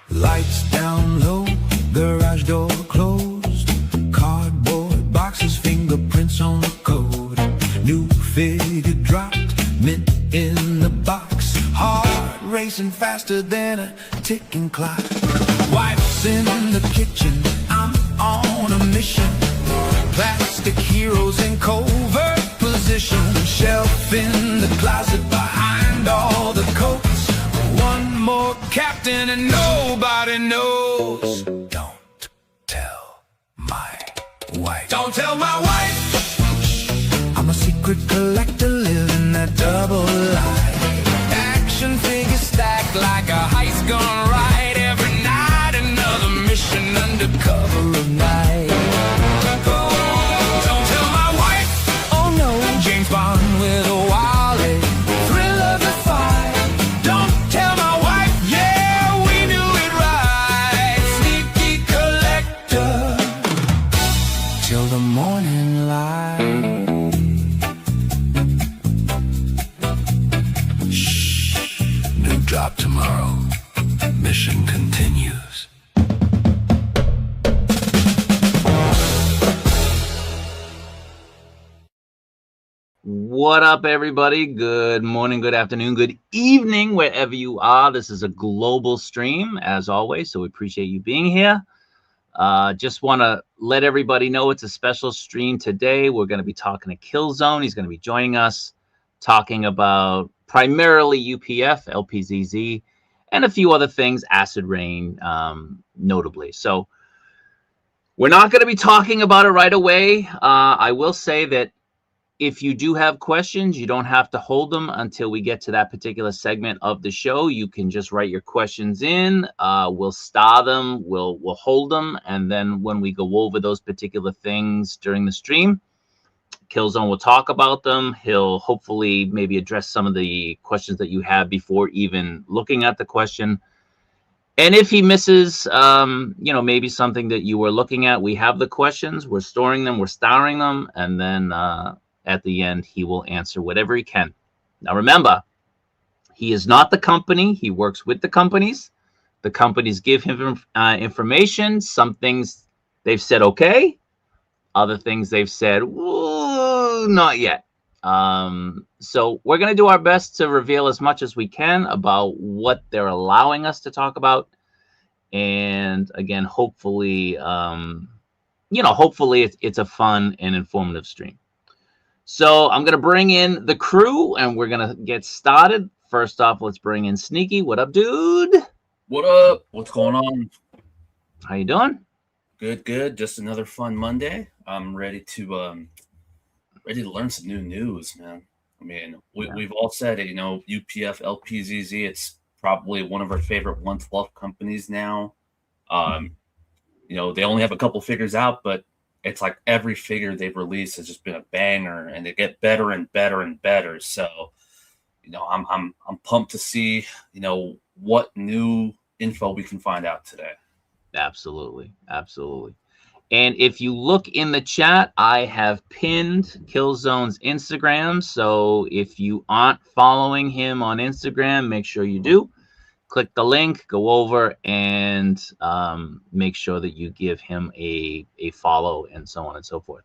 Lights down low, garage door closed, cardboard boxes, fingerprints on the code. New figure dropped, mint in the box, heart racing faster than a ticking clock. Wife's in the kitchen, I'm on a mission. Plastic heroes in covert position. Shelf in the closet behind all the coats. One more captain and nobody knows. Don't tell my wife. Don't tell my wife. I'm a secret collector living that double life. Action figures stacked like a heist gone right. Every night another mission under cover of night. Don't tell my wife. Oh no, James Bond with a wallet. Thrill of the fight. Don't tell my wife. Yeah, we knew it right. Sneaky collector till the morning light. Shh. New job tomorrow. Mission continues. What up, everybody? Good morning, good afternoon, good evening, wherever you are. This is a global stream, as always, so we appreciate you being here. Just want to let everybody know it's a special stream today. We're going to be talking to Kilzone. He's going to be joining us, talking about primarily UPF, LPZZ, and a few other things, acid rain, notably. So we're not going to be talking about it right away. I will say that if you do have questions, you don't have to hold them until we get to that particular segment of the show. You can just write your questions in. We'll star them. We'll hold them. And then when we go over those particular things during the stream, Kilzone will talk about them. He'll hopefully maybe address some of the questions that you have before even looking at the question. And if he misses, maybe something that you were looking at, we have the questions. We're storing them. We're starring them. And then at the end, he will answer whatever he can. Now, remember, he is not the company. He works with the companies. The companies give him information. Some things they've said, okay. Other things they've said, not yet. So we're going to do our best to reveal as much as we can about what they're allowing us to talk about. And again, hopefully, hopefully it's a fun and informative stream. So I'm going to bring in the crew and we're going to get started. First off, let's bring in Sneaky. What up, dude? What up? What's going on? How you doing? Good. Just another fun Monday. I'm ready to learn some new news, man. I mean, we've all said it, UPF, LPZZ, it's probably one of our favorite 112 companies now. They only have a couple figures out, but it's like every figure they've released has just been a banger, and they get better and better and better. So, I'm pumped to see, what new info we can find out today. Absolutely. And if you look in the chat, I have pinned Kilzone's Instagram. So if you aren't following him on Instagram, make sure you do. Click the link, go over, and make sure that you give him a follow and so on and so forth.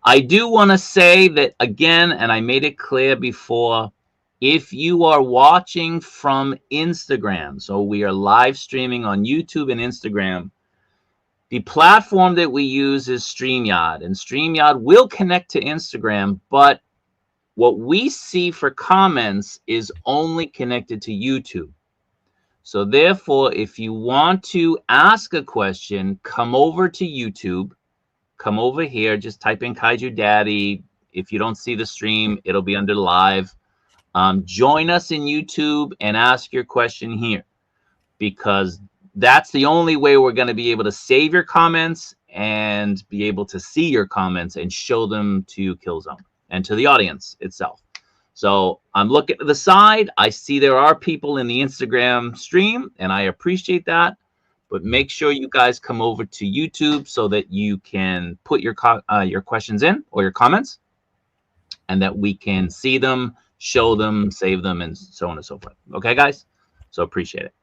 I do want to say that again, and I made it clear before, if you are watching from Instagram, so we are live streaming on YouTube and Instagram, the platform that we use is StreamYard, and StreamYard will connect to Instagram, but what we see for comments is only connected to YouTube. So therefore, if you want to ask a question, come over to YouTube, come over here, just type in Kaiju Daddy. If you don't see the stream, it'll be under live. Join us in YouTube and ask your question here, because that's the only way we're going to be able to save your comments and be able to see your comments and show them to Kilzone and to the audience itself. So I'm looking to the side. I see there are people in the Instagram stream, and I appreciate that. But make sure you guys come over to YouTube so that you can put your questions in or your comments, and that we can see them, show them, save them, and so on and so forth. Okay, guys? So appreciate it.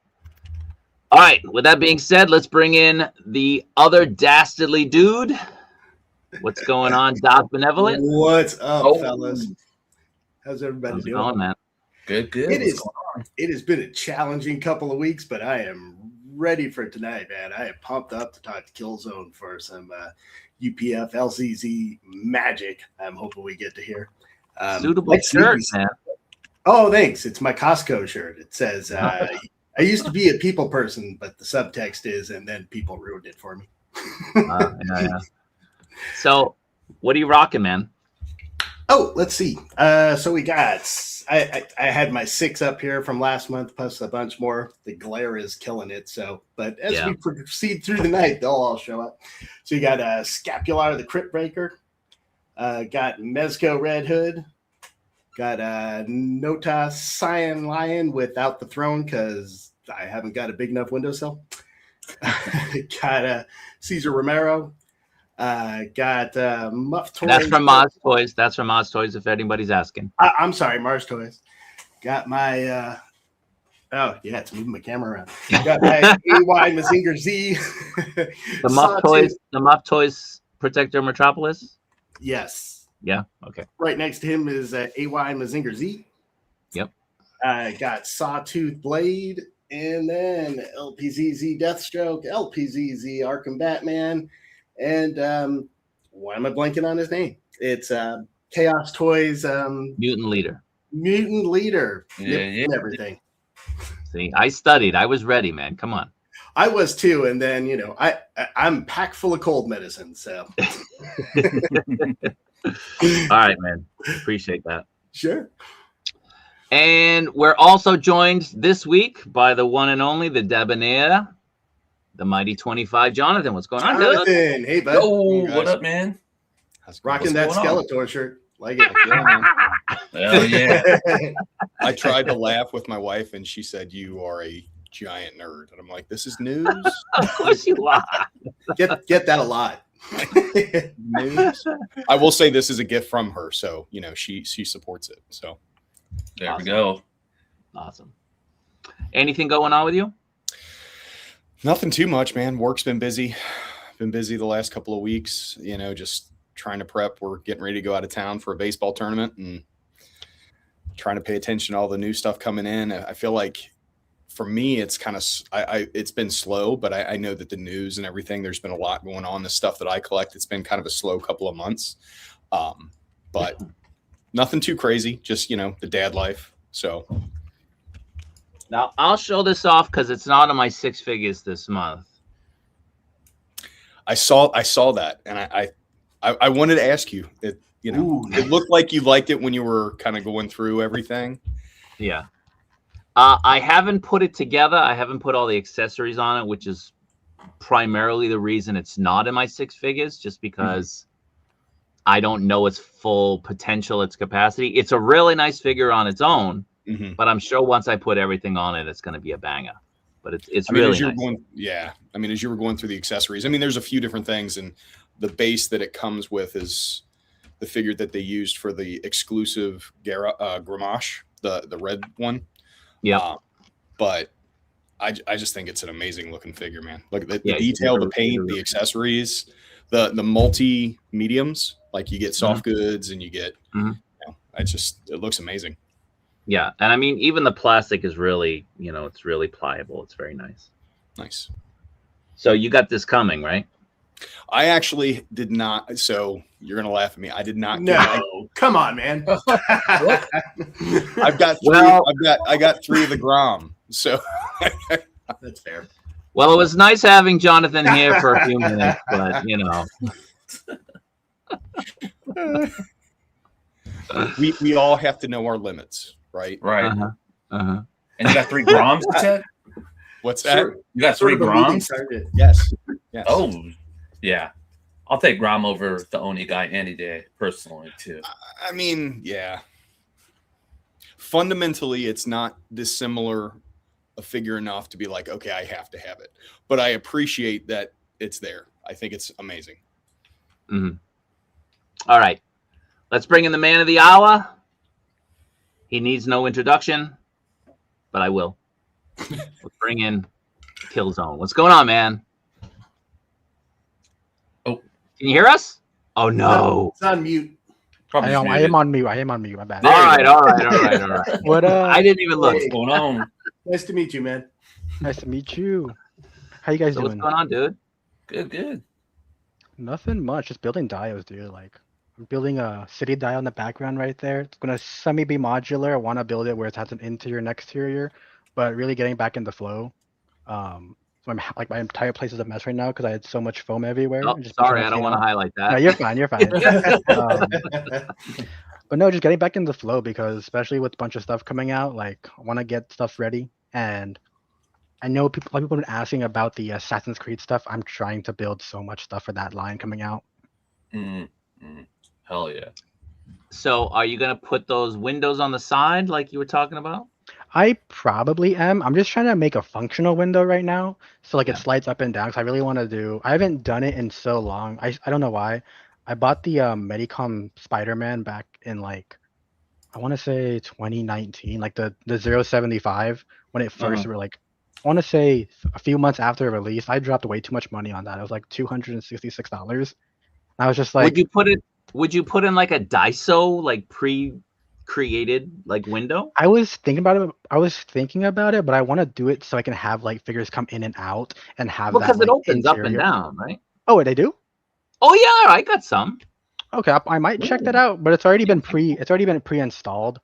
All right. With that being said, let's bring in the other dastardly dude. What's going on, Doc Benevolent? What's up, fellas? How's everybody How's it doing? going, man? Good. It has been a challenging couple of weeks, but I am ready for tonight, man. I am pumped up to talk to Kilzone for some UPF LPZZ magic. I'm hoping we get to hear. Suitable shirt, man. Oh, thanks. It's my Costco shirt. It says, I used to be a people person, but the subtext is, and then people ruined it for me. Yeah. So, what are you rocking, man? Oh, let's see. So we got, I had my 6 up here from last month, plus a bunch more. The glare is killing it. So, but as we proceed through the night, they'll all show up. So you got Scapular, the Crypt Breaker. Got Mezco Red Hood. Got Nota Cyan Lion without the throne because I haven't got a big enough windowsill. Got Cesar Romero. Got Muff Toys. That's from Moz Toys. That's from Moz Toys, if anybody's asking. I'm sorry, Mars Toys. Got my oh yeah, it's moving my camera around. Got my AY Mazinger Z. The Muff Toys Protector Metropolis. Yes. Yeah. Okay. Right next to him is AY Mazinger Z. Yep. Got Sawtooth Blade, and then LPZZ Deathstroke, LPZZ Arkham Batman. And why am I blanking on his name? It's Chaos Toys Mutant Leader. And everything. See, I studied. I was ready, man. Come on. I was too, and then I'm packed full of cold medicine. So. All right, man. Appreciate that. Sure. And we're also joined this week by the one and only, the debonair, the mighty 25, Jonathan. What's going on, Jonathan? Hey, bud. Oh, what up, man? Rocking that Skeletor shirt. Like it. Hell yeah. I tried to laugh with my wife, and she said, "You are a giant nerd." And I'm like, "This is news." Of course you are. Get that a lot. News. I will say this is a gift from her, so she supports it. So there we go. Awesome. Anything going on with you? Nothing too much, man. Work's been busy. Been busy the last couple of weeks. Just trying to prep. We're getting ready to go out of town for a baseball tournament and trying to pay attention to all the new stuff coming in. I feel like for me, it's kind of it's been slow, but I know that the news and everything, there's been a lot going on. The stuff that I collect, it's been kind of a slow couple of months, but nothing too crazy. Just the dad life. So now I'll show this off because it's not on my 6 figures this month. I saw that, and I wanted to ask you. It looked like you liked it when you were kind of going through everything. Yeah. I haven't put it together. I haven't put all the accessories on it, which is primarily the reason it's not in my 6 figures, just because I don't know its full potential, its capacity. It's a really nice figure on its own, but I'm sure once I put everything on it, it's going to be a banger. But it's really nice. As you were going through the accessories, there's a few different things, and the base that it comes with is the figure that they used for the exclusive Gramash, the red one. Yeah. But I just think it's an amazing looking figure, man. Look at the detail, the paint, the accessories, the multi mediums. Like you get soft goods and you get, it looks amazing. Yeah. And even the plastic is really, it's really pliable. It's very nice. Nice. So you got this coming, right? I actually did not. So you're going to laugh at me. I did not. No, come on, man. I've got three. I got 3 of the Grom. So that's fair. Well, it was nice having Jonathan here for a few minutes, but we all have to know our limits, right? Right. And you got 3 Groms, you said? What's that? Sure. You got 3 Groms? Yes. Oh, yeah. I'll take Grom over the Oni guy any day, personally, too. Yeah. Fundamentally, it's not dissimilar a figure enough to be like, okay, I have to have it. But I appreciate that it's there. I think it's amazing. All right. Let's bring in the man of the hour. He needs no introduction, but I will. Let's bring in Kilzone. What's going on, man? Oh, can you hear us? Oh no, It's on mute. probably I am muted. on mute. I am on mute. My bad. There all you right, go. all right, all right, all right. What I didn't even look. Hey. What's going on? Nice to meet you, man. Nice to meet you. How you guys So what's doing? going on, dude? Good. Nothing much. Just building dials, dude. Like I'm building a city dial in the background right there. It's gonna semi be modular. I want to build it where it has an interior and exterior, but really getting back in the flow. So like my entire place is a mess right now because I had so much foam everywhere. Oh, and just sorry, trying I don't clean want to up. highlight that. No, you're fine. You're fine. But no, just getting back in the flow because especially with a bunch of stuff coming out, like I want to get stuff ready. And I know a lot of people have been asking about the Assassin's Creed stuff. I'm trying to build so much stuff for that line coming out. Hell yeah. So are you gonna put those windows on the side like you were talking about? I probably am. I'm just trying to make a functional window right now. So like Yeah. it slides up and down. Because I really want to do. I haven't done it in so long. I don't know why. I bought the Medicom Spider-Man back in like I want to say 2019, like the 075 when it first were like I want to say a few months after it released. I dropped way too much money on that. It was like $266. I was just like, would you put in like a Daiso like pre-created like window? I was thinking about it. But I want to do it so I can have like figures come in and out and have Because that it like opens up and interior. down, right? Oh, they do? Oh yeah, I got some. Okay, I might check that out. But it's already been pre-installed,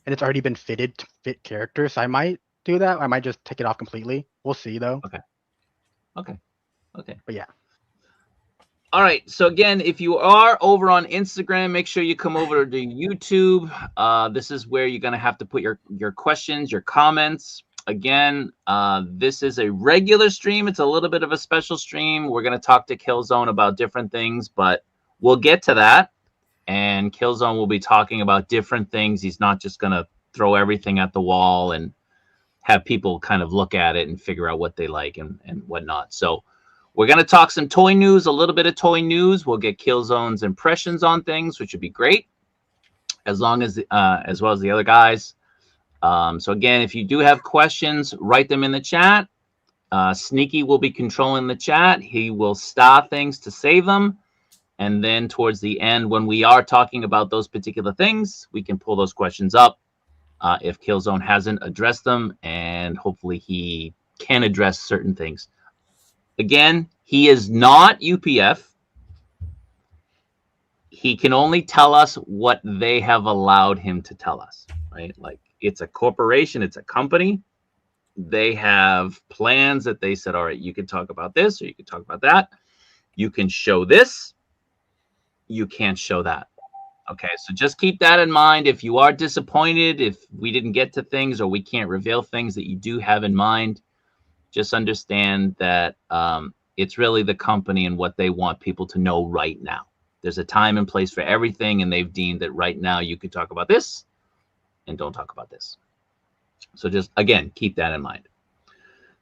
and it's already been fitted to fit characters. So I might do that. I might just take it off completely. We'll see though. Okay. But yeah. All right. So again, if you are over on Instagram, make sure you come over to YouTube. This is where you're gonna have to put your questions, your comments. Again, this is a regular stream. It's a little bit of a special stream. We're gonna talk to Kilzone about different things, but we'll get to that. And Kilzone will be talking about different things. He's not just gonna throw everything at the wall and have people kind of look at it and figure out what they like and whatnot. So we're going to talk some toy news, a little bit of toy news. We'll get Kilzone's impressions on things, which would be great, as well as the other guys. So again, if you do have questions, write them in the chat. Sneaky will be controlling the chat. He will star things to save them. And then towards the end, when we are talking about those particular things, we can pull those questions up if Kilzone hasn't addressed them, and hopefully he can address certain things. Again, he is not UPF. He can only tell us what they have allowed him to tell us, right? Like it's a corporation, it's a company. They have plans that they said, all right, you can talk about this or you can talk about that. You can show this. You can't show that. Okay, so just keep that in mind. If you are disappointed, if we didn't get to things or we can't reveal things that you do have in mind, just understand that it's really the company and what they want people to know right now. There's a time and place for everything, and they've deemed that right now you could talk about this and don't talk about this. So just, again, keep that in mind.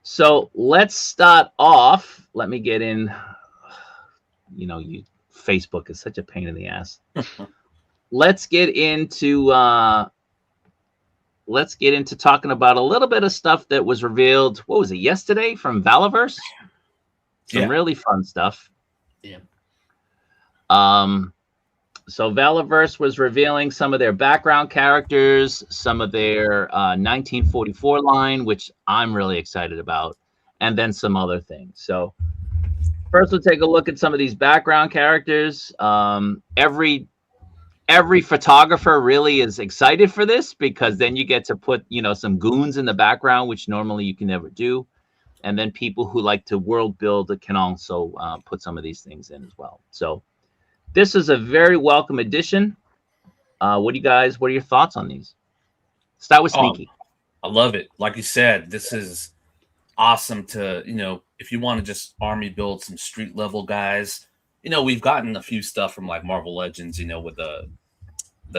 So let's start off. Let me get in. Facebook is such a pain in the ass. Let's get into talking about a little bit of stuff that was revealed. What was it, yesterday from Valaverse? Some really fun stuff. Yeah. So Valaverse was revealing some of their background characters, some of their 1944 line, which I'm really excited about, and then some other things. So first, we'll take a look at some of these background characters. Every photographer really is excited for this because then you get to put, some goons in the background, which normally you can never do. And then people who like to world build can also put some of these things in as well. So this is a very welcome addition. What are your thoughts on these? Start with Sneaky. I love it. Like you said, this is awesome to, if you want to just army build some street level guys. We've gotten a few stuff from like Marvel Legends, with the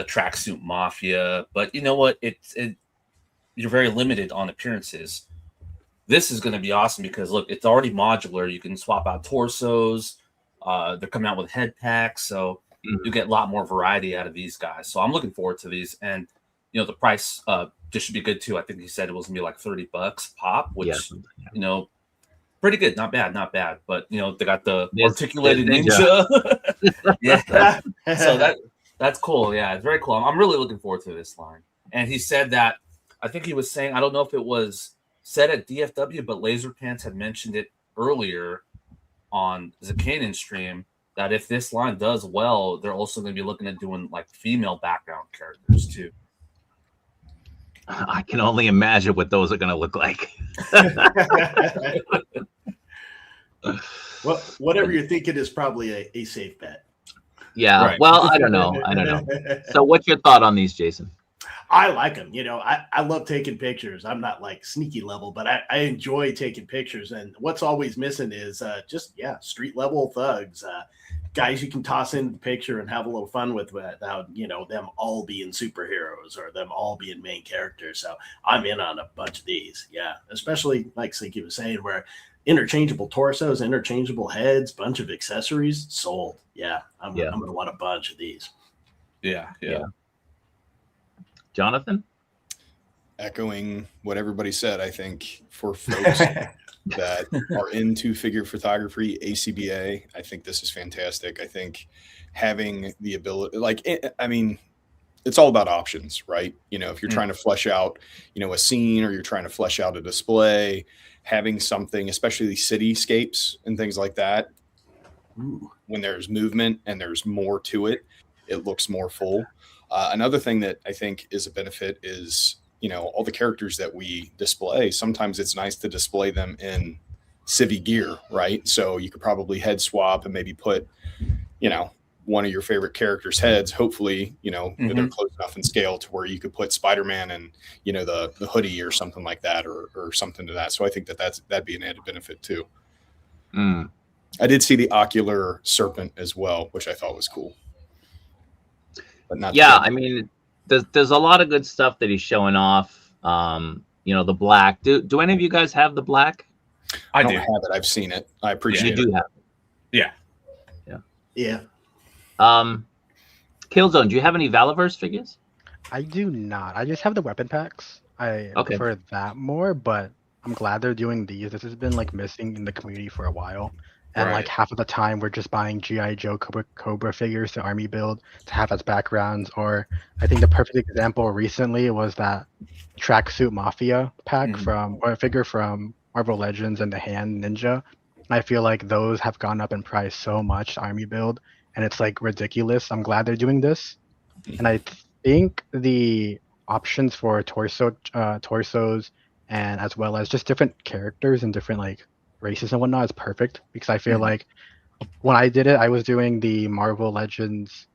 tracksuit mafia, but you know what? You're very limited on appearances. This is going to be awesome because look, it's already modular. You can swap out torsos. They're coming out with head packs, so you get a lot more variety out of these guys. So I'm looking forward to these, and the price just should be good too. I think he said it was gonna be like $30 pop, which Pretty good, not bad. But you know, they got the There's articulated Ninja. ninja. Yeah, so that's cool. Yeah, it's very cool. I'm really looking forward to this line. And he said that, I think he was saying, I don't know if it was said at DFW, but Laser Pants had mentioned it earlier on Zakanin's stream, that if this line does well, they're also going to be looking at doing like female background characters too. I can only imagine what those are going to look like. Well, whatever you're thinking is probably a safe bet. Yeah. Right. Well, I don't know. So what's your thought on these, Jason? I like them. You know, I love taking pictures. I'm not like sneaky level, but I enjoy taking pictures. And what's always missing is street level thugs, guys you can toss in the picture and have a little fun with without, you know, them all being superheroes or them all being main characters. So I'm in on a bunch of these. Yeah. Especially like Sinky was saying, where interchangeable torsos, interchangeable heads, bunch of accessories sold. Yeah. I'm going to want a bunch of these. Yeah. Jonathan? Echoing what everybody said, I think for folks that are into figure photography, ACBA, I think this is fantastic. I think having the ability, it's all about options, right? You know, if you're trying to flesh out, you know, a scene, or you're trying to flesh out a display, having something, especially these cityscapes and things like that, when there's movement and there's more to it, it looks more full. Another thing that I think is a benefit is, you know, all the characters that we display, sometimes it's nice to display them in civvy gear, right? So you could probably head swap and maybe put, you know, one of your favorite characters' heads, hopefully, you know, they're close enough in scale to where you could put Spider-Man and, you know, the hoodie or something like that, or something to that. So I think that'd be an added benefit too. I did see the ocular serpent as well, which I thought was cool. But not I mean, there's a lot of good stuff that he's showing off. You know, the black. Do any of you guys have the black? I don't have it. I've seen it. I appreciate it. You do have it. Yeah. Kilzone, do you have any Valaverse figures? I do not. I just have the weapon packs. I prefer that more, but I'm glad they're doing these. This has been like missing in the community for a while. And like half of the time we're just buying G.I. Joe Cobra figures to army build to have as backgrounds. Or I think the perfect example recently was that Tracksuit Mafia pack or figure from Marvel Legends and the Hand Ninja. I feel like those have gone up in price so much to army build, and it's like ridiculous. I'm glad they're doing this. And I think the options for torsos and as well as just different characters and different like races and whatnot is perfect, because I feel like when I did it, I was doing the Marvel Legends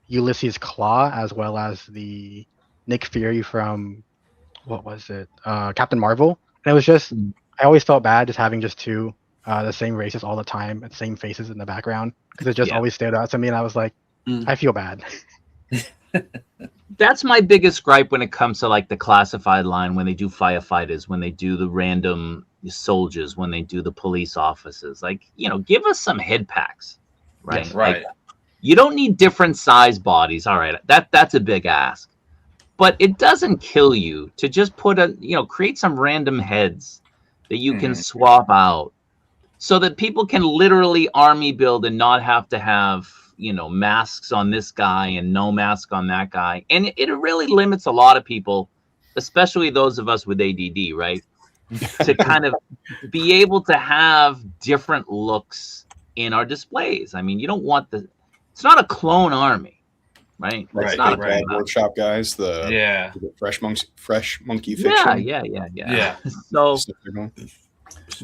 Ulysses Claw as well as the Nick Fury from what was it, Captain Marvel. And it was just I always felt bad just having just two the same races all the time and same faces in the background, because it just always stood out to me, and I was like, I feel bad. That's my biggest gripe when it comes to like the classified line, when they do firefighters, when they do the random soldiers, when they do the police officers. Like, you know, give us some head packs, right? Yes, right. Like, you don't need different size bodies. All right, that's a big ask, but it doesn't kill you to just put create some random heads that you can swap out, so that people can literally army build and not have to have, you know, masks on this guy and no mask on that guy. And it really limits a lot of people, especially those of us with ADD, right? To kind of be able to have different looks in our displays. I mean, you don't want it's not a clone army, right? It's not a clone workshop guys, the fresh monkey fiction. Yeah. So,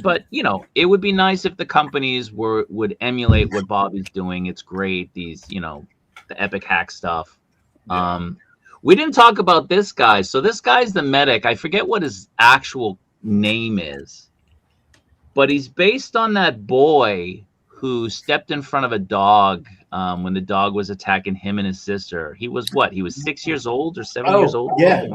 but you know, it would be nice if the companies would emulate what Bobby's doing. It's great. These, you know, the epic hack stuff. We didn't talk about this guy. So this guy's the medic. I forget what his actual name is, but he's based on that boy who stepped in front of a dog when the dog was attacking him and his sister. He was 6 years old or 7 years old? Yeah.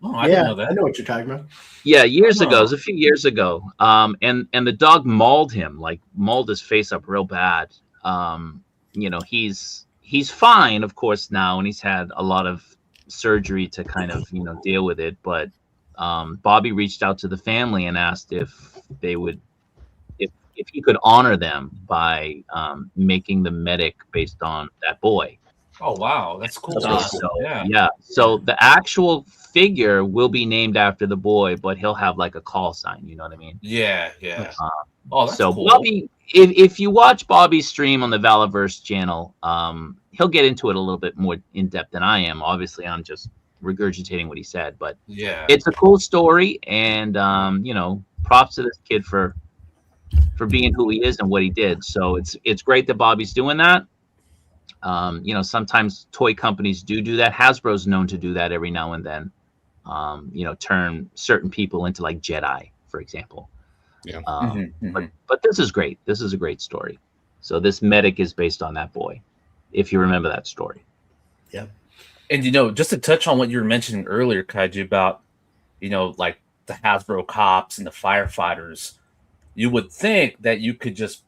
Oh, I didn't know that. I know what you're talking about. Yeah, years ago. It was a few years ago. And the dog mauled him, like mauled his face up real bad. You know, he's fine, of course, now, and he's had a lot of surgery to kind of, you know, deal with it. But Bobby reached out to the family and asked if they would, if he could honor them by making the medic based on that boy. Oh wow, that's cool. So Yeah. so the actual figure will be named after the boy, but he'll have like a call sign. You know what I mean? Yeah. Oh, that's So cool. Bobby, if you watch Bobby's stream on the Valaverse channel, he'll get into it a little bit more in depth than I am. Obviously, I'm just regurgitating what he said, but Yeah. it's a cool story, and you know, props to this kid for being who he is and what he did. So it's great that Bobby's doing that. You know, sometimes toy companies do that. Hasbro's known to do that every now and then. You know, turn certain people into like Jedi, for example. Yeah. But this is great. This is a great story. So this medic is based on that boy, if you remember that story. Yep. And you know, just to touch on what you were mentioning earlier, Kaiju, about, you know, like the Hasbro cops and the firefighters, you would think that you could just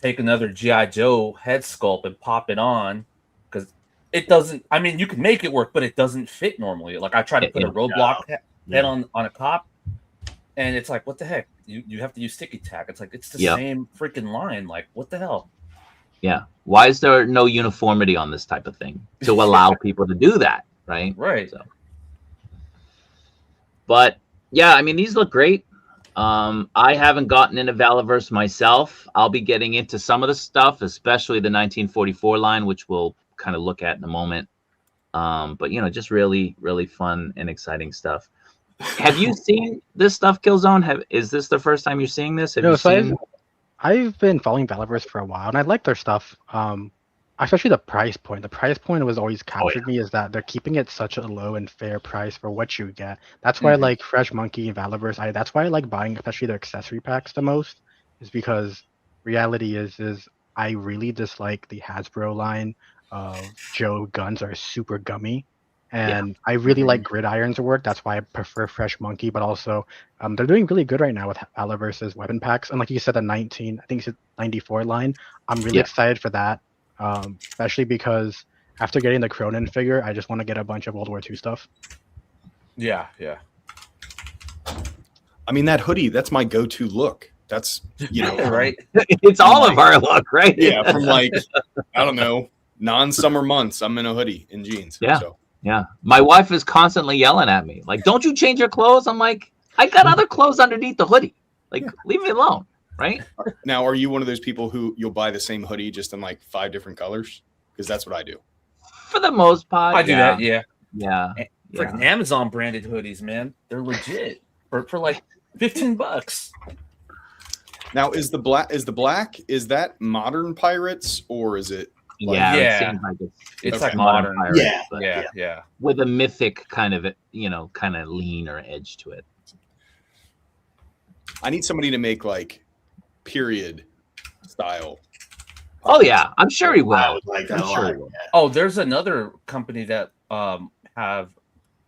take another G.I. Joe head sculpt and pop it on, because it doesn't. I mean, you can make it work, but it doesn't fit normally. Like I tried to put a roadblock head on a cop, and it's like, what the heck? You have to use sticky tack. It's like it's the same freaking line. Like, what the hell? Yeah. Why is there no uniformity on this type of thing to allow people to do that? Right. Right. So. But yeah, I mean, these look great. I haven't gotten into Valaverse myself. I'll be getting into some of the stuff, especially the 1944 line, which we'll kind of look at in a moment. But you know, just really, really fun and exciting stuff. Have you seen this stuff, Killzone? Is this the first time you're seeing this? Have you seen? I've been following Valaverse for a while, and I like their stuff. Especially the price point. The price point was always captured me, is that they're keeping it such a low and fair price for what you get. That's why I like Fresh Monkey and Valaverse. That's why I like buying, especially their accessory packs the most, is because reality is I really dislike the Hasbro line of Joe guns are super gummy. And I really like Gridiron's work. That's why I prefer Fresh Monkey. But also, they're doing really good right now with Valaverse's weapon packs. And like you said, the 19, I think it's 94 line. I'm really excited for that. Especially because after getting the Cronin figure, I just want to get a bunch of World War II stuff. Yeah. I mean, that hoodie, that's my go-to look. That's, you know, right. It's all of our look, right? Yeah, from like, I don't know, non-summer months, I'm in a hoodie and jeans. Yeah. So. Yeah. My wife is constantly yelling at me, like, don't you change your clothes? I'm like, I got other clothes underneath the hoodie. Like, leave me alone. Right. Now, are you one of those people who you'll buy the same hoodie just in like 5 different colors? Because that's what I do. For the most part. I do that. Yeah. Freaking Amazon branded hoodies, man. They're legit for like $15. Now, is the black, is that modern pirates, or is it? Like, it seems like it's like modern pirates, yeah. With a mythic kind of, you know, kind of lean or edge to it. I need somebody to make like period style. Oh yeah, I'm sure he will. I would like that a lot. Oh, there's another company that have a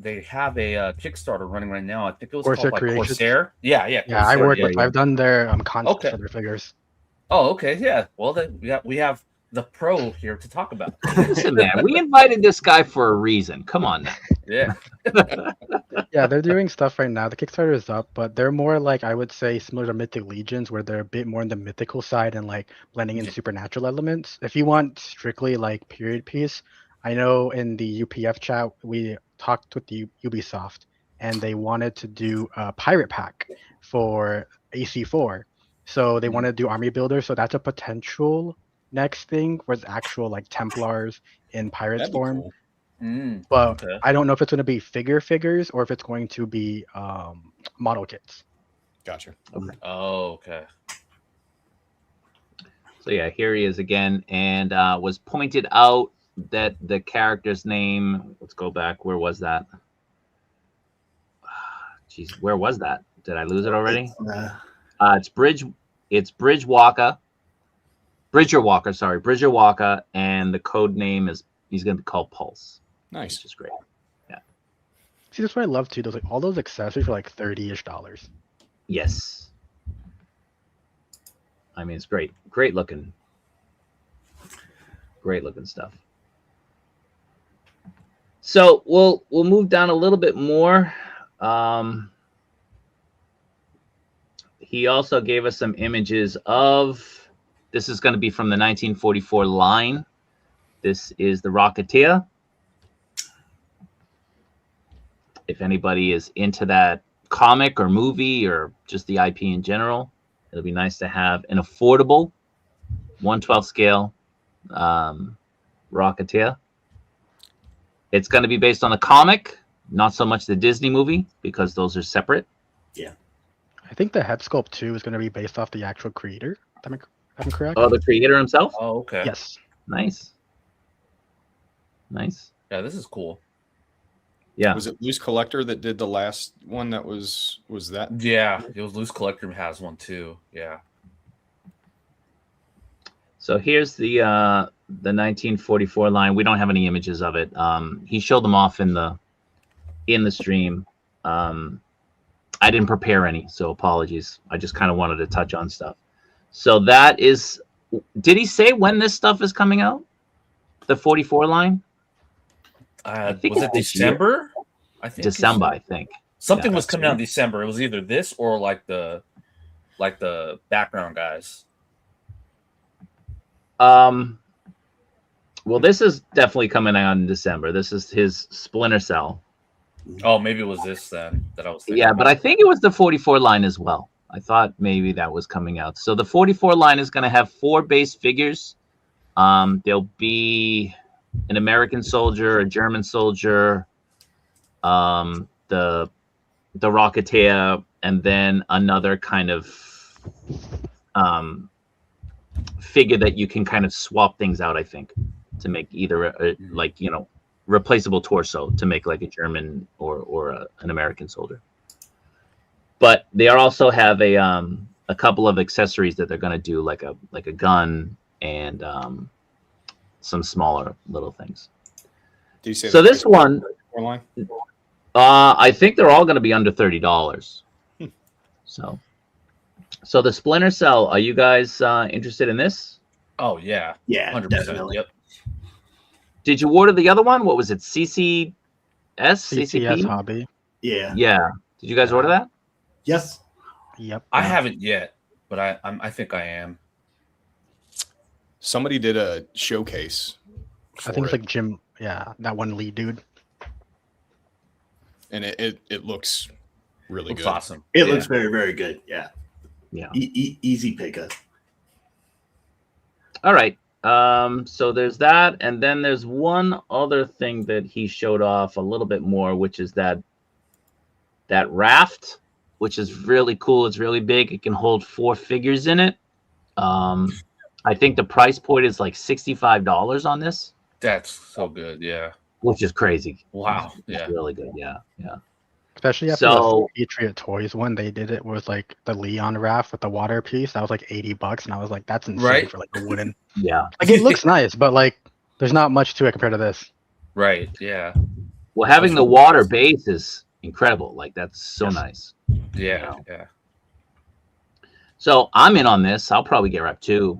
Kickstarter running right now. I think it was Corsair called like Creations. Corsair. Yeah. Corsair, I work with. I've done their concepts for their figures. Oh, okay, yeah. Well, then we have the pro here to talk about. Listen, man, we invited this guy for a reason. Come on now. Yeah. Yeah, they're doing stuff right now. The Kickstarter is up, but they're more like, I would say, similar to Mythic Legions, where they're a bit more in the mythical side and like blending in supernatural elements. If you want strictly like period piece, I know in the UPF chat we talked with the Ubisoft, and they wanted to do a pirate pack for AC4. So they want to do army builders. So that's a potential next thing was actual like Templars in pirates form. Cool. But I don't know if it's going to be figures or if it's going to be model kits. Gotcha. Okay. Oh, okay. So yeah, here he is again, and was pointed out that the character's name. Let's go back. Where was that? Jeez, where was that? Did I lose it already? It's Bridgewalker. Bridger Walker, and the code name is he's going to be called Pulse. Nice, which is great. Yeah. See, that's what I love too. Those like all those accessories for like $30-ish. Yes. I mean, it's great looking stuff. So we'll move down a little bit more. he also gave us some images of. This is going to be from the 1944 line. This is the Rocketeer. If anybody is into that comic or movie or just the IP in general, it'll be nice to have an affordable 1/12 scale Rocketeer. It's going to be based on the comic, not so much the Disney movie, because those are separate. Yeah. I think the head sculpt too is going to be based off the actual creator. Am I correct? Oh, the creator himself? Oh, okay. Yes. Nice. Nice. Yeah, this is cool. Yeah. Was it Loose Collector that did the last one? That was that? Yeah, it was Loose Collector has one too. Yeah. So here's the 1944 line. We don't have any images of it. He showed them off in the stream. I didn't prepare any, so apologies. I just kind of wanted to touch on stuff. So that is. Did he say when this stuff is coming out? The 44 line. I think was it's it this December? I think December, I think. something Yeah, was coming out in December. It was either this or like the background guys. Well, this is definitely coming out in December. This is his Splinter Cell. Oh, maybe it was this then that I was thinking. Yeah, but I think it was the 44 line as well. I thought maybe that was coming out. So the 44 line is going to have 4 base figures. There'll be an American soldier, a German soldier, the Rocketeer, and then another kind of figure that you can kind of swap things out, I think, to make either like, you know, replaceable torso to make like a German or an American soldier. But they also have a couple of accessories that they're going to do, like a gun and some smaller little things. Do you say So this one, line? I think they're all going to be under $30. So the Splinter Cell, are you guys interested in this? Oh yeah. Yeah, 100%. definitely. Yep. Did you order the other one? What was it? CCS? CCS CCP? hobby. Yeah. Yeah. Did you guys order that? Yes. Yep. I haven't yet, but I think I am. Somebody did a showcase. I think it's like Jim. Yeah, that one lead dude. And it looks really Looks good. awesome. It Yeah. looks very, very good. Yeah. Yeah. Easy pickup. All right. So there's that, and then there's one other thing that he showed off a little bit more, which is that raft, which is really cool. It's really big. It can hold 4 figures in it. I think the price point is like $65 on this, That's so good. Yeah. which is crazy. Wow. It's Yeah. really good. Yeah. Yeah. Especially after So- the Patriot Toys one, they did it with like the Leon raft with the water piece. That was like $80, and I was like, that's insane Right. for like a wooden. Yeah. Like it looks nice, but like there's not much to it compared to this. Right. Yeah. Well, having the water base is incredible. Like that's so nice. Yeah. Yeah. So I'm in on this. I'll probably get wrapped too.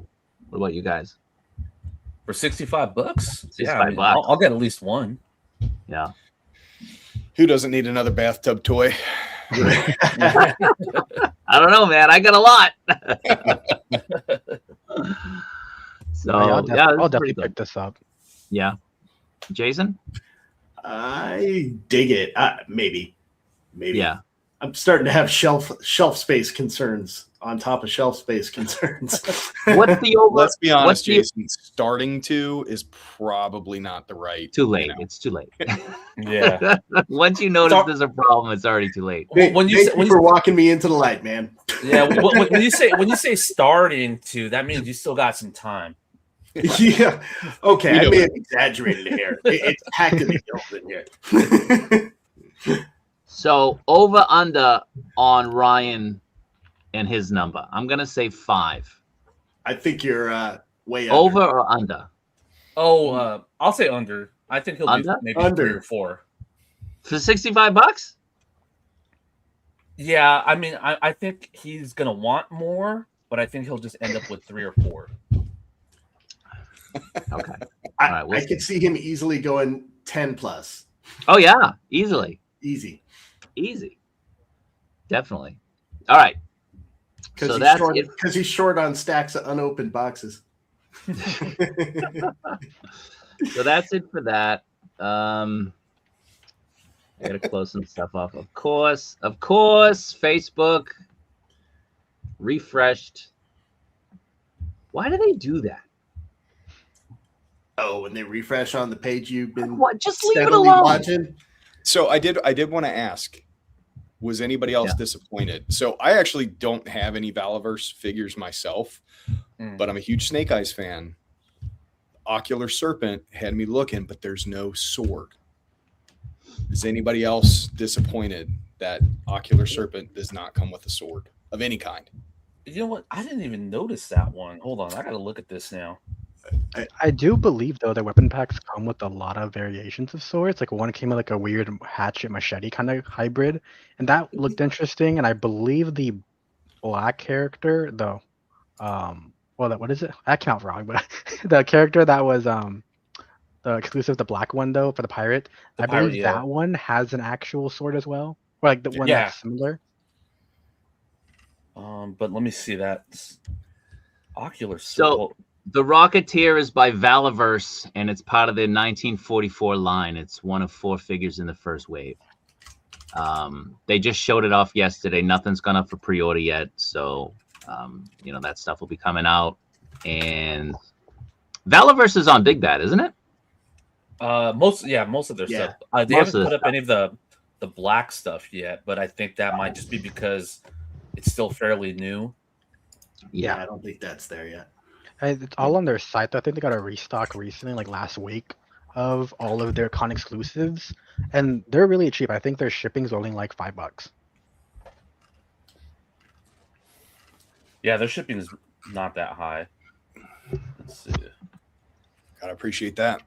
What about you guys? For $65? Yeah. I mean, $65. I'll get at least one. Yeah. Who doesn't need another bathtub toy? I don't know, man. I got a lot. So I'll yeah, I'll it's pretty definitely good. pick this up. Yeah. Jason? I dig it. Maybe. Yeah. I'm starting to have shelf space concerns on top of shelf space concerns. What's the over? Let's be honest, what's the- Jason. Starting to is probably not the right. Too late. you know. It's too late. Yeah. Once you notice So- there's a problem, it's already too late. When you Thank say, you for walking me into the light, man. yeah, when you say starting to, that means you still got some time. Yeah. Okay, We I know may it. have exaggerated it here. It's packed in the gills in here. So over under on Ryan and his number. I'm gonna say 5. I think you're way Over under. or under? Oh, I'll say under. I think he'll do Under? maybe Under. 3 or 4. For $65? Yeah, I mean, I think he's gonna want more, but I think he'll just end up with 3 or 4. Okay. I, All right, we'll I could see him easily going 10 plus. Oh yeah, easily. Easy. Easy. Definitely. All right. So that's short, it. because he's short on stacks of unopened boxes. So that's it for that. I gotta close some stuff off. Of course, Facebook refreshed. Why do they do that? Oh, when they refresh on the page you've been What? Just leave it steadily alone. watching. So I did want to ask, was anybody else disappointed? So I actually don't have any Valaverse figures myself, but I'm a huge Snake Eyes fan. Ocular Serpent had me looking, but there's no sword. Is anybody else disappointed that Ocular Serpent does not come with a sword of any kind? You know what? I didn't even notice that one. Hold on, I gotta look at this now. I do believe though that weapon packs come with a lot of variations of swords. Like one came with like a weird hatchet machete kind of hybrid, and that looked interesting. And I believe the black character, though, what is it? That came out wrong, but the character that was the exclusive, the black one though for the pirate, I believe that one has an actual sword as well, or like the one that's similar. But let me see that Ocular. So the Rocketeer is by Valaverse, and it's part of their 1944 line. It's one of 4 figures in the first wave. They just showed it off yesterday. Nothing's gone up for pre-order yet, so that stuff will be coming out. And Valaverse is on Big Bad, isn't it? Most of their stuff. They haven't put up any of the black stuff yet, but I think that might just be because it's still fairly new. Yeah, I don't think that's there yet. It's all on their site. I think they got a restock recently, like last week, of all of their con exclusives, and they're really cheap. I think their shipping's only like $5. Yeah, their shipping is not that high. Let's see. Gotta appreciate that.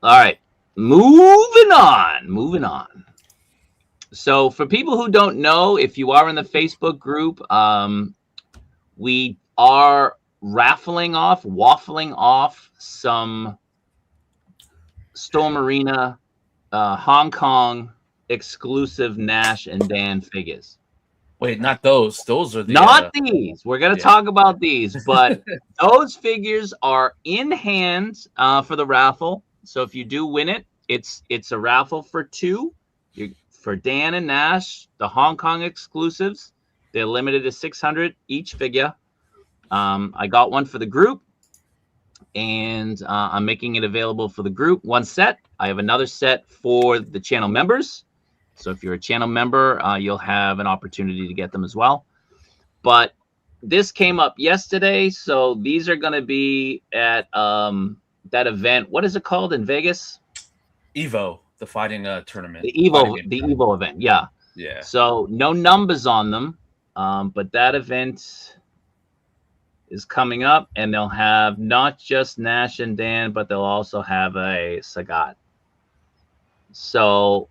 All right, moving on. So for people who don't know, if you are in the Facebook group, we are waffling off some Storm Arena Hong Kong exclusive Nash and Dan figures. Wait, not those. Those are the not these. We're gonna talk about these, but those figures are in hand for the raffle. So if you do win it, it's a raffle for 2. For Dan and Nash, the Hong Kong exclusives. They're limited to 600 each figure. I got one for the group, and I'm making it available for the group. 1 set. I have another set for the channel members. So if you're a channel member, you'll have an opportunity to get them as well. But this came up yesterday, so these are going to be at that event. What is it called in Vegas? Evo, the fighting tournament. The Evo event, yeah. Yeah. So no numbers on them, but that event is coming up, and they'll have not just Nash and Dan, but they'll also have a Sagat. So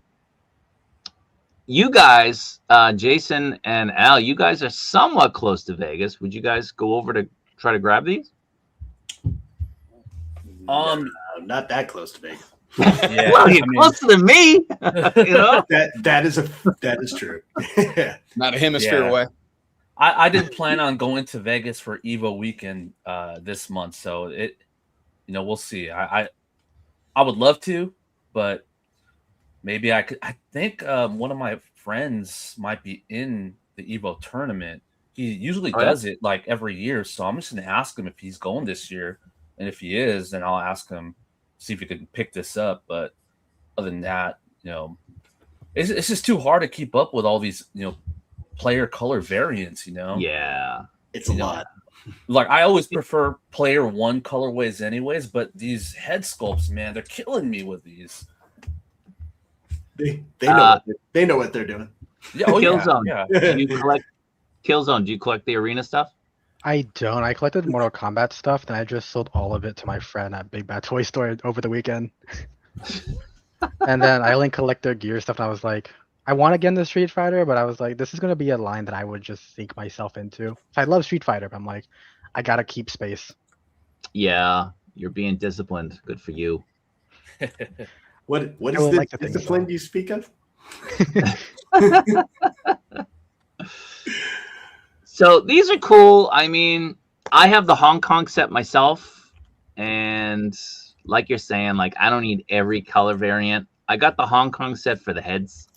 you guys, Jason and Al, you guys are somewhat close to Vegas. Would you guys go over to try to grab these? No, not that close to Vegas. Yeah, well, you're closer than me. That is true. Not a hemisphere away. I didn't plan on going to Vegas for Evo weekend this month, so we'll see. I would love to, but maybe I could. I think one of my friends might be in the Evo tournament. He usually does it like every year, so I'm just gonna ask him if he's going this year, and if he is, then I'll ask him, see if he can pick this up. But other than that, it's just too hard to keep up with all these, player color variants. Yeah, it's a lot. Like I always prefer player 1 colorways, anyways. But these head sculpts, man, they're killing me with these. They know what they're doing. Yeah, Kilzone. Yeah. Do you collect Kilzone? Do you collect the arena stuff? I don't. I collected Mortal Kombat stuff, then I just sold all of it to my friend at Big Bad Toy Store over the weekend. And then I only collect their gear stuff, and I was like, I want to get into Street Fighter, but I was like, this is going to be a line that I would just sink myself into. I love Street Fighter, but I'm like, I got to keep space. Yeah, you're being disciplined. Good for you. What is the discipline you speak of? So these are cool. I mean, I have the Hong Kong set myself, and like you're saying, like I don't need every color variant. I got the Hong Kong set for the heads.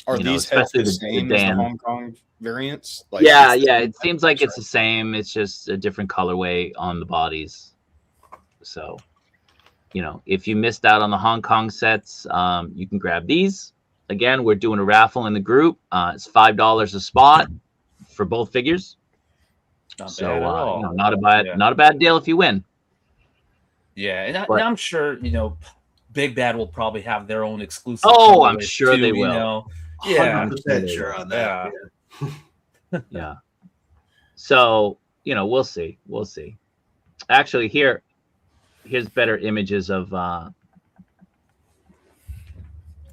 Are You know, these heads especially the the same as the Dan. Hong Kong variants? Like, Yeah, it's the yeah. same It seems like it's right? the same. It's just a different colorway on the bodies. So, you know, if you missed out on the Hong Kong sets, you can grab these. Again, we're doing a raffle in the group. It's $5 a spot for both figures. Not So, bad at all. you know, not a bad deal if you win. Yeah, and But- I'm sure, you know, Big Bad will probably have their own exclusive. Oh, I'm colorways sure too, they you will. know? Yeah, 100% sure on that. Yeah. Yeah. So, you know, we'll see. We'll see. Actually, here's better images of the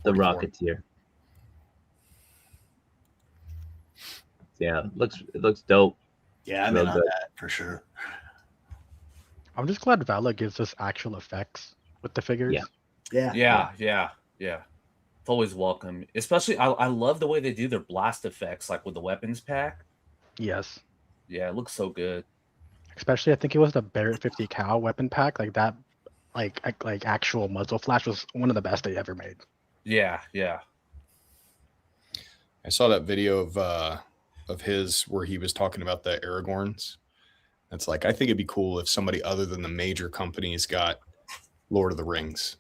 44. Rocketeer. Yeah, it looks dope. Yeah, I'm Real in on good. that for sure. I'm just glad Valor gives us actual effects with the figures. Yeah. Yeah. It's always welcome. Especially, I love the way they do their blast effects, like with the weapons pack. Yes. Yeah, it looks so good. Especially, I think it was the Barrett 50 cal weapon pack. Like that, like actual muzzle flash was one of the best they ever made. Yeah. I saw that video of his where he was talking about the Aragorns. It's like, I think it'd be cool if somebody other than the major companies got Lord of the Rings.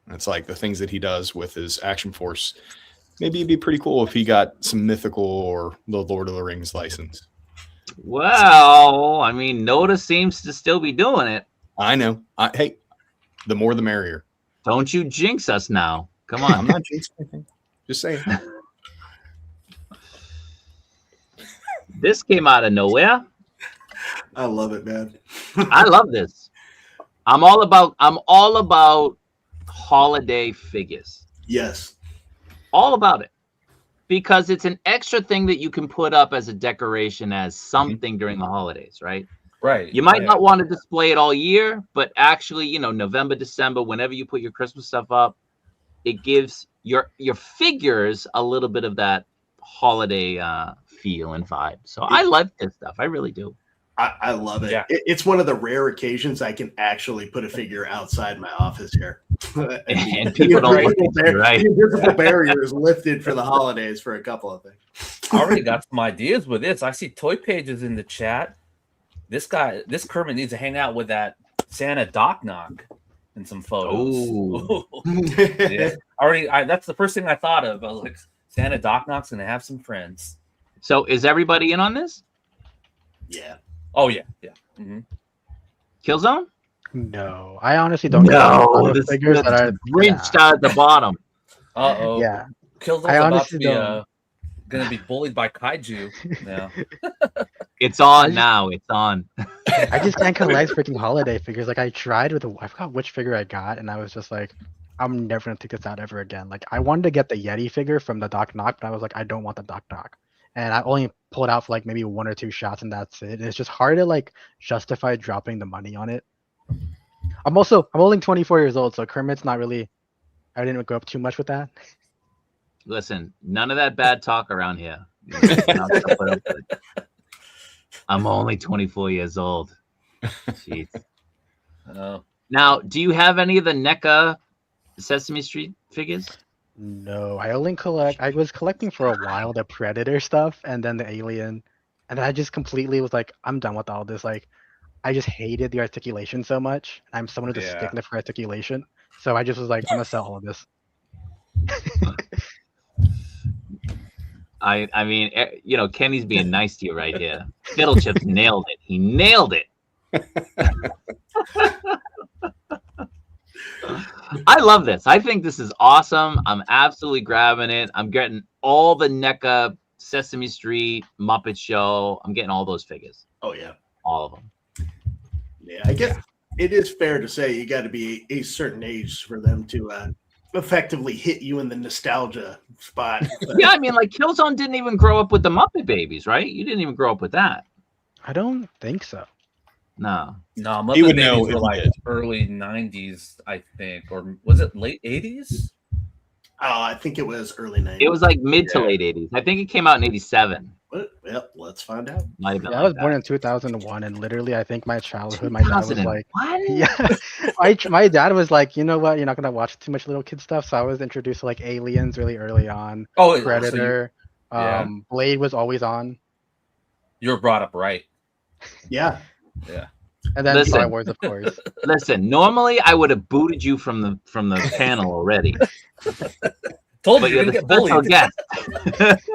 And it's like the things that he does with his action force. Maybe it'd be pretty cool if he got some mythical or the Lord of the Rings license. Well, I mean, Noda seems to still be doing it. I know. Hey, the more the merrier. Don't you jinx us now. Come I'm on. not jinxing anything. Just saying. This came out of nowhere. I love it, man. I love this. I'm all about holiday figures. Yes. All about it. Because it's an extra thing that you can put up as a decoration as something during the holidays, right? Right. You might not want to display it all year, but actually, you know, November, December, whenever you put your Christmas stuff up, it gives your figures a little bit of that holiday feel and vibe. So I like this stuff. I really do. I love it. Yeah. It's one of the rare occasions I can actually put a figure outside my office here. And people don't look at you, right? The invisible barrier is lifted for the holidays for a couple of things. I already got some ideas with this. I see Toy Pages in the chat. This Kermit needs to hang out with that Santa Doc Knock in some photos. Ooh. Yeah. That's the first thing I thought of. I was like, Santa Doc Knock's gonna have some friends. So is everybody in on this? Yeah. Oh yeah. Mm-hmm. Killzone? No, I honestly don't know the figures that are reached out at the bottom. Uh-oh. Yeah. Killzone's I about honestly to be don't. gonna be bullied by kaiju now. It's on now. It's on. I just can't collect freaking holiday figures. Like I tried with I forgot which figure I got, and I was just like, I'm never gonna take this out ever again. Like I wanted to get the Yeti figure from the Doc Knock, but I was like, I don't want the Doc Knock. And I only pulled out for like maybe 1 or 2 shots, and that's it. And it's just hard to like justify dropping the money on it. I'm only 24 years old, so Kermit's not really. I didn't go up too much with that. Listen, none of that bad talk around here. I'm only 24 years old. Jeez. Oh. Now, do you have any of the NECA Sesame Street figures? No, I only collect. I was collecting for a while the Predator stuff, and then the Alien, and then I just completely was like, I'm done with all this. Like, I just hated the articulation so much. I'm someone who's a stickler for articulation, so I just was like, I'm gonna sell all of this. I mean, you know, Kenny's being nice to you right here. Fiddlechips nailed it. He nailed it. I love this. I think this is awesome. I'm absolutely grabbing it. I'm getting all the NECA, Sesame Street, Muppet Show. I'm getting all those figures. Oh yeah, all of them. Yeah, I guess it is fair to say you got to be a certain age for them to effectively hit you in the nostalgia spot. Yeah, I mean, like Killzone didn't even grow up with the Muppet Babies, right? You didn't even grow up with that. I don't think so. No, Muppet He would Babies know were if he like did. early 90s, I think, or was it late 80s? Oh, I think it was early 90s. it was like mid to late 80s. I think it came out in 87. What? Yep, Let's find out. Might have been Yeah, I like was born that. in 2001, and literally, I think my childhood, my dad was like, 2001? yeah, my dad was like, you know what, you're not gonna watch too much little kid stuff. So I was introduced to like Aliens really early on, Oh, so Predator, yeah. Blade was always on, you were brought up right. Yeah. Yeah. and then Listen. Star Wars, of course. Listen, normally I would have booted you from the panel already. Told But you you're you're gonna the get special bullied. guest.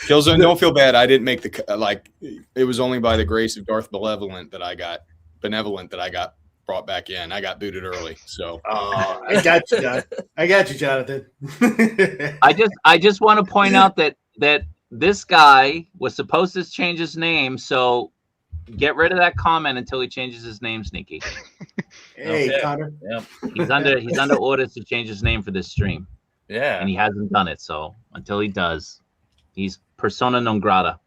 Kilzone, don't feel bad. I didn't make the like. It was only by the grace of Darth Benevolent that I got brought back in. I got booted early, so Oh, I got you, John. I got you, Jonathan. I just want to point out that this guy was supposed to change his name, so get rid of that comment until he changes his name, Sneaky. Hey, Okay. Connor. Yeah. He's under orders to change his name for this stream, Yeah. and he hasn't done it. So until he does, he's persona non grata.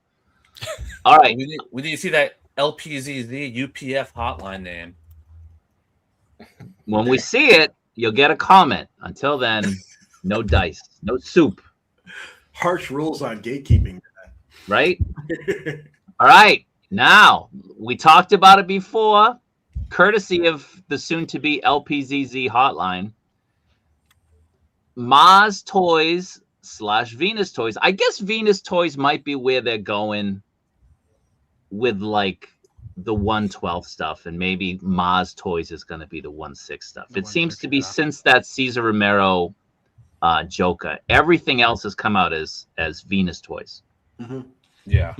All right. We need to see that LPZZ UPF hotline name. When we see it, you'll get a comment. Until then, no dice, no soup, Harsh rules on gatekeeping. right? All right. Now, we talked about it before, courtesy of the soon-to-be LPZZ hotline. Maz Toys / Venus Toys. I guess Venus Toys might be where they're going with like the 112 stuff, and maybe Maz Toys is going to be the 16 stuff. The It seems 16, to be yeah. since that Cesar Romero Joker, everything else has come out as Venus Toys. Mm-hmm. Yeah.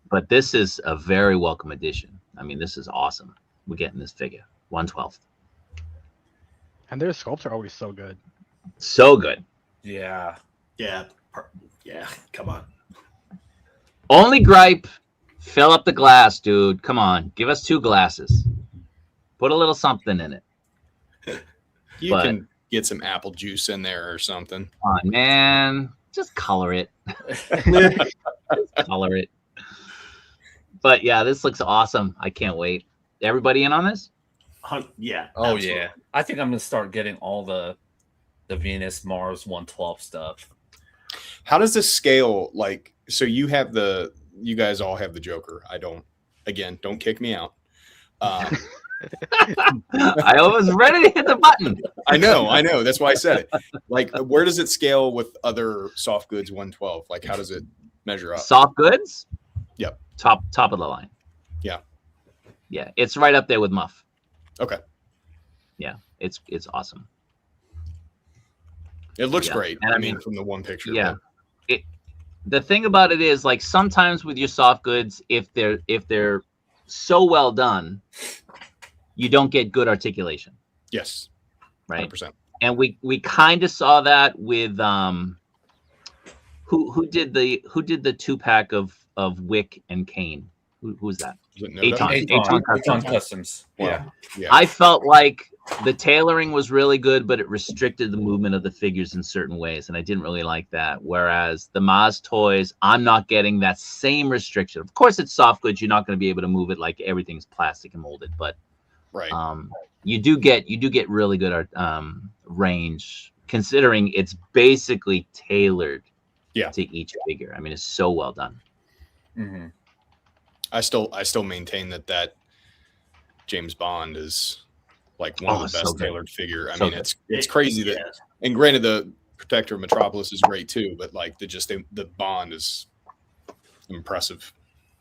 But this is a very welcome addition. I mean, this is awesome. We're getting this figure 112. And their sculpts are always so good. So good. Yeah. Yeah. Yeah. Come on. Only gripe, fill up the glass, dude. Come on, give us 2 glasses. Put a little something in it. you But- can get some apple juice in there or something. Come on, man. Just color it. Just color it. But yeah, this looks awesome. I can't wait. Everybody in on this? Yeah. Oh absolutely. yeah. I think I'm gonna start getting all the Venus Mars 112 stuff. How does this scale? Like, so you guys all have the Joker. I don't. Again, don't kick me out. I was ready to hit the button. I know. That's why I said it. Like, where does it scale with other soft goods 112? Like, how does it measure up? Soft goods? Yep. Top of the line. Yeah. Yeah, it's right up there with Muff. Okay. Yeah, it's awesome. It looks Yeah. great. And I mean, from the one picture. Yeah. The thing about it is, like, sometimes with your soft goods, if they're so well done, you don't get good articulation, Yes. right? 100%. And we kind of saw that with who did the 2-pack of Wick and Kane? Who's that? Is it Aton. Noda? Aton Customs. Yeah. Yeah. I felt like the tailoring was really good, but it restricted the movement of the figures in certain ways, and I didn't really like that. Whereas the Maz toys, I'm not getting that same restriction. Of course, it's soft goods; you're not going to be able to move it like everything's plastic and molded, but Right. you do get really good range, considering it's basically tailored to each figure. I mean, it's so well done. Mm-hmm. I still maintain that James Bond is like one of the best so good. tailored figure. I So mean, good. it's crazy that, and granted, the Protector of Metropolis is great too, but like the Bond is impressive.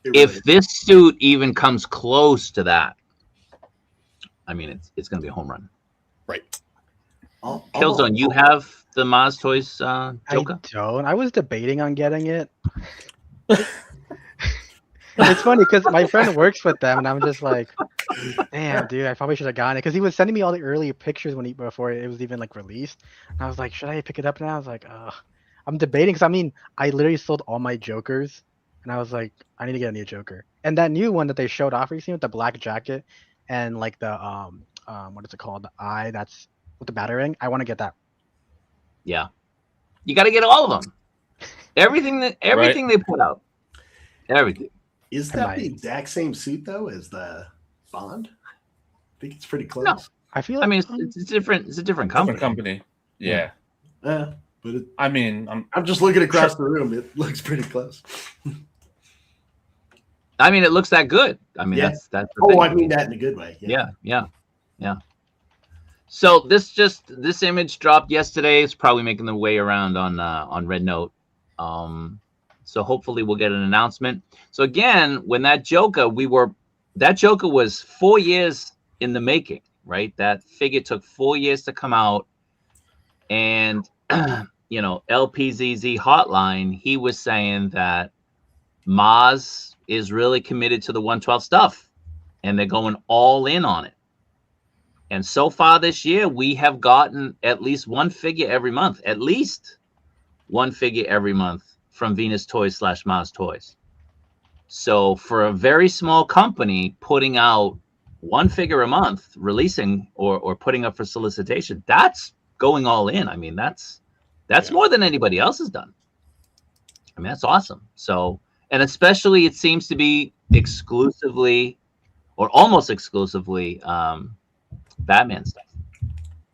If this suit even comes close to that, I mean, it's going to be a home run. Right. Kilzone, you have the Maz Toys Joker? I don't. I was debating on getting it. It's funny because my friend works with them, and I'm just like, damn, dude, I probably should have gotten it because he was sending me all the early pictures before it was even like released. And I was like, should I pick it up now? I was like, I'm debating because I mean, I literally sold all my Jokers, and I was like, I need to get a new Joker. And that new one that they showed off recently with the black jacket and like the what is it called? The eye that's with the battering. I want to get that. Yeah. You got to get all of them. Everything they put out. Everything. Is that the exact same suit though as the Bond? I think it's pretty close. No. I feel like, I mean, it's different. It's a different company. Different company. Yeah. But I mean, I'm just looking across the room. It looks pretty close. I mean, it looks that good. I mean, Yeah. that's the Oh, thing. I mean that in a good way. Yeah. So this image dropped yesterday. It's probably making the way around on Red Note. So hopefully we'll get an announcement. So again, when that Joker was 4 years in the making, right? That figure took 4 years to come out, and you know, LPZZ Hotline, he was saying that Maz is really committed to the 112 stuff, and they're going all in on it. And so far this year, we have gotten at least one figure every month, at least one figure every month from Venus Toys / Maz Toys. So for a very small company putting out one figure a month, releasing or putting up for solicitation, that's going all in. I mean, that's more than anybody else has done. I mean, that's awesome. So, and especially it seems to be exclusively or almost exclusively Batman stuff.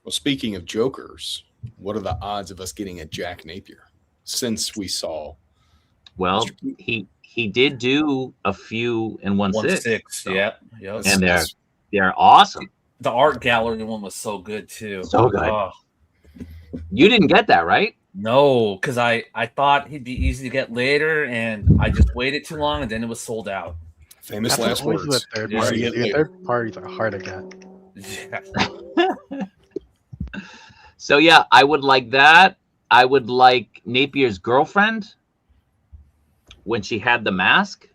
Well, speaking of Jokers, what are the odds of us getting a Jack Napier since we saw? Well, he did do a few in 1/6. So. Yeah. And they're awesome. The art gallery one was so good too. So good. You didn't get that, right? No, because I thought he'd be easy to get later, and I just waited too long, and then it was sold out. Famous last words. The third party. The third parties are hard to get. Yeah. So yeah, I would like that. I would like Napier's girlfriend when she had the mask.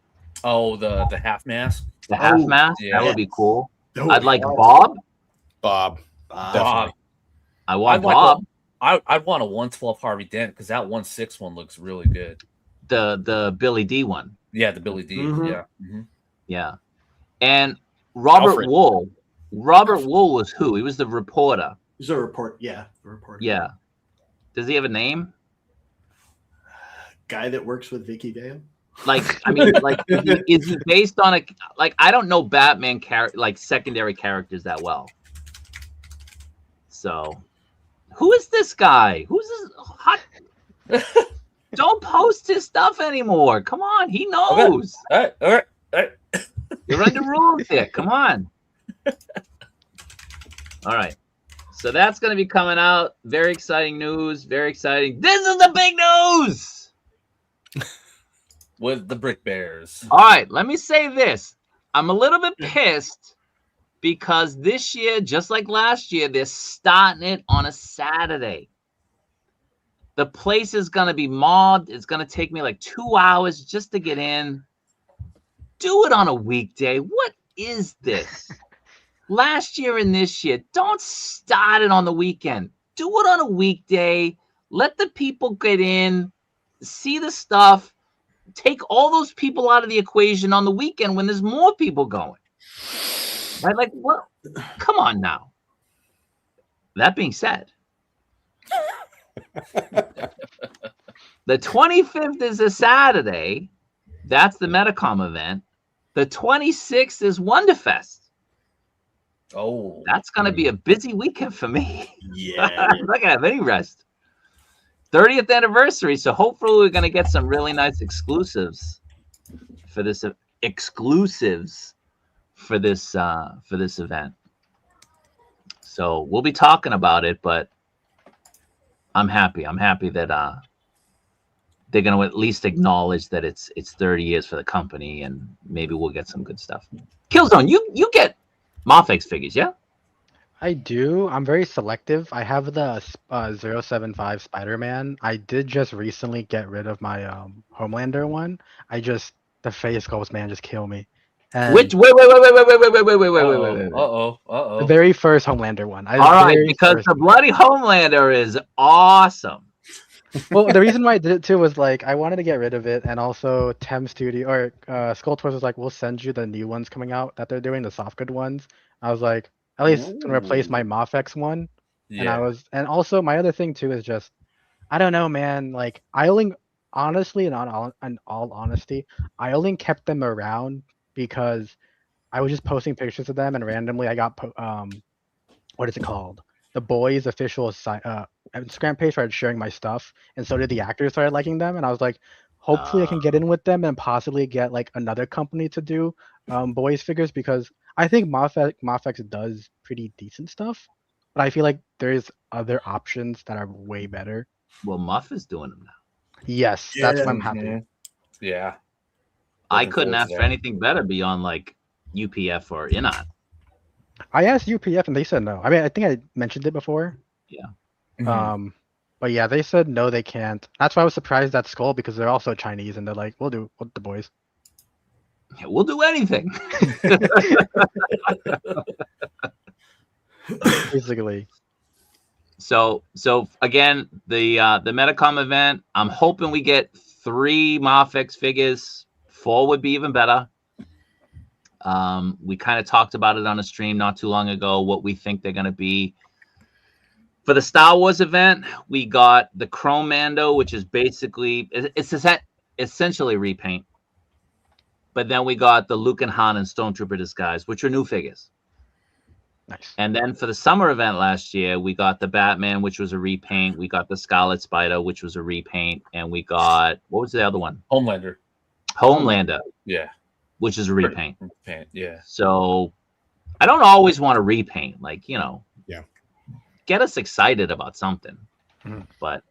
Oh, the half mask. The half mask. Yeah. That would be cool. I'd like Bob. Bob. Bob. I want Bob. I'd want a 112 Harvey Dent because that 1/6 one looks really good. The Billy D one. Yeah, the Billy D. Mm-hmm. Yeah. Mm-hmm. Yeah. And Robert Alfred. Wool. Robert Wool was who? He was the reporter. He's a report. Yeah, the reporter. Yeah. Does he have a name? Guy that works with Vicky Vale. Like, I mean, like, is he based on a like? I don't know Batman like secondary characters that well. So, who is this guy? Who's this hot? Don't post his stuff anymore. Come on, he knows. Okay. All right. You're under rules here. Come on. All right. So that's going to be coming out. Very exciting news. Very exciting. This is the big news. With the Brick Bears. All right. Let me say this. I'm a little bit pissed because this year, just like last year, they're starting it on a Saturday. The place is going to be mobbed. It's going to take me like 2 hours just to get in. Do it on a weekday. What is this? Last year and this year, don't start it on the weekend. Do it on a weekday. Let the people get in, see the stuff. Take all those people out of the equation on the weekend when there's more people going. Right? Like, what? Come on now. That being said, the 25th is a Saturday. That's the Metacom event. The 26th is Wonderfest. Oh, That's going to be a busy weekend for me. Yeah. I'm not going to have any rest. 30th anniversary. So hopefully we're going to get some really nice exclusives for this event. So we'll be talking about it, but I'm happy. I'm happy that they're going to at least acknowledge that it's 30 years for the company, and maybe we'll get some good stuff. Kilzone, you get Mafex figures, yeah? I do. I'm very selective. I have the 075 Spider-Man. I did just recently get rid of my Homelander one. The face sculpts, man, just kill me. And Wait. the very first Homelander one. All right, because the bloody Homelander is awesome. Well, the reason why I did it too was like I wanted to get rid of it, and also Tem Studio or Skull Toys was like, "We'll send you the new ones coming out that they're doing, the soft good ones." I was like, at least replace my Mafex one. yeah. And also my other thing too is just, I don't know, man. Like I only, honestly, in all honesty, I only kept them around because I was just posting pictures of them, and randomly I got what is it called? The boys' official Instagram page started sharing my stuff, and so did the actors started liking them, and I was like, Hopefully, I can get in with them and possibly get like another company to do boys figures, because I think Mafex does pretty decent stuff, but I feel like there's other options that are way better. Well, Muff is doing them now. Yes, that's why I'm happy. Mhm. Yeah. I Looking couldn't forward ask to for that. anything better beyond like UPF or Inon. I asked UPF and they said no. I mean, I think I mentioned it before. Mhm. But yeah, they said no, they can't. That's why I was surprised at Skull, because they're also Chinese and they're like, we'll do with the boys. Yeah, we'll do anything. Basically. So again, the Metacom event, I'm hoping we get 3 Mafex figures. 4 would be even better. We kind of talked about it on a stream not too long ago, what we think they're going to be. For the Star Wars event, we got the Chrome Mando, which is basically, it's essentially repaint. But then we got the Luke and Han and Stormtrooper disguise, which are new figures. Nice. And then for the summer event last year, we got the Batman, which was a repaint. We got the Scarlet Spider, which was a repaint. And we got, what was the other one? Homelander. Homelander, Yeah. which is a repaint. Repaint. Yeah. So I don't always want to repaint. Like, you know, Yeah. Get us excited about something. Mhm. But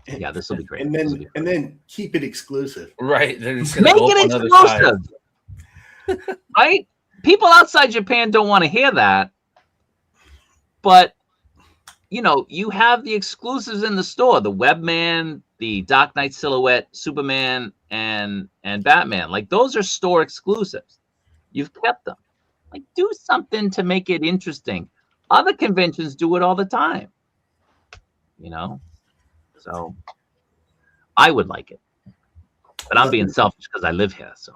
yeah, this will be great. And This will be then great. keep it exclusive. Right. Then it's gonna Make go up it on the other side. exclusive. Right? People outside Japan don't want to hear that. But you know, you have the exclusives in the store, the Webman, the Dark Knight Silhouette, Superman, and Batman. Like, those are store exclusives. You've kept them. Like, do something to make it interesting. Other conventions do it all the time. You know? So I would like it. But I'm being selfish because I live here. So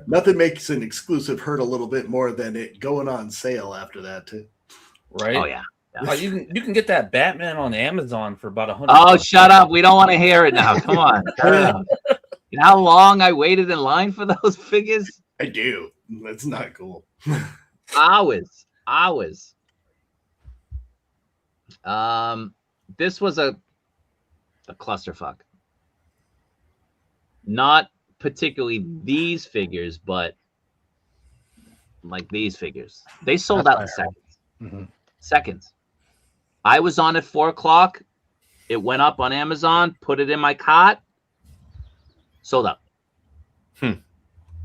Nothing makes an exclusive hurt a little bit more than it going on sale after that too. Right. oh yeah. Oh, you can get that Batman on Amazon for about $100. Oh, shut up. We don't want to hear it now. Come on. Shut up. You know how long I waited in line for those figures? I do. That's not cool. Hours. This was a clusterfuck. Not particularly these figures, but like these figures. They sold out in seconds. Mhm. Seconds. I was on at 4 o'clock. It went up on Amazon, put it in my cart, sold out.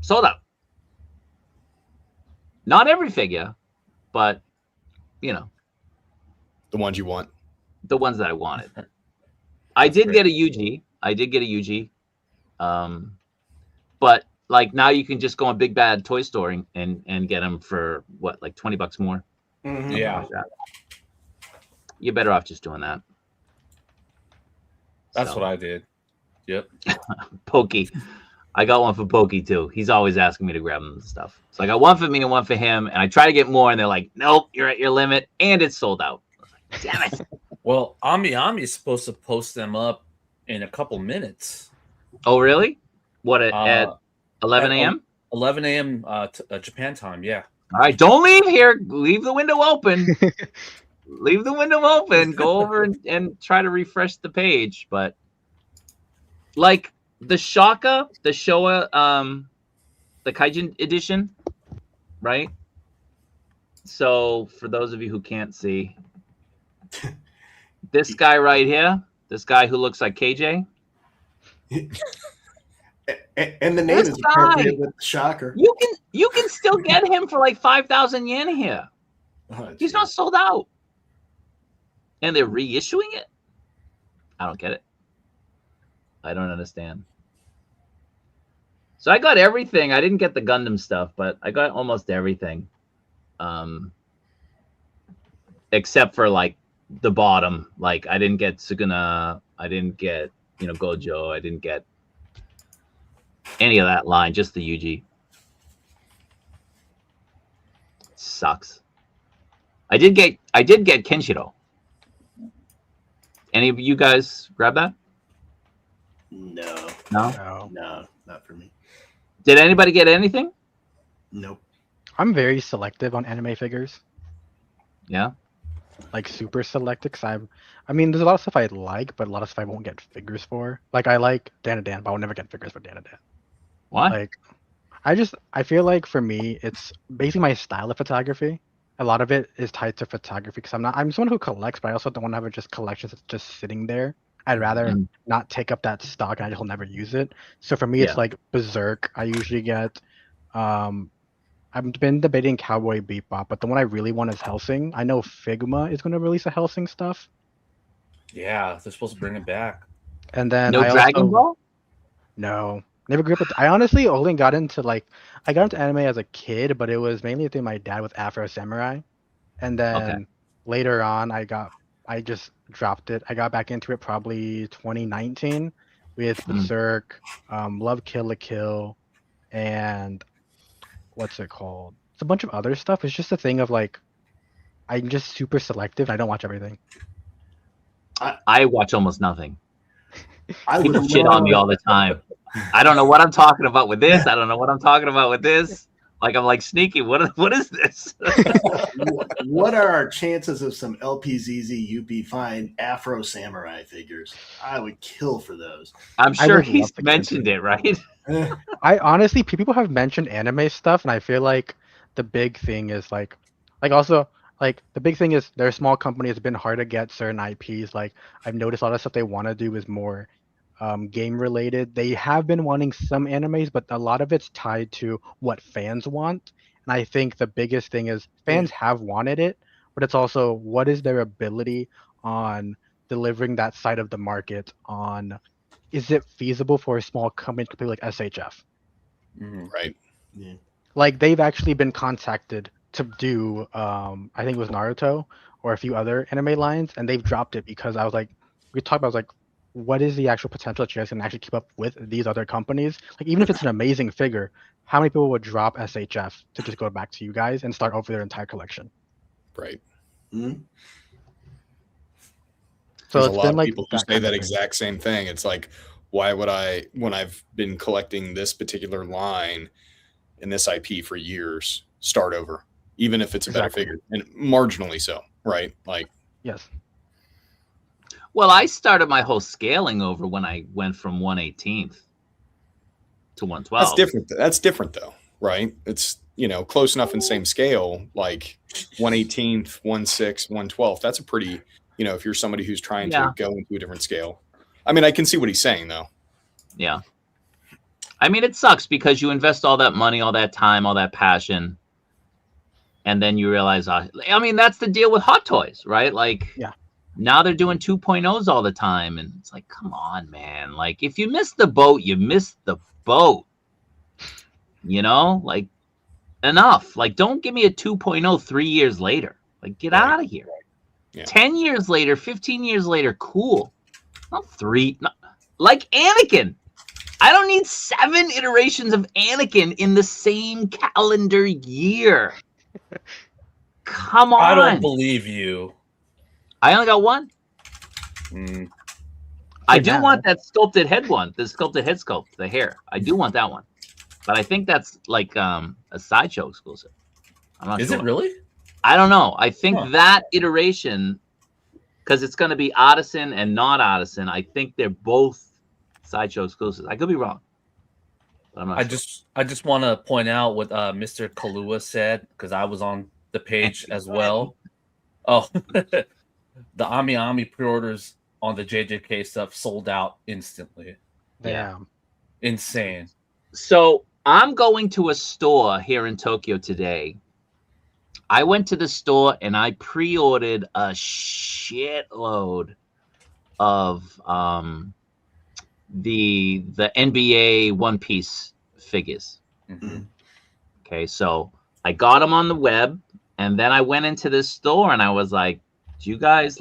Sold out. Not every figure, but you know, The ones you want. the ones that I wanted. I did get a UG. But like now you can just go on Big Bad Toy Store and get them for what, like $20 more. Yeah. Like that. You're better off just doing that. That's what I did. Yep. Pokey. I got one for Pokey too. He's always asking me to grab him and stuff. So I got one for me and one for him, and I try to get more, and they're like, "Nope, you're at your limit," and it's sold out. I was like, damn it! Well, Ami is supposed to post them up in a couple minutes. Oh, really? What at 11 a.m.? 11 a.m. Japan time. Yeah. All right, don't leave here. Leave the window open. Leave the window open. Go over and try to refresh the page. But like the Shaka, the Showa, the Kaijin edition, right? So for those of you who can't see, this guy right here, this guy who looks like KJ. And the name This is appropriate with the shocker. You can still get him for like 5,000 yen here. Oh, He's not sold out. And they're reissuing it? I don't get it. I don't understand. So I got everything. I didn't get the Gundam stuff, but I got almost everything. Except for like the bottom. Like I didn't get Suguna. I didn't get, Gojo. I didn't get any of that line, just the UG. Sucks. I did get Kenshiro. Any of you guys grab that? No, No? no, not for me. Did anybody get anything? Nope. I'm very selective on anime figures. Yeah. like super selected because I mean, there's a lot of stuff I like, but a lot of stuff I won't get figures for. Like I like Dan, but I'll never get figures for Dan. Why? Like I feel like for me, it's basically my style of photography. A lot of it is tied to photography because I'm someone who collects, but I also don't want to have just collections that's just sitting there. I'd rather Mm. not take up that stock and I just will never use it. So for me, Yeah. it's like Berserk. I usually get, um, I've been debating Cowboy Bebop, but the one I really want is Helsing. I know Figma is going to release a Helsing stuff, Yeah, they're supposed to bring it back. and then No I Dragon also Ball? no. Never grew up with. I honestly only got into I got into anime as a kid, but it was mainly through my dad with Afro Samurai, and Okay. then later on I just dropped it. I got back into it probably 2019 with Mm. Berserk, Love Kill la Kill, and what's it called? It's a bunch of other stuff. It's just a thing of like I'm just super selective. I don't watch everything. I watch almost nothing. I People would shit on me love- all the time. I don't know what I'm talking about with this. I don't know what I'm talking about with this. Like I'm like sneaky. What is this? What are our chances of some LPZZ UP fine Afro Samurai figures? I would kill for those. I'm I sure would he's love to get into mentioned it. it, right? I honestly, people have mentioned anime stuff, and I feel like the big thing is also like the big thing is they're a small company. It's been hard to get certain IPs. Like I've noticed a lot of stuff they want to do is more game related. They have been wanting some animes, but a lot of it's tied to what fans want. And I think the biggest thing is fans have wanted it, but it's also what is their ability on delivering that side of the market on is it feasible for a small company to compete like SHF? Mhm. Right. Like they've actually been contacted to do I think it was Naruto or a few other anime lines, and they've dropped it because we talked about I was like, what is the actual potential that you guys can actually keep up with these other companies? Like even if it's an amazing figure, how many people would drop SHF to just go back to you guys and start over their entire collection? Right. Mhm. So There's a it's lot been of like people who that say kind that of thing. exact same thing. It's like, why would I, when I've been collecting this particular line and this IP for years, start over, even if it's a better Exactly. figure, and marginally so, right? Like, Yes. Well, I started my whole scaling over when I went from 1/18th to 112. that's different. That's different though, right? It's, close enough in same scale, like 1/18th, 1/6, 1/12. That's a pretty, if you're somebody who's trying Yeah. to go into a different scale. I mean, I can see what he's saying though. Yeah. I mean, it sucks because you invest all that money, all that time, all that passion, and then you realize, I mean, that's the deal with Hot Toys, right? Like, Yeah. now they're doing 2.0s all the time, and it's like, come on, man. Like, if you miss the boat, you miss the boat. Like, enough. Like, don't give me a 2.0 3 years later. Like, get Right. out of here. Yeah. 10 years later, 15 years later, cool. Not 3. Like Anakin. I don't need 7 iterations of Anakin in the same calendar year. Come on. I don't believe you. I only got one. Mm. I For do now. want that sculpted head one, the sculpted head sculpt, the hair. I do want that one. But I think that's like a Sideshow exclusive. I'm not Is sure. it really? I don't know. I think Huh. that iteration, because it's going to be Odison and not Odison, I think they're both Sideshow exclusives. I could be wrong. But I'm not sure. I just want to point out what Mr. Kalua said because I was on the page as well. Oh, the Ami Ami pre-orders on the JJK stuff sold out instantly. Damn. Insane. So I'm going to a store here in Tokyo today. I went to the store and I pre-ordered a shitload of the NBA One Piece figures. Mm-hmm. Okay, so I got them on the web, and then I went into this store and I was like, "Do you guys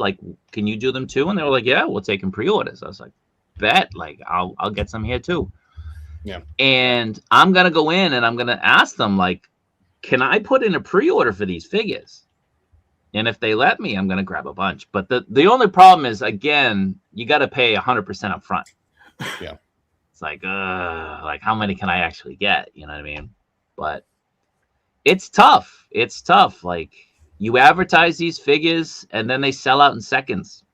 can you do them too?" And they were like, "Yeah, we'll take in pre-orders." I was like, "Bet, I'll get some here too." Yeah. And I'm gonna go in and I'm gonna ask them can I put in a pre-order for these figures? And if they let me, I'm gonna grab a bunch. But the only problem is, again, you got to pay 100% up front. Yeah. It's like how many can I actually get? You know what I mean? But it's tough. It's tough. Like You advertise these figures, and then they sell out in seconds.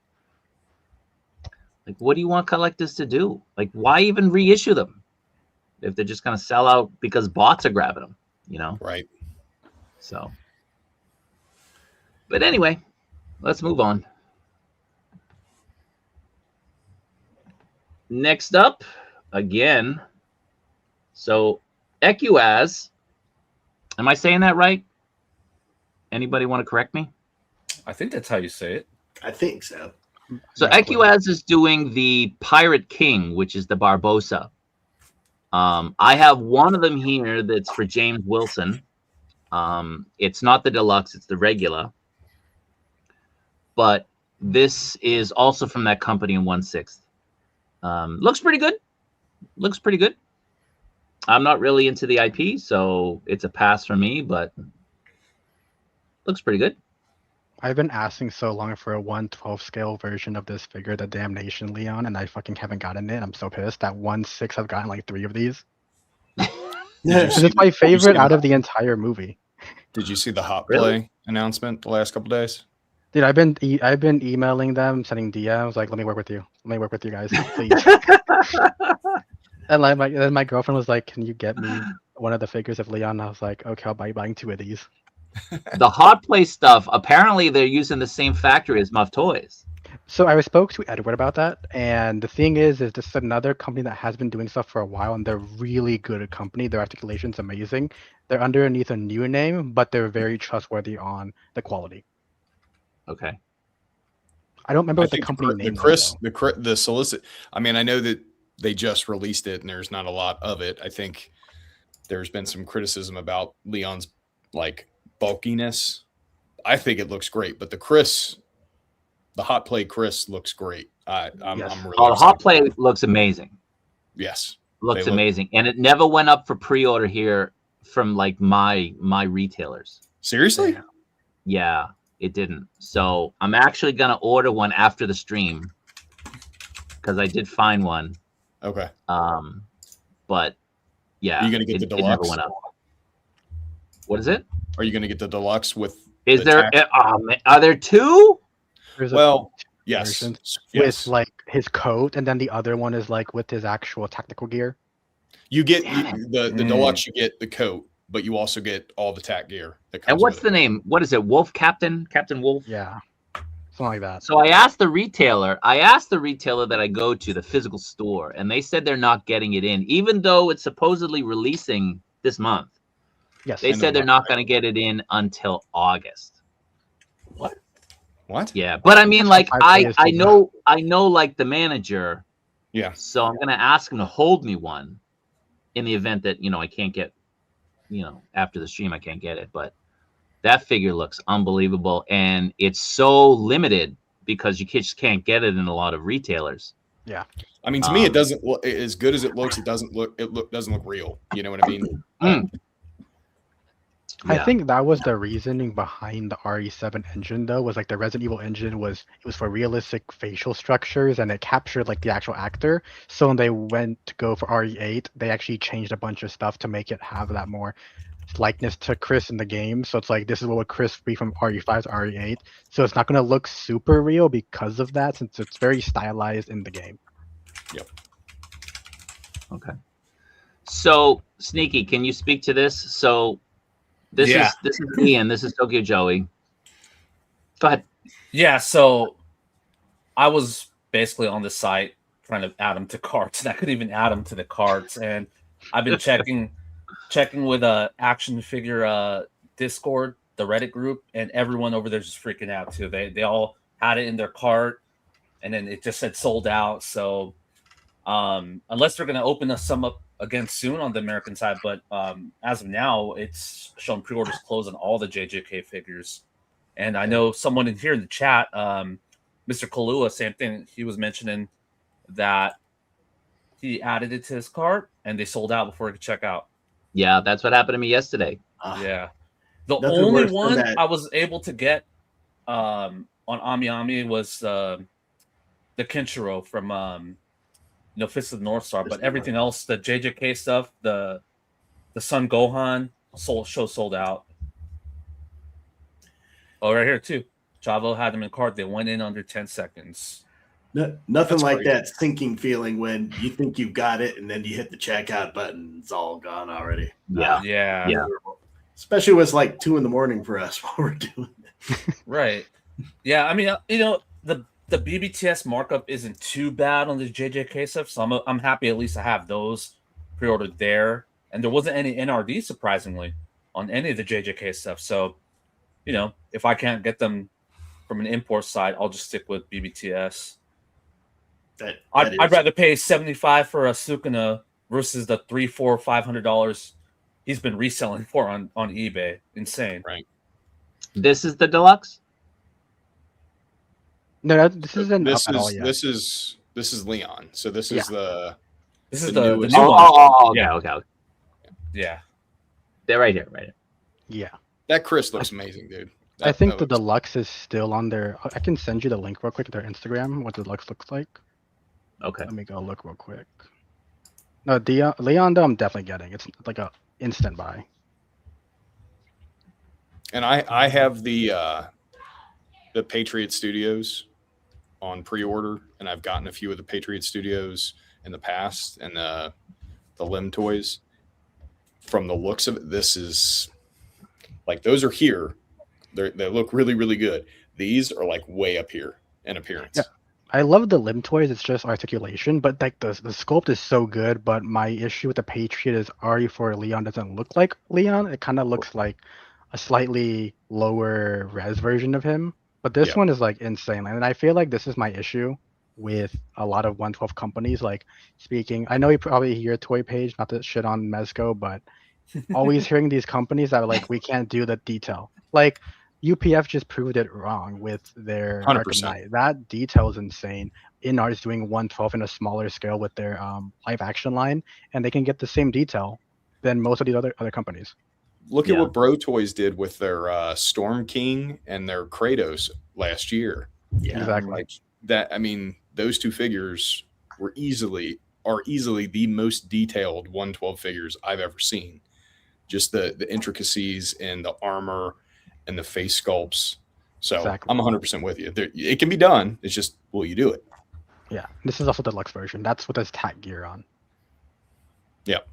Like, what do you want collectors to do? Like, why even reissue them if they're just going to sell out because bots are grabbing them, you know? Right. So, but anyway, let's move on. Next up, again, so EQAZ, am I saying that right? Anybody want to correct me? I think that's how you say it. I think so. So EQAZ is doing the Pirate King, which is the Barbosa. I have one of them here that's for James Wilson. It's not the deluxe, it's the regular. But this is also from that company in 1/6. Looks pretty good. Looks pretty good. I'm not really into the IP, so it's a pass for me, but looks pretty good. I've been asking so long for a 1/12 scale version of this figure, the Damnation Leon, and I fucking haven't gotten it. I'm so pissed. At 1/6, I've gotten like 3 of these. Because it's my favorite out of the entire movie. Did you see the hot play announcement the last couple days? Dude, I've been emailing them, sending DMs, like, let me work with you. Let me work with you guys, please. And like then my girlfriend was like, can you get me one of the figures of Leon? I was like, okay, I'll buy you buying 2 of these. The hot play stuff, apparently they're using the same factory as Muff Toys. So I spoke to Edward about that, and the thing is this is another company that has been doing stuff for a while, and they're really good company. Their articulation's amazing. They're underneath a new name, but they're very trustworthy on the quality. Okay. I don't remember what the company name was. The solicit. I mean, I know that they just released it, and there's not a lot of it. I think there's been some criticism about Leon's like bulkiness. I think it looks great, but the hot play Chris looks great. I'm really the hot play looks amazing. Yes, looks amazing, and it never went up for pre-order here from like my retailers. Seriously? Yeah, it didn't. So I'm actually gonna order one after the stream because I did find one. Okay. But yeah, are you gonna get the deluxe? It never went up. What is it? Are you gonna get the deluxe with? Is there? Are there 2? Well, yes. With like his coat, and then the other one is like with his actual tactical gear. You get the deluxe. You get the coat, but you also get all the tack gear. That comes and what's the name? What is it? Wolf Captain Wolf? Yeah, something like that. So I asked the retailer that I go to, the physical store, and they said they're not getting it in, even though it's supposedly releasing this month. Yes, they said they're not going to get it in until August. What? Yeah, but I mean, like I know like the manager. Yeah. So I'm gonna ask him to hold me one, in the event that I can't get, after the stream I can't get it. But that figure looks unbelievable, and it's so limited because you just can't get it in a lot of retailers. Yeah. I mean, to me, it doesn't look as good as it looks. It doesn't look real. You know what I mean? I think that was the reasoning behind the RE7 engine, though, was like the Resident Evil engine was for realistic facial structures, and it captured like the actual actor. So when they went to go for RE8, they actually changed a bunch of stuff to make it have that more likeness to Chris in the game. So it's like, this is what would Chris be from RE5 to RE8. So it's not going to look super real because of that, since it's very stylized in the game. Yep. Okay. So, Sneaky, can you speak to this? So this is Ian. This is Tokyo Joey. Go ahead. Yeah, so I was basically on the site trying to add them to carts, and I couldn't even add them to the carts. And I've been checking with Action Figure Discord, the Reddit group, and everyone over there's just freaking out too. They all had it in their cart, and then it just said sold out. So unless they're going to open some up again soon on the American side, but as of now, it's showing pre-orders closed on all the JJK figures. And I know someone in here in the chat, Mr. Kalua, same thing. He was mentioning that he added it to his cart and they sold out before he could check out. Yeah, that's what happened to me yesterday. Yeah. The only one I was able to get on Ami Ami was the Kenshiro from Fist of the North Star, but everything else, the JJK stuff, the Son Gohan sold out. Oh, right here too. Chavo had them in cart. They went in under 10 seconds. Nothing That's like crazy. that sinking feeling when you think you've got it and then you hit the checkout button. It's all gone already. Yeah. Yeah. Yeah. Especially when it's like 2 a.m. for us while we're doing it. Right. Yeah. I mean, the BBTS markup isn't too bad on the JJK stuff, so I'm happy at least to have those pre-ordered there. And there wasn't any NRD surprisingly on any of the JJK stuff. So, if I can't get them from an import side, I'll just stick with BBTS. I'd rather pay $75 for a Sukuna versus the $300, $400, $500 he's been reselling for on eBay. Insane. Right. This is the deluxe. No, this isn't up at all yet. This is Leon. So this is the the newest new one. Oh, Yeah. okay. Yeah. They're right here, right here. Yeah. That Chris looks amazing, dude. I think the deluxe is still on their. I can send you the link real quick to their Instagram, what the deluxe looks like. Okay. Let me go look real quick. No, Leon, though, I'm definitely getting. It's like a instant buy. And I have the Patriot Studios on pre-order, and I've gotten a few of the Patriot Studios in the past, and the Lim toys. From the looks of it, this is like those are here. They look really, really good. These are like way up here in appearance. Yeah. I love the limb toys. It's just articulation, but like the sculpt is so good. But my issue with the Patriot is RE4 Leon doesn't look like Leon. It kind of looks like a slightly lower res version of him. But this one is like insane, and I feel like this is my issue with a lot of 112 companies. Like speaking, I know you probably hear Toy Page, not to shit on Mezco, but always hearing these companies that are like, we can't do the detail. Like UPF just proved it wrong with their 100%. Knight. That detail is insane. Inart is doing 112 in a smaller scale with their live action line, and they can get the same detail than most of these other companies. Look at what Bro Toys did with their Storm King and their Kratos last year. Yeah, exactly. Like that. I mean, those two figures are easily the most detailed 112 figures I've ever seen. Just the intricacies in the armor and the face sculpts. So I'm 100% with you. It can be done. It's just, will you do it? Yeah. This is also the deluxe version. That's with this tack gear on. Yep.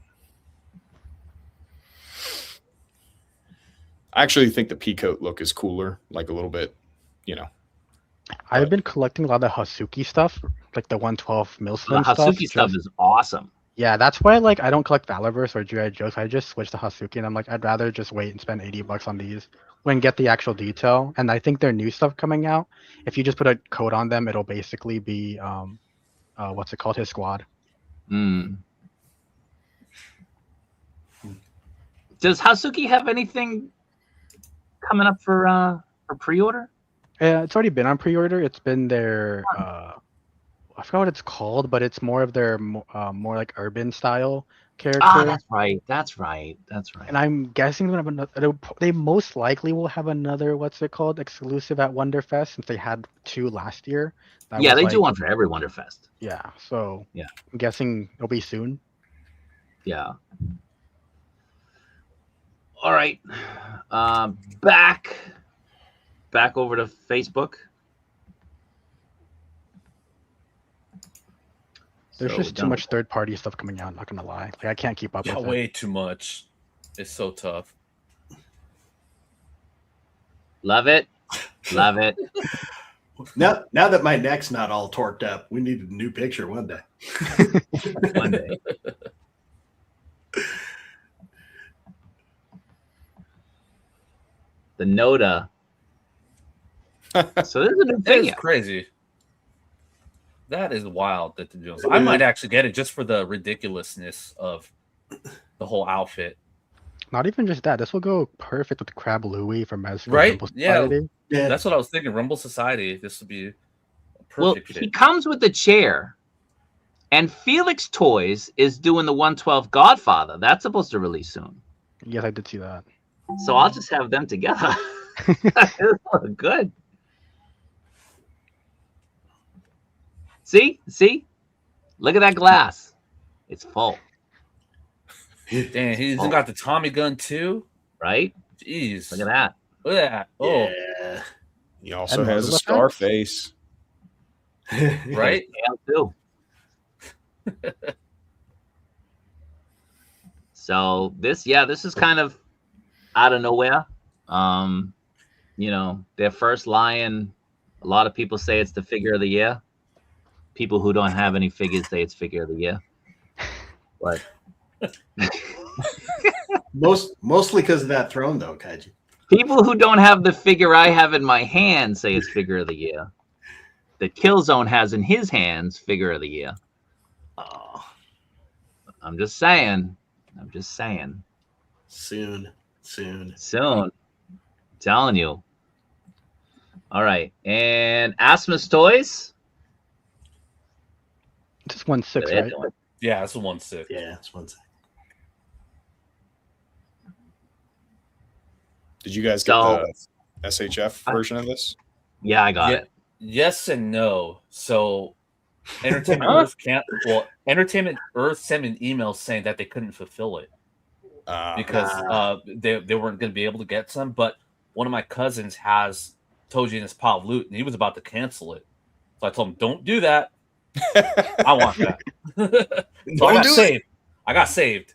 I actually think the Peacoat look is cooler, like a little bit, I've been collecting a lot of the Hasuki stuff, like the 112 mil slim The Hasuki stuff is awesome. Yeah, that's why like I don't collect Valorverse or G.I. Joes. I just switch to Hasuki, and I'm like, I'd rather just wait and spend $80 on these when get the actual detail. And I think their new stuff coming out, if you just put a code on them, it'll basically be what's it called, his squad. Does Hasuki have anything coming up for pre-order? Yeah, it's already been on pre-order. It's been their I forgot what it's called, but it's more of their more like urban style character. Ah, that's right. And I'm guessing they're gonna have another. They most likely will have another what's it called exclusive at Wonderfest, since they had 2 last year. Yeah, they do one for every Wonderfest. Yeah, so yeah, I'm guessing it'll be soon. Yeah. All right, back over to Facebook. There's just too much third-party stuff coming out. Not gonna lie, like I can't keep up with it. Way too much. It's so tough. Love it. Now that my neck's not all torqued up, we need a new picture one day. One day. The Noda. So this is a new That is figure. crazy. That is wild that they're doing. I might actually get it just for the ridiculousness of the whole outfit. Not even just that. This will go perfect with Crab Louie from Mezco. Right? Yeah. Society. That's what I was thinking. Rumble Society. This would be a Well, perfect he fit. comes with the chair, and Felix Toys is doing the 112 Godfather. That's supposed to release soon. Yes, I did see that. So I'll just have them together. It'll look good. See? Look at that glass. It's full. Damn, he's got the Tommy gun too. Right? Jeez. Look at that. Look at that. Oh, Yeah. He also And has a model star effects? face. Right? Yeah, too. So this is kind of out of nowhere. Their first lion, a lot of people say it's the figure of the year. People who don't have any figures say it's figure of the year. But Mostly because of that throne, though, Kaiji. people who don't have the figure I have in my hand say it's figure of the year. The Kilzone has in his hands figure of the year. Oh, I'm just saying. soon. Soon. Telling you. All right. And Asmus Toys. Just 1/6, They're right? doing- Yeah, it's a 1/6. Yeah, it's 1/6. Did you guys get the SHF version of this? Yeah, I got it. Yes and no. So Entertainment Earth can't. Well, Entertainment Earth sent an email saying that they couldn't fulfill it because they weren't going to be able to get some. But one of my cousins has Toji in his pile of loot, and he was about to cancel it. So I told him, "Don't do that. I want that." So I got saved. I got saved.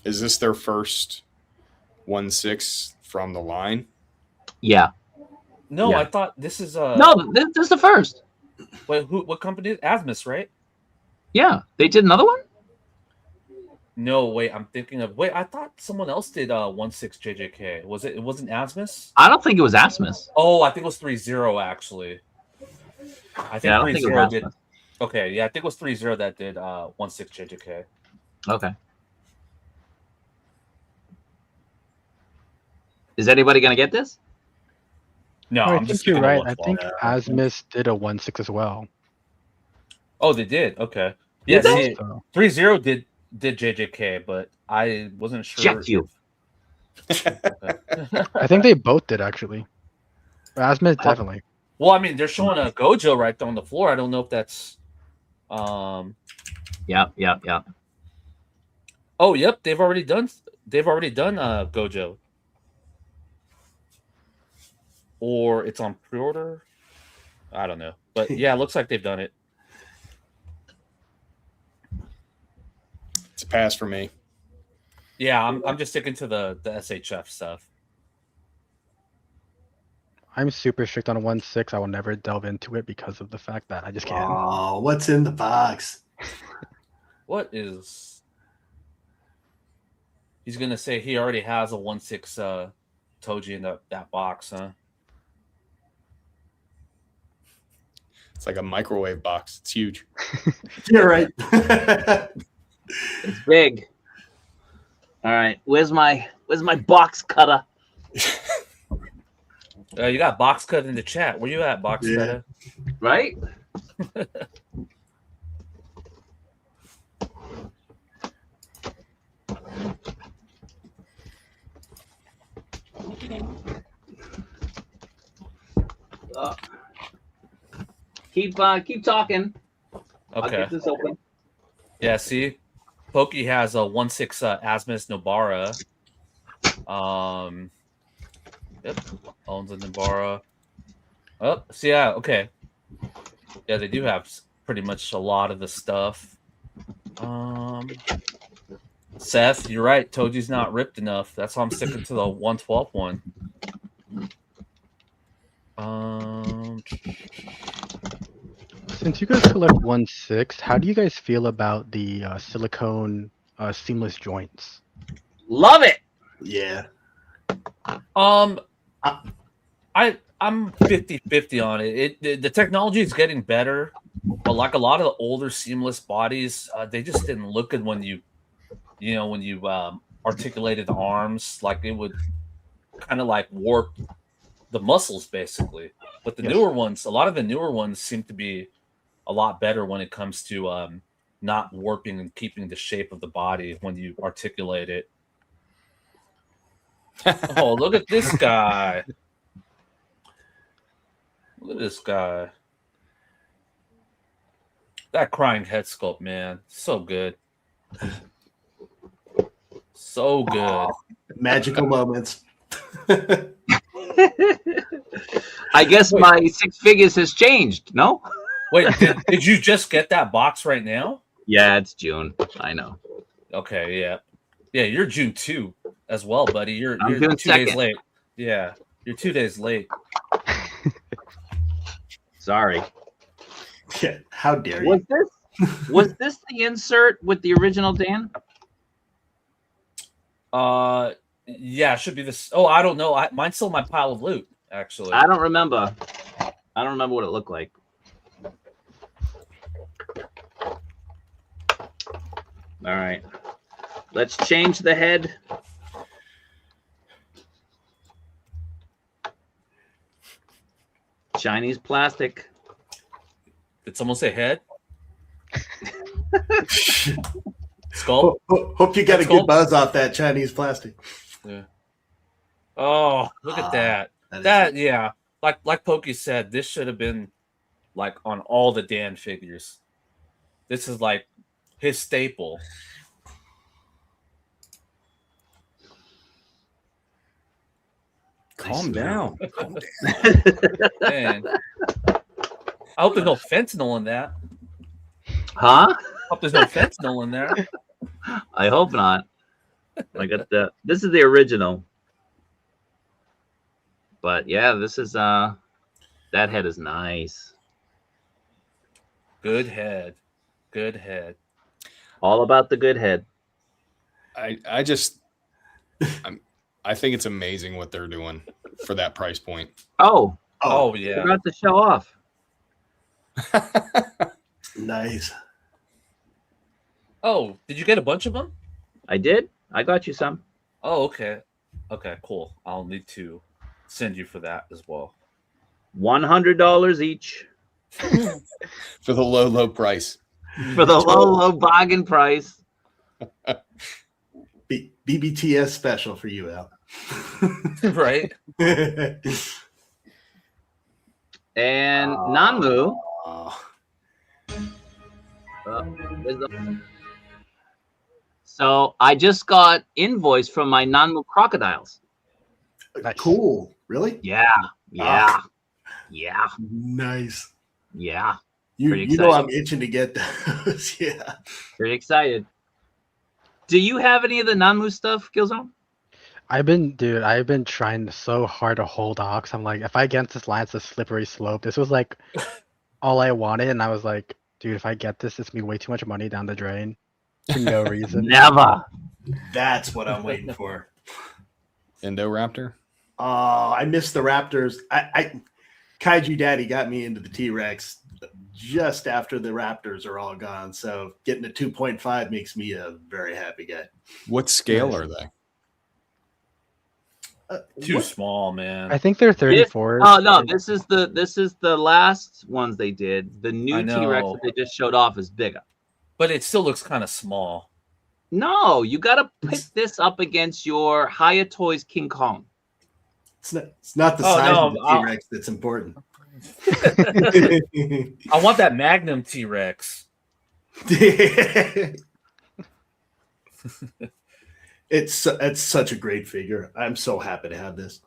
Is this their first 1/6 from the line? Yeah. No, Yeah. I thought this is No, this is the first. Wait, what company is Asmus, right? Yeah. They did another one? No, wait, I'm thinking of I thought someone else did 1/6 JJK. Was it wasn't Asmus? I don't think it was Asmus. Oh, I think it was 3-0 actually. I think Yeah, I don't think it 3-0 was did. Asmus. Okay, yeah, I think it was 3-0 that did 1/6 JJK. Okay. Is anybody gonna get this? No, Oh, I I'm just think you're sticking to right. I 112. think Asmus did a 1/6 as well. Oh, they did. Okay. Yeah, Did they? see, So 3-0 did JJK, but I wasn't sure. Check you. I think they both did actually. Asmus definitely. Well, I mean, they're showing a Gojo right there on the floor. I don't know if that's. Yep. Oh, yep. They've already done Gojo. Or it's on pre-order. I don't know, but yeah, it looks like they've done it. It's a pass for me. Yeah, I'm just sticking to the SHF stuff. I'm super strict on a 1/6. I will never delve into it because of the fact that I just can't. Oh, what's in the box? What is? He's gonna say he already has a 1/6 Toji in that box, huh? It's like a microwave box. It's huge. You're right. It's big. All right. Where's my box cutter? You got box cut in the chat. Where you at, box Yeah. cutter? Right? Keep talking. I'll Okay. get this open. Yeah. See, Pokey has a 1/6 Asmus Nobara. Yep. Owns a Nobara. Oh, so yeah. Okay. Yeah, they do have pretty much a lot of the stuff. Seth, you're right. Toji's not ripped enough. That's why I'm sticking to the 112 one. Since you guys collect 1/6, how do you guys feel about the silicone seamless joints? Love it. Yeah. I'm 50-50 on it. The technology is getting better, but like a lot of the older seamless bodies, they just didn't look good when you articulated the arms. Like it would kind of like warp the muscles basically. But the newer ones, a lot of the newer ones seem to be a lot better when it comes to not warping and keeping the shape of the body when you articulate it. Oh, look at this guy. Look at this guy. That crying head sculpt, man. So good. So good. Magical moments. I guess my 6 figures has changed. No. Wait, did you just get that box right now? Yeah, it's June. I know. Okay, yeah. Yeah, you're June 2 as well, buddy. You're June 2 days 2nd. late. Yeah, you're 2 days late. Sorry. Yeah, how dare you? Was this the insert with the original Dan? Yeah, it should be this. Oh, I don't know. Mine's still in my pile of loot, actually. I don't remember. I don't remember what it looked like. All right. Let's change the head. Chinese plastic. Did someone say head? Skull? Hope you got a Skull? good buzz off that Chinese plastic. Yeah. Oh, look at that. Yeah. Like Pokey said, this should have been like on all the Dan figures. This is like his staple. Calm down. Man. I hope there's no fentanyl in that. Huh? I hope there's no fentanyl in there. I hope not. I got the. This is the original. But yeah, this is that head is nice. Good head. Good head. All about the good head. I think it's amazing what they're doing for that price point. Oh, Oh yeah. forgot to show off. Nice. Oh, did you get a bunch of them? I did. I got you some. Oh, okay. Okay, cool. I'll need to send you for that as well. $100 each For the low price. for the low bargain price. BBTS special for you, Al. Right? And Nanmu. Oh. So I just got invoice from my Nanmu crocodiles. Nice. Cool. Really? Yeah. Yeah. Yeah. Nice. Yeah. You Pretty know excited. I'm itching to get those. Yeah. Pretty excited. Do you have any of the Nanmu stuff, Kilzone? I've been trying so hard to hold off. 'Cause I'm like, if I get this line, it's a slippery slope. This was like all I wanted, and I was like, dude, if I get this, it's gonna be way too much money down the drain for no reason. Never. That's what I'm waiting for. Indoraptor? Oh, I missed the Raptors. I Kaiju Daddy got me into the T-Rex just after the Raptors are all gone. So getting a 2.5 makes me a very happy guy. What scale are they? Too small, man. I think they're 34. Oh no, this is the last ones they did. The I new know. T-Rex that they just showed off is bigger. But it still looks kind of small. No, you gotta pit this up against your Higher Toys King Kong. It's not the size of the T-Rex that's important. I want that Magnum T-Rex. It's such a great figure. I'm so happy to have this.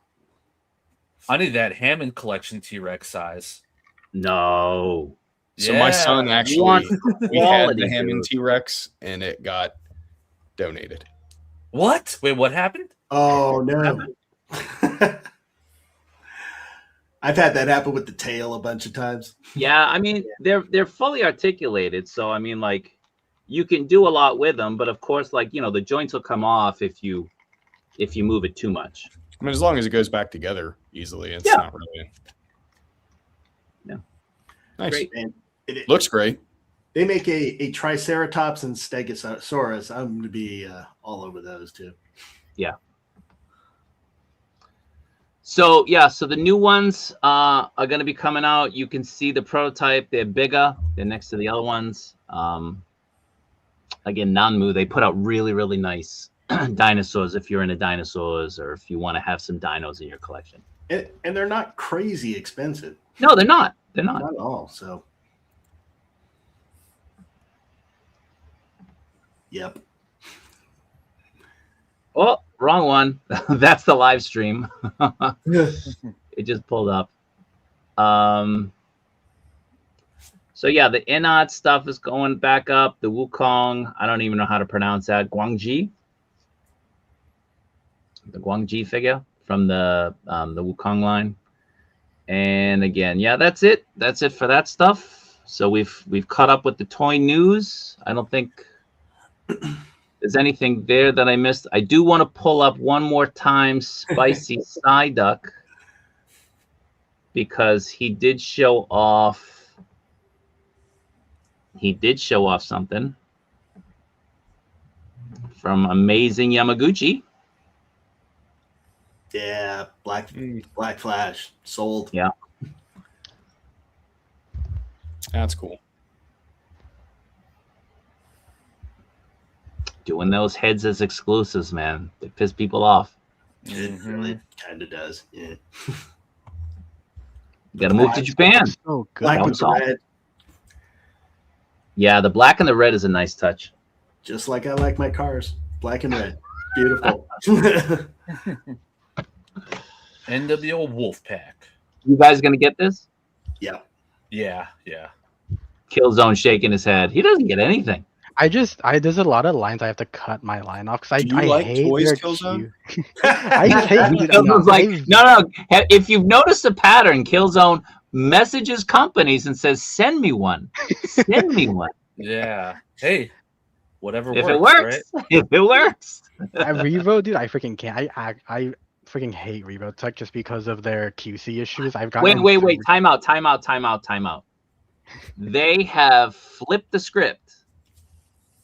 I need that Hammond collection T-Rex size. No. So my son You actually, want we had quality, the Hammond dude. T-Rex, and it got donated. What? Wait, what happened? Oh no. I've had that happen with the tail a bunch of times. Yeah, I mean they're fully articulated, so I mean like you can do a lot with them, but of course, like the joints will come off if you move it too much. I mean, as long as it goes back together easily, it's Yeah. not really. Yeah. Nice. Great. And Looks great. they make a Triceratops and Stegosaurus. I'm going to be all over those too. Yeah. So the new ones are going to be coming out. You can see the prototype. They're bigger. They're next to the other ones. Again, Nanmu, they put out really, really nice dinosaurs if you're into dinosaurs or if you want to have some dinos in your collection. And they're not crazy expensive. No, they're not. They're not. Not at all. So, yep. Oh, wrong one. That's the live stream. It just pulled up. So yeah, the Inod stuff is going back up. The Wukong, I don't even know how to pronounce that. Guangji, the Guangji figure from the Wukong line. And again, yeah, that's it. That's it for that stuff. So we've caught up with the toy news. I don't think there's anything there that I missed. I do want to pull up one more time Spicy Psyduck because he did show off. He did show off something from Amazing Yamaguchi. Yeah, Black Flash sold. Yeah, That's cool. doing those heads as exclusives, man. They piss people off. It really kind of does. Yeah. You got to move to Japan. So good. Black That with was the all. red, Yeah, the black and the red is a nice touch. just like I like my cars, black and red. Beautiful. NWO Wolfpack. You guys gonna get this? Yeah. Yeah. Kilzone shaking his head. He doesn't get anything. There's a lot of lines I have to cut my line off because Do you I like hate toys, their Killzone? cute- I hate Kilzone's like, no. If you've noticed a pattern, Kilzone messages companies and says, "Send me one. Send me one." Yeah. Hey, whatever If works, it works, right? if it works. At Revo, dude, I freaking can't. I freaking hate Revo Tech just because of their QC issues. I've got Wait. Time out. They have flipped the script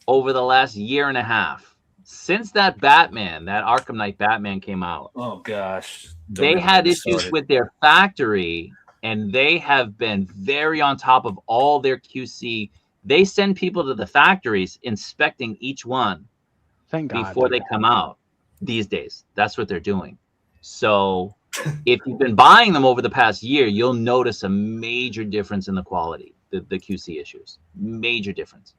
over the last year and a half. Since that Arkham Knight Batman came out, Oh gosh. Don't they even had get me issues started. with their factory, and they have been very on top of all their QC. They send people to the factories inspecting each one Thank God. before they come out these days. That's what they're doing. So if you've been buying them over the past year, you'll notice a major difference in the quality, the QC issues. Major difference.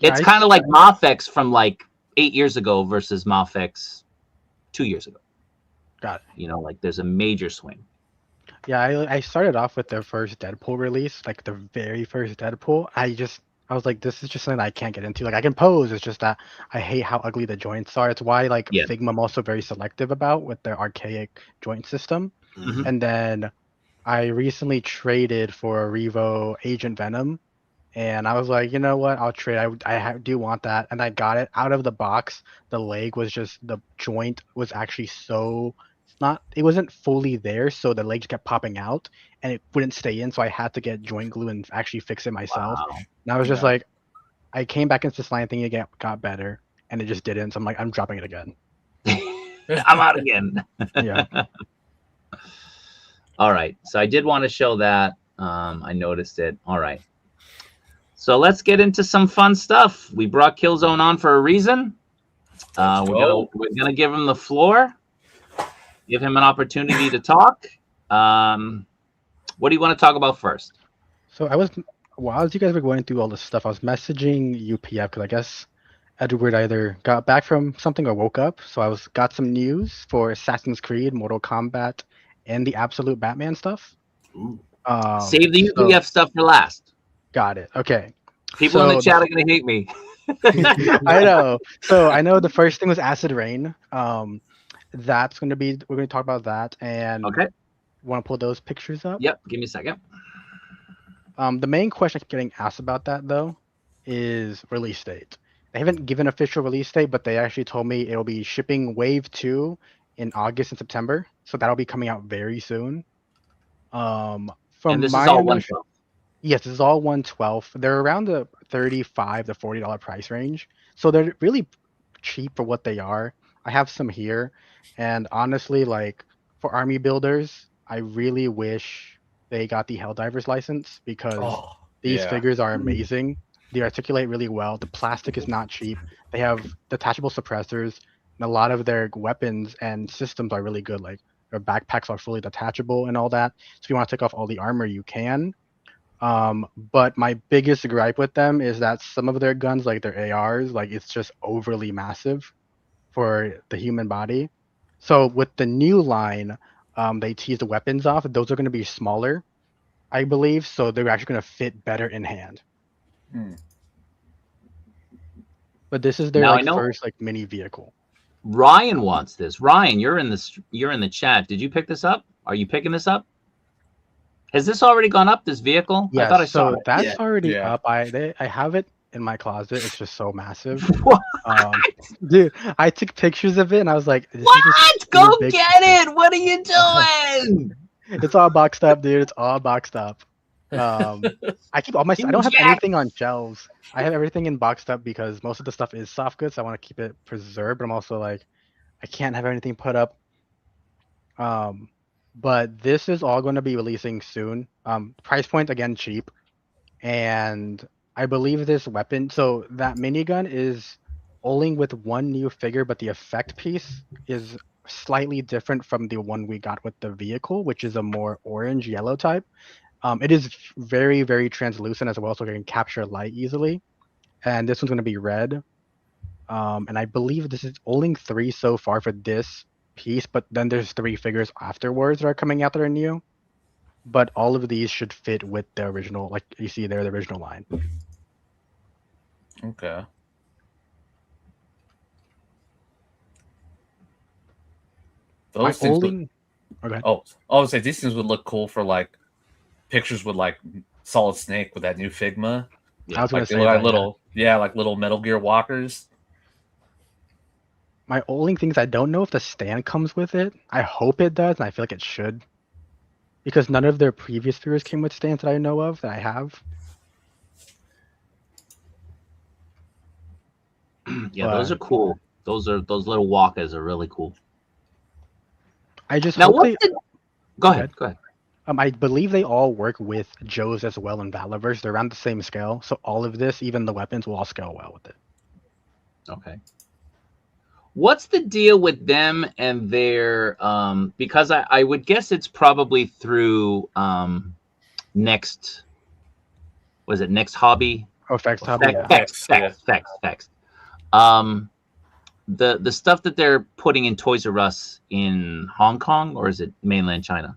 Yeah, It's kind of like Mafex from like 8 years ago versus Mafex 2 years ago. Got it. You know, like there's a major swing. Yeah, I started off with their first Deadpool release, like the very first Deadpool. I was like, this is just something that I can't get into. Like I can pose, it's just that I hate how ugly the joints are. It's why like Yeah. Figma I'm also very selective about with their archaic joint system. Mhm. And then I recently traded for a Revo Agent Venom, and I was like, you know what? I'll trade. I do want that, and I got it out of the box. The leg was just the joint was actually so it wasn't fully there, so the leg just kept popping out, and it wouldn't stay in. So I had to get joint glue and actually fix it myself. Wow. And I was just Yeah. like, I came back into this line thinking it got better, and it just didn't. So I'm like, I'm dropping it again. I'm out again. Yeah. All right. So I did want to show that. I noticed it. All right. So let's get into some fun stuff. We brought Kilzone on for a reason. We're gonna give him the floor. Give him an opportunity to talk. What do you want to talk about first? So while you guys were going through all this stuff, I was messaging UPF because I guess Edward either got back from something or woke up. So I got some news for Assassin's Creed, Mortal Kombat, and the Absolute Batman stuff. Ooh. Save the UPF stuff for last. Got it. Okay. People in the So chat are gonna hate me. I know. So I know the first thing was Acid Rain. That's going to be, we're going to talk about that. And Okay. want to pull those pictures up? Yep. Give me a second. The main question I keep getting asked about that though is release date. They haven't given official release date, but they actually told me it'll be shipping Wave 2 in August and September. So that'll be coming out very soon. From And this is my all understanding, 112. yes, this is all 112. They're around the $35 to $40 price range. So they're really cheap for what they are. I have some here. And honestly, like for army builders, I really wish they got the Helldivers license because these yeah. figures are amazing. They articulate really well. The plastic is not cheap. They have detachable suppressors. And a lot of their weapons and systems are really good. Like their backpacks are fully detachable and all that. So if you want to take off all the armor, you can. But my biggest gripe with them is that some of their guns, like their ARs, like it's just overly massive for the human body. So with the new line, they tease the weapons off. Those are going to be smaller, I believe. So they're actually going to fit better in hand. But this is their Now, I like know first like mini vehicle. Ryan wants this. Ryan, you're in the chat. Did you pick this up? Are you picking this up? Has this already gone up, this vehicle? I Yes, thought I saw so it. that's already Yeah. up. I have it in my closet. It's just so massive. What? Dude, I took pictures of it and I was like, this is What? just too Go big get for this. it! What are you doing? It's all boxed up, dude. It's all boxed up. I keep all my. I don't have Jack. anything on shelves. I have everything in boxed up because most of the stuff is soft goods. So I want to keep it preserved, but I'm also like, I can't have anything put up. But this is all going to be releasing soon. Price point again cheap, and I believe this weapon. So that minigun is only with one new figure, but the effect piece is slightly different from the one we got with the vehicle, which is a more orange yellow type. It is very, very translucent as well, so it can capture light easily. And this one's going to be red. And I believe this is only 3 so far for this piece, but then there's 3 figures afterwards that are coming out that are new. But all of these should fit with the original, like you see there, the original line. Okay. Those things would, okay. I would say these things would look cool for like pictures with like Solid Snake with that new Figma. I was Like gonna they say look like that, little, like little Metal Gear walkers. My only thing is I don't know if the stand comes with it. I hope it does, and I feel like it should. Because none of their previous figures came with stands that I know of that I have. Yeah, those are cool. Those little walkers are really cool. I just Now, hope they. Go ahead. I believe they all work with Joe's as well in Valiverse. They're around the same scale, so all of this, even the weapons, will all scale well with it. Okay. What's the deal with them and their because I would guess it's probably through Next Hobby? Oh, Fext Hobby. Fext. The stuff that they're putting in Toys R Us in Hong Kong, or is it mainland China?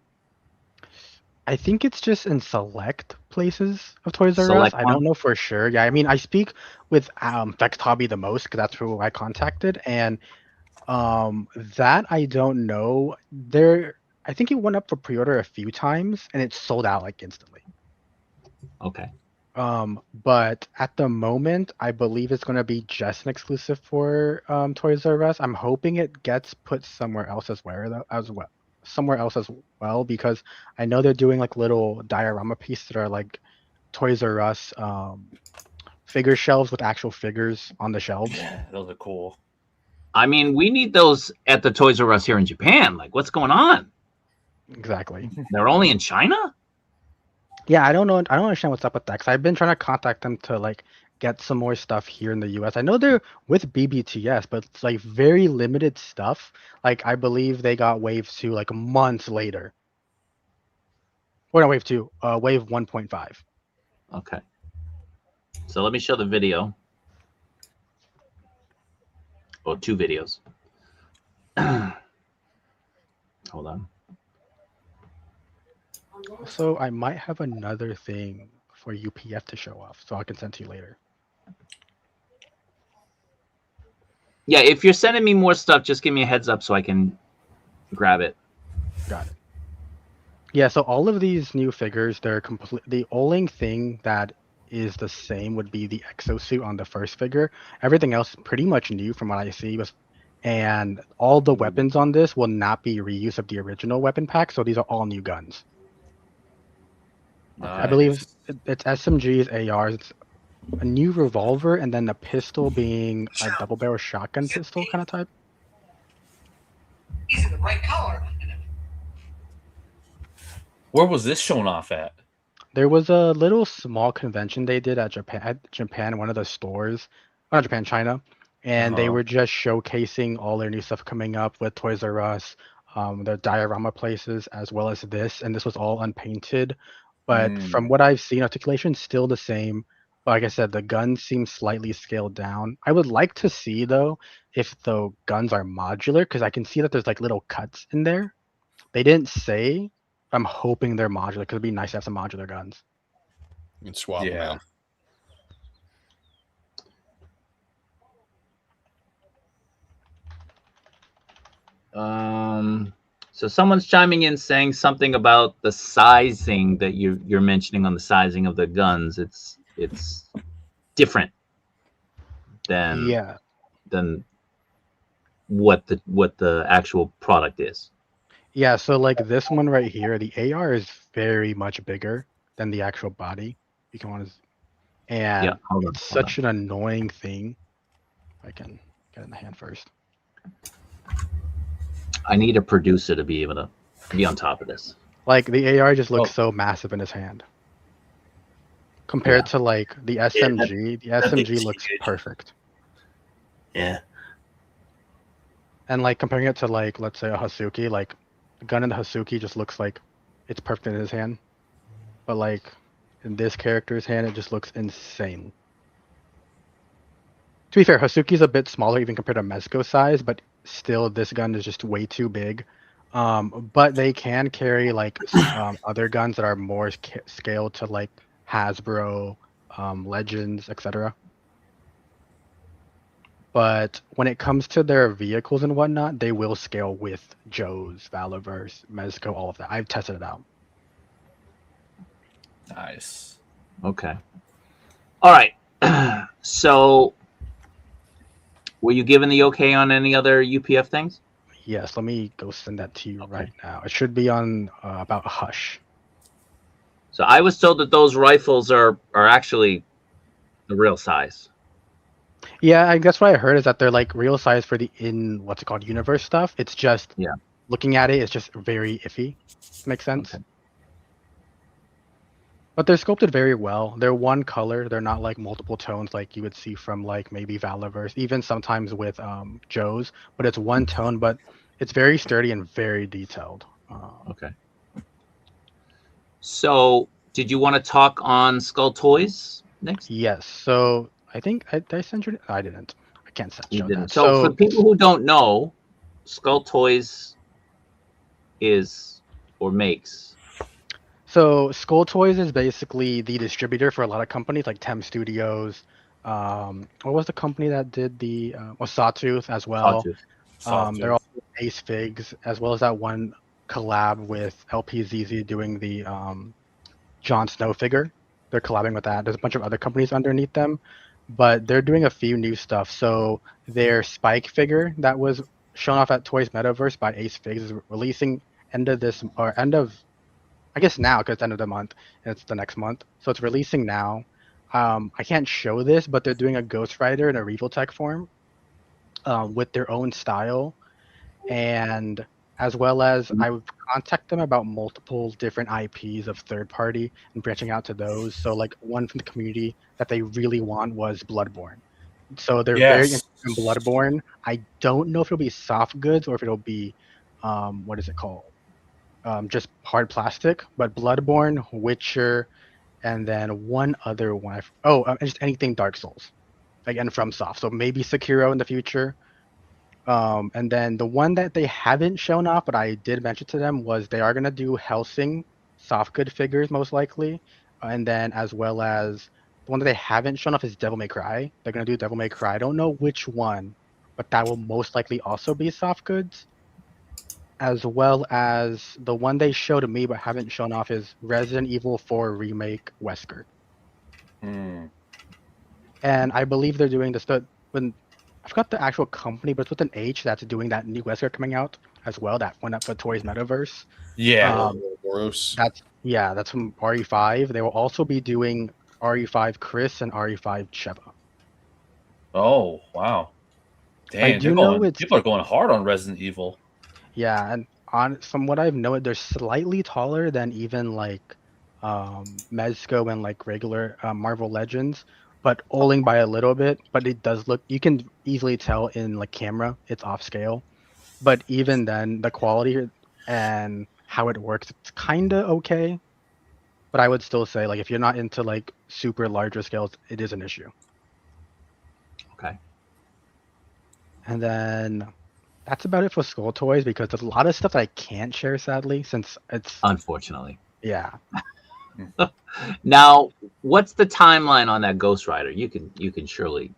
I think it's just in select places of Toys R Us. I don't know for sure. Yeah, I mean, I speak with Fext Hobby the most because that's who I contacted, and that I don't know. I think it went up for pre-order a few times, and it sold out like instantly. Okay. But at the moment, I believe it's going to be just an exclusive for Toys R Us. I'm hoping it gets put somewhere else as well, because I know they're doing like little diorama pieces that are like Toys R Us figure shelves with actual figures on the shelves. Yeah, those are cool. I mean, we need those at the Toys R Us here in Japan. Like, what's going on? Exactly. They're only in China? Yeah, I don't know. I don't understand what's up with that. Cause I've been trying to contact them to like get some more stuff here in the US. I know they're with BBTS, but it's like very limited stuff. Like I believe they got Wave 2 like months later. Or not Wave 2, Wave 1.5. Okay. So let me show the video. Oh, 2 videos. Hold on. So I might have another thing for UPF to show off, so I can send to you later. Yeah, if you're sending me more stuff, just give me a heads up so I can grab it. Got it. Yeah, so all of these new figures, they're complete. The only thing that is the same would be the exosuit on the first figure. Everything else pretty much new from what I see. And all the weapons on this will not be reuse of the original weapon pack, so these are all new guns. Nice. I believe it's SMGs, ARs, it's a new revolver, and then the pistol being a double barrel shotgun pistol kind of type. He's in the right color. Where was this shown off at? There was a little small convention they did at Japan, one of the stores, not Japan, China, and they were just showcasing all their new stuff coming up with Toys R Us, their diorama places, as well as this, and this was all unpainted. But from what I've seen, articulation's still the same. But like I said, the guns seem slightly scaled down. I would like to see though if the guns are modular because I can see that there's like little cuts in there. They didn't say. I'm hoping they're modular because it'd be nice to have some modular guns. You can swap them Yeah. out. So someone's chiming in saying something about the sizing that you're mentioning on the sizing of the guns. It's different than Yeah. than what the actual product is. Yeah, so like this one right here, the AR is very much bigger than the actual body. You can want to, and Yeah, hold on, it's hold such an annoying thing. I can get it in the hand first. I need a producer to be able to be on top of this. Like the AR just looks Oh. so massive in his hand. Compared to like the SMG, the SMG looks huge. perfect. Yeah. And like comparing it to like let's say a Hasuki, like the gun in the Hasuki just looks like it's perfect in his hand. But like in this character's hand, it just looks insane. To be fair, Hasuki's a bit smaller even compared to Mezco size, but still this gun is just way too big. But they can carry like other guns that are more scaled to like Hasbro, Legends, etc. But when it comes to their vehicles and whatnot, they will scale with Joe's, Valiverse, Mezco, all of that. I've tested it out. Nice. Okay. All right. So, were you given the okay on any other UPF things? Yes, let me go send that to you right now. It should be on about Hush. So I was told that those rifles are actually the real size. Yeah, I guess what I heard is that they're like real size for the what's it called, universe stuff. It's just looking at it, it's just very iffy. Makes sense. Okay. But they're sculpted very well. They're one color. They're not like multiple tones like you would see from like maybe Valiverse, even sometimes with Joe's. But it's one tone, but it's very sturdy and very detailed. Okay. So, did you want to talk on Skull Toys next? Yes. So I think did I send you? I didn't. I can't You show didn't. that. So, for people who don't know, Skull Toys is or makes. So Skull Toys is basically the distributor for a lot of companies like Tem Studios. What was the company that did the Sawtooth as well? Sawtooth. They're also Ace Figs, as well as that one collab with LPZZ doing the Jon Snow figure. They're collabing with that. There's a bunch of other companies underneath them, but they're doing a few new stuff. So their Spike figure that was shown off at Toys Metaverse by Ace Figs is releasing end of I guess now because it's end of the month and it's the next month. So it's releasing now. I can't show this, but they're doing a Ghost Rider in a Regal Tech form with their own style. And as well as I would contact them about multiple different IPs of third party and branching out to those. So like one from the community that they really want was Bloodborne. So they're very interested in Bloodborne. I don't know if it'll be soft goods or if it'll be what is it called? Just hard plastic, but Bloodborne, Witcher, and then one other one. Just anything Dark Souls, like and FromSoft. So maybe Sekiro in the future. And then the one that they haven't shown off, but I did mention to them was they are gonna do Helsing soft good figures most likely, and then as well as the one that they haven't shown off is Devil May Cry. They're gonna do Devil May Cry. I don't know which one, but that will most likely also be soft goods. As well as the one they showed me but haven't shown off is Resident Evil 4 Remake Wesker. And I believe they're doing this. When I forgot the actual company, but it's with an H that's doing that new Wesker coming out as well. That went up for Toys Metaverse. Yeah. Gross. That's from RE5. They will also be doing RE5 Chris and RE5 Sheva. Oh wow! Dang, people are going hard on Resident Evil. Yeah, and from what I've noted, they're slightly taller than even like Mezco and like regular Marvel Legends, but only by a little bit. But it does look, you can easily tell in like camera, it's off scale. But even then, the quality and how it works, it's kind of okay. But I would still say like if you're not into like super larger scales, it is an issue. Okay. And then that's about it for Skull Toys because there's a lot of stuff that I can't share, sadly, since it's Unfortunately. yeah. Now, what's the timeline on that Ghost Rider? You can surely.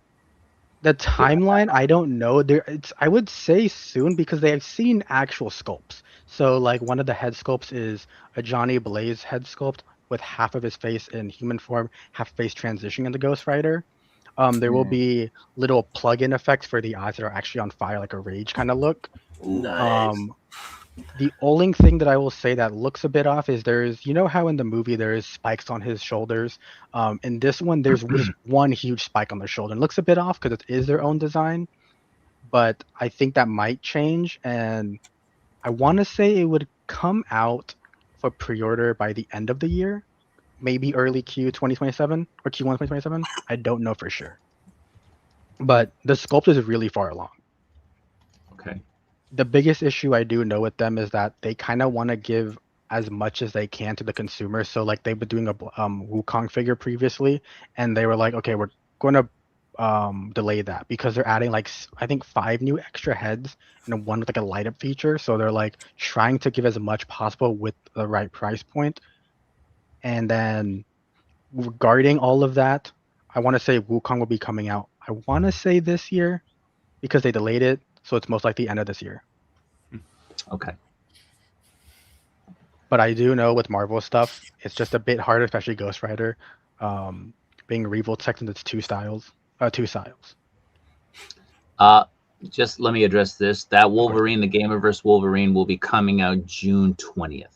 The timeline, I don't know. I would say soon because they have seen actual sculpts. So like one of the head sculpts is a Johnny Blaze head sculpt with half of his face in human form, half face transitioning into Ghost Rider. There will be little plug-in effects for the eyes that are actually on fire, like a rage kind of look. Nice. The only thing that I will say that looks a bit off is how in the movie there is spikes on his shoulders. In this one, there's just one huge spike on the shoulder. It looks a bit off because it is their own design, but I think that might change. And I want to say it would come out for pre-order by the end of the year, maybe early Q 2027 or Q1 2027. I don't know for sure, but the sculpt is really far along. Okay. The biggest issue I do know with them is that they kind of want to give as much as they can to the consumer. So like they've been doing a Wukong figure previously, and they were like, okay, we're going to delay that because they're adding like I think 5 new extra heads and one with like a light up feature. So they're like trying to give as much possible with the right price point. And then regarding all of that, I want to say Wukong will be coming out. I want to say this year because they delayed it. So it's most likely end of this year. Okay. But I do know with Marvel stuff, it's just a bit harder, especially Ghost Rider, being revolt section. It's two styles. Just let me address this. That Wolverine, the Gamerverse Wolverine, will be coming out June 20th.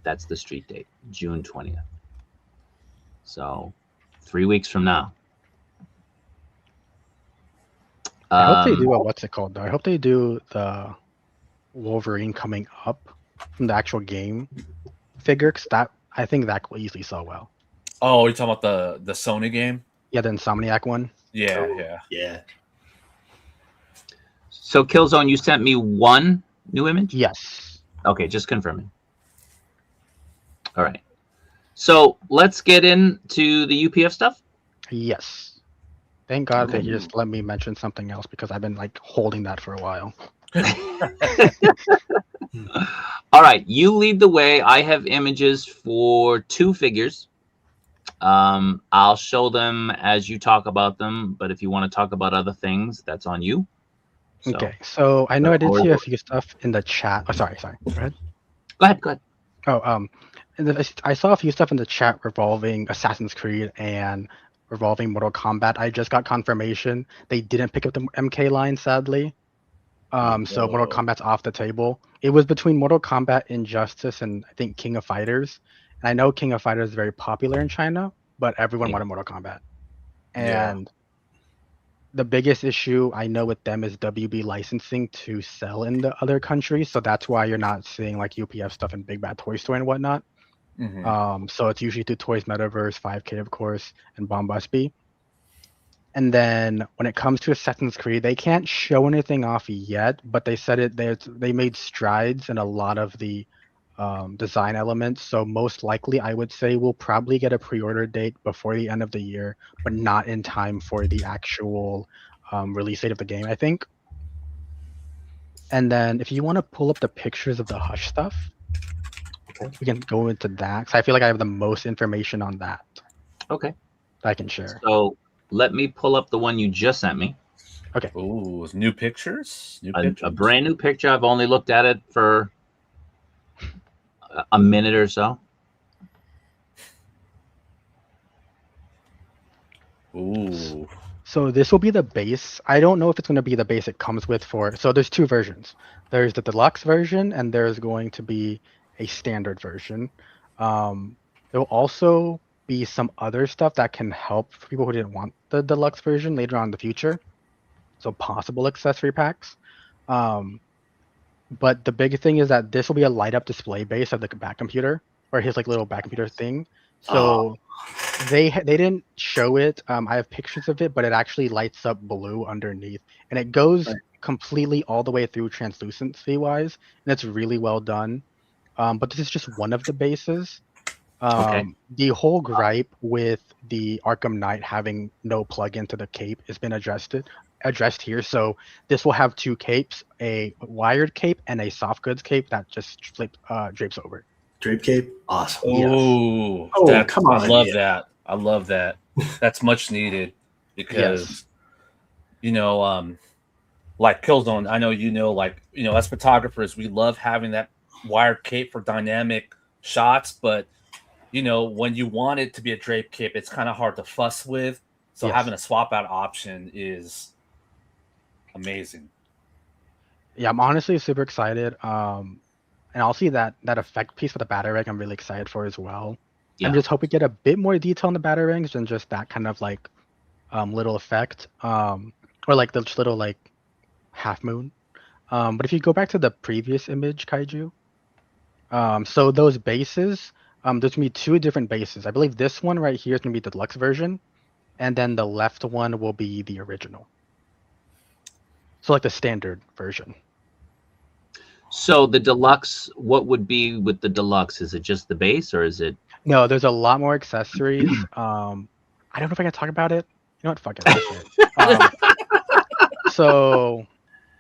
That's the street date, June 20th. So 3 weeks from now. I hope they do what's it called though? I hope they do the Wolverine coming up from the actual game figure, because I think that will easily sell well. Oh, you're talking about the Sony game? Yeah, the Insomniac one. Yeah. So Killzone, you sent me one new image? Yes. Okay, just confirming. All right. So let's get into the UPF stuff. Yes. Thank God they just let me mention something else because I've been like holding that for a while. All right, you lead the way. I have images for 2 figures. I'll show them as you talk about them, but if you want to talk about other things, that's on you. So, okay, so I know I did see a few stuff in the chat. Oh, sorry. Go ahead. Go ahead. Oh, I saw a few stuff in the chat revolving Assassin's Creed and revolving Mortal Kombat. I just got confirmation they didn't pick up the MK line, sadly. So Mortal Kombat's off the table. It was between Mortal Kombat, Injustice, and I think King of Fighters. And I know King of Fighters is very popular in China, but everyone wanted Mortal Kombat. And the biggest issue I know with them is WB licensing to sell in the other countries. So that's why you're not seeing like UPF stuff in Big Bad Toy Store and whatnot. So it's usually through Toys Metaverse, 5K, of course, and Bombusby. And then when it comes to Assassin's Creed, they can't show anything off yet, but they said they made strides in a lot of the design elements. So most likely, I would say we'll probably get a pre-order date before the end of the year, but not in time for the actual release date of the game, I think. And then if you want to pull up the pictures of the Hush stuff, we can go into that. So I feel like I have the most information on that. Okay. That I can share. So let me pull up the one you just sent me. Okay. Ooh, new pictures? A brand new picture. I've only looked at it for a minute or so. Ooh. So this will be the base. I don't know if it's going to be the base it comes with so there's 2 versions. There's the deluxe version and there's going to be a standard version. There will also be some other stuff that can help for people who didn't want the deluxe version later on in the future. So possible accessory packs. But the big thing is that this will be a light up display base of the back computer or his like little back computer thing. So they didn't show it. I have pictures of it, but it actually lights up blue underneath, and it goes completely all the way through translucency wise, and it's really well done. But this is just one of the bases. Okay. The whole gripe with the Arkham Knight having no plug-in to the cape has been addressed here. So this will have two capes, a wired cape and a soft goods cape that just drapes over. Drape cape. Awesome. Oh, Oh, come I on, love yeah. that. I love that. That's much needed because Yes. you know, like Killzone, I know like as photographers, we love having that wired cape for dynamic shots, but when you want it to be a drape cape, it's kind of hard to fuss with. So Yes. having a swap out option is amazing. Yeah, I'm honestly super excited. And I'll see that effect piece with the batarang I'm really excited for as well. Yeah. I'm just hoping to get a bit more detail on the batarangs than just that kind of like little effect. Or like the just little like half moon. But if you go back to the previous image, Kaiju, so those bases, there's gonna be two different bases. I believe this one right here is gonna be the deluxe version, and then the left one will be the original. So like the standard version. So the deluxe, what would be with the deluxe? Is it just the base, or is it? No, there's a lot more accessories. I don't know if I can talk about it. You know what? Fuck it. So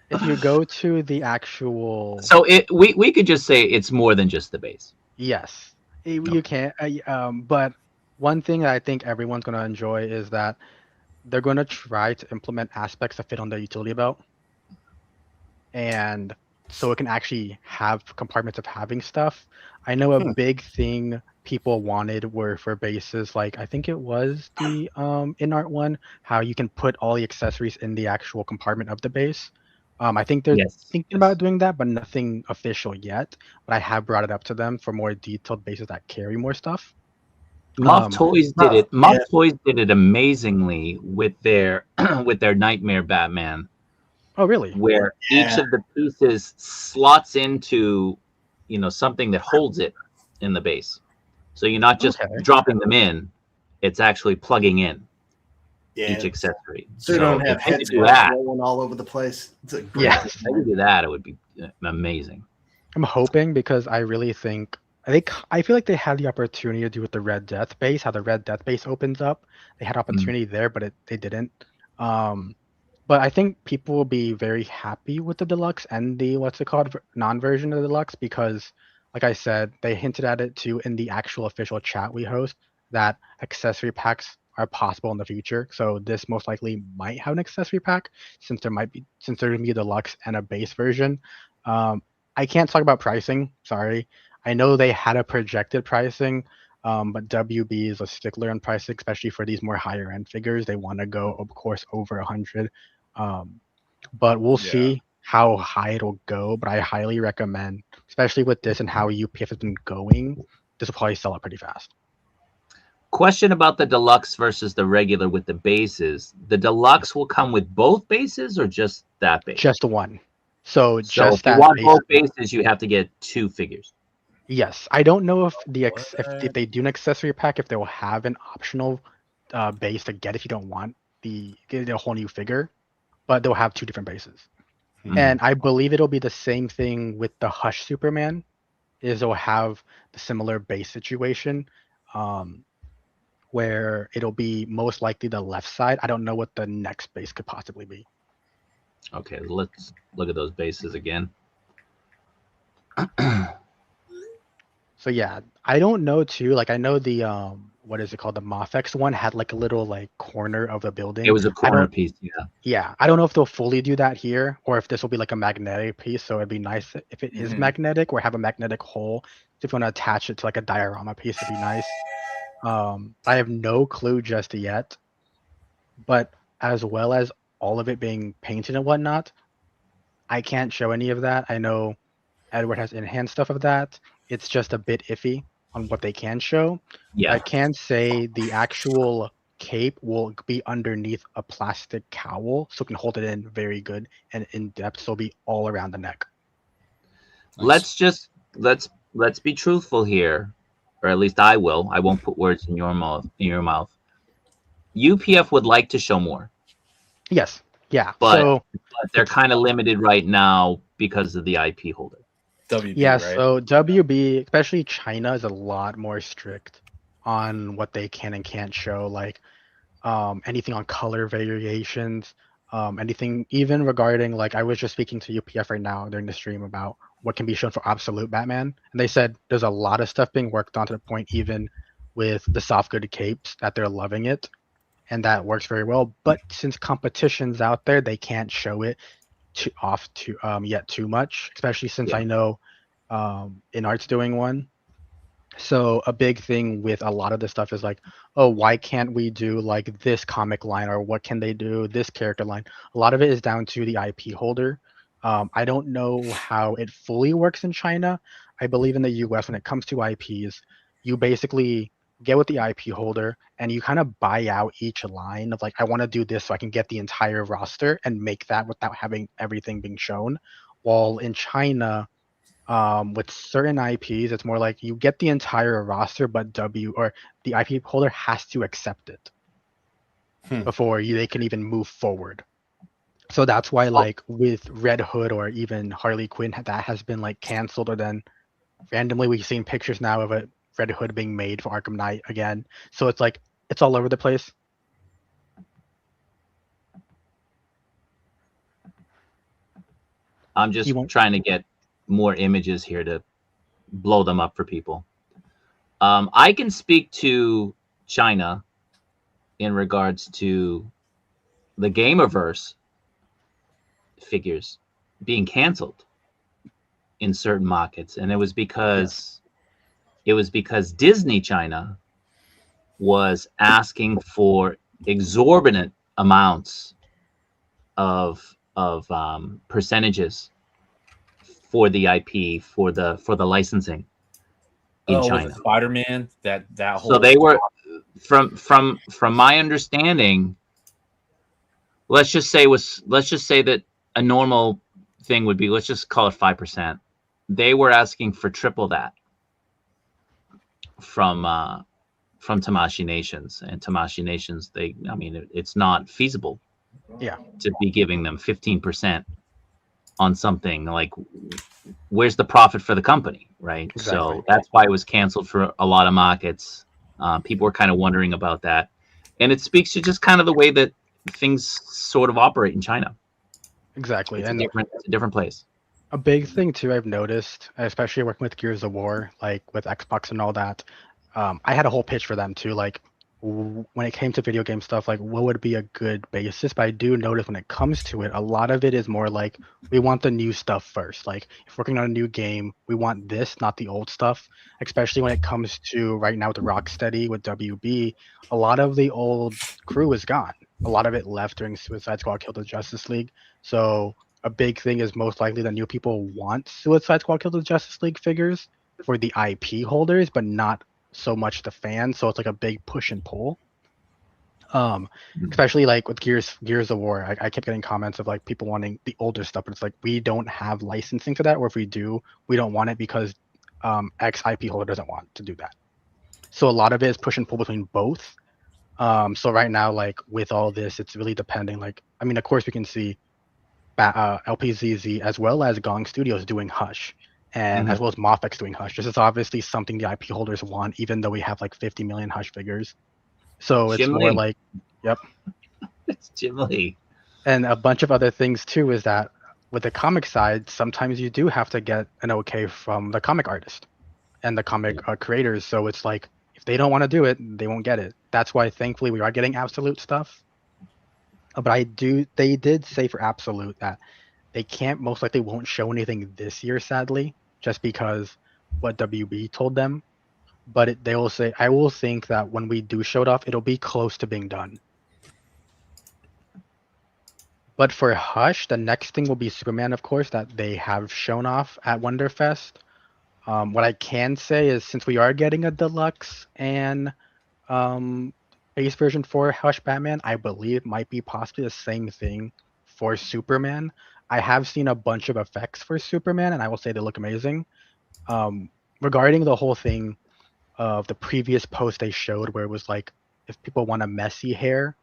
if you go to the actual, So we could just say it's more than just the base. yes, you can. But one thing that I think everyone's gonna enjoy is that they're gonna try to implement aspects that fit on the utility belt, and so it can actually have compartments of having stuff. I know a big thing people wanted were for bases like I think it was the InArt one, how you can put all the accessories in the actual compartment of the base. I think they're thinking about doing that, but nothing official yet. But I have brought it up to them for more detailed bases that carry more stuff. Moth Toys did it. Moth Toys did it amazingly with their with their Nightmare Batman. Oh, really? Where each of the pieces slots into, something that holds it in the base. So you're not just dropping them in; it's actually plugging in each accessory. So you don't have heads rolling all over the place. Yeah, if they could do that, it would be amazing. I'm hoping because I really think I feel like they had the opportunity to do with the Red Death base, how the Red Death base opens up. They had opportunity there, but they didn't. But I think people will be very happy with the deluxe and the non-version of the deluxe because, like I said, they hinted at it too in the actual official chat we host that accessory packs are possible in the future. So this most likely might have an accessory pack since there's gonna be a deluxe and a base version. I can't talk about pricing. Sorry. I know they had a projected pricing, but WB is a stickler on pricing, especially for these more higher end figures. They want to go, of course, over 100. But we'll see how high it'll go. But I highly recommend, especially with this and how UPF has been going, this will probably sell out pretty fast. Question about the deluxe versus the regular with the bases. The deluxe will come with both bases or just that base? Just one. So just if you want both bases, you have to get two figures. Yes, I don't know if if they do an accessory pack, if they will have an optional base to get if you don't want get a whole new figure, but they'll have two different bases. And I believe it'll be the same thing with the Hush Superman, is it'll have the similar base situation, where it'll be most likely the left side. I don't know what the next base could possibly be. Okay, let's look at those bases again. So yeah, I don't know too. Like I know the what is it called? The Mofex one had like a little like corner of the building. It was a corner piece, yeah. Yeah, I don't know if they'll fully do that here or if this will be like a magnetic piece. So it'd be nice if it is magnetic or have a magnetic hole. If you want to attach it to like a diorama piece, it'd be nice. I have no clue just yet, but as well as all of it being painted and whatnot, I can't show any of that. I know Edward has enhanced stuff of that. It's just a bit iffy on what they can show. Yeah. I can say the actual cape will be underneath a plastic cowl, so it can hold it in very good and in depth, so it'll be all around the neck. Let's be truthful here, or at least I will. I won't put words in your mouth. UPF would like to show more. Yes. Yeah. But they're kind of limited right now because of the IP holder. WB, Yeah, right? so WB, especially China, is a lot more strict on what they can and can't show. Like anything on color variations, anything even regarding like I was just speaking to UPF right now during the stream about what can be shown for Absolute Batman, and they said there's a lot of stuff being worked on to the point even with the soft good capes that they're loving it, and that works very well. But since competition's out there, they can't show it too yet too much, especially since Yeah. I know InArt's doing one. So a big thing with a lot of this stuff is like, oh, why can't we do like this comic line, or what can they do this character line? A lot of it is down to the IP holder. I don't know how it fully works in China. I believe in the US when it comes to IPs, you basically get with the IP holder and you kind of buy out each line of like, I want to do this so I can get the entire roster and make that without having everything being shown. While in China, with certain IPs, it's more like you get the entire roster, but the IP holder has to accept it before they can even move forward. So that's why, like with Red Hood or even Harley Quinn, that has been like canceled, or then randomly we've seen pictures now of a Red Hood being made for Arkham Knight again. So it's like it's all over the place. I'm just trying to get more images here to blow them up for people. I can speak to China in regards to the Gamerverse figures being canceled in certain markets, and it was because Disney China was asking for exorbitant amounts of percentages for the IP for the licensing in China. Spider-Man, that whole. So they were from my understanding. Let's just say that a normal thing would be, let's just call it 5%. They were asking for triple that from Tamashii Nations, and Tamashii Nations, it's not feasible. Yeah. To be giving them 15% on something like, where's the profit for the company, right? Exactly. So that's why it was canceled for a lot of markets. People were kind of wondering about that, and it speaks to just kind of the way that things sort of operate in China. Exactly. It's and a different place. A big thing too I've noticed, especially working with Gears of War, like with Xbox and all that, I had a whole pitch for them too. Like when it came to video game stuff, like what would be a good basis? But I do notice when it comes to it, a lot of it is more like we want the new stuff first. Like if working on a new game, we want this, not the old stuff. Especially when it comes to right now with the Rocksteady with WB, a lot of the old crew is gone. A lot of it left during Suicide Squad Kill the Justice League. So a big thing is most likely that new people want Suicide Squad Kill the Justice League figures for the IP holders, but not so much the fans. So it's like a big push and pull. Especially like with Gears of War, I kept getting comments of like people wanting the older stuff, but it's like we don't have licensing for that, or if we do, we don't want it because X IP holder doesn't want to do that. So a lot of it is push and pull between both. So right now, like with all this, it's really depending. Like, I mean, of course, we can see LPZZ as well as Gong Studios doing Hush, and as well as Mofex doing Hush. This is obviously something the IP holders want, even though we have like 50 million Hush figures. So it's more like, yep. It's Jim Lee. And a bunch of other things too is that with the comic side, sometimes you do have to get an okay from the comic artist and the comic creators. So it's like, if they don't want to do it, they won't get it. That's why thankfully we are getting Absolute stuff. But they did say for Absolute that they most likely won't show anything this year, sadly, just because what WB told them. But they will say, I will think that when we do show it off, it'll be close to being done. But for Hush, the next thing will be Superman, of course, that they have shown off at Wonderfest. What I can say is, since we are getting a deluxe and base version for Hush Batman, I believe it might be possibly the same thing for Superman. I have seen a bunch of effects for Superman, and I will say they look amazing. Regarding the whole thing of the previous post they showed, where it was like, if people want a messy hair,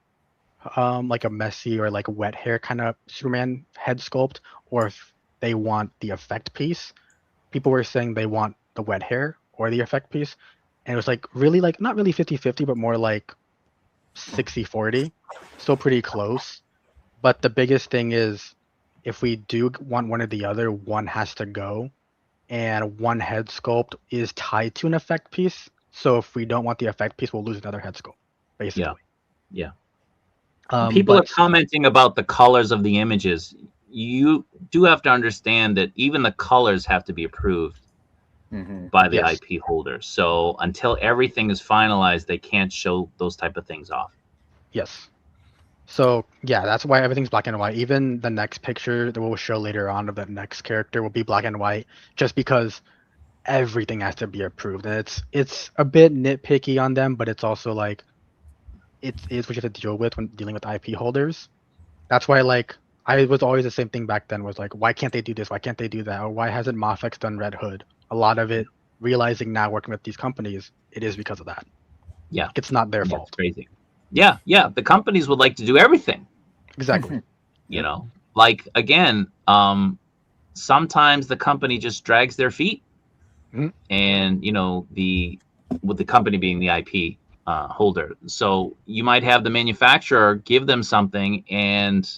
like a messy or like wet hair kind of Superman head sculpt, or if they want the effect piece, people were saying they want the wet hair or the effect piece, and it was like really like not really 50-50, but more like 60-40, still pretty close. But the biggest thing is if we do want one or the other, one has to go, and one head sculpt is tied to an effect piece. So if we don't want the effect piece, we'll lose another head sculpt, basically. Yeah. Um, People are but commenting about the colors of the images. You do have to understand that even the colors have to be approved by the yes, IP holder. So until everything is finalized, they can't show those type of things off. yes. So yeah, that's why everything's black and white. Even the next picture that we'll show later on of the next character will be black and white, just because everything has to be approved. And it's a bit nitpicky on them, but it's also like it is what you have to deal with when dealing with IP holders. That's why like I was always the same thing back then was like, why can't they do this? Why can't they do that? Or why hasn't Mafex done Red Hood? A lot of it, realizing now working with these companies, it is because of that. Yeah. It's not their Yeah, fault. it's crazy. Yeah. The companies would like to do everything. Exactly. You know, like again, sometimes the company just drags their feet, and you know with the company being the IP holder. So you might have the manufacturer give them something, and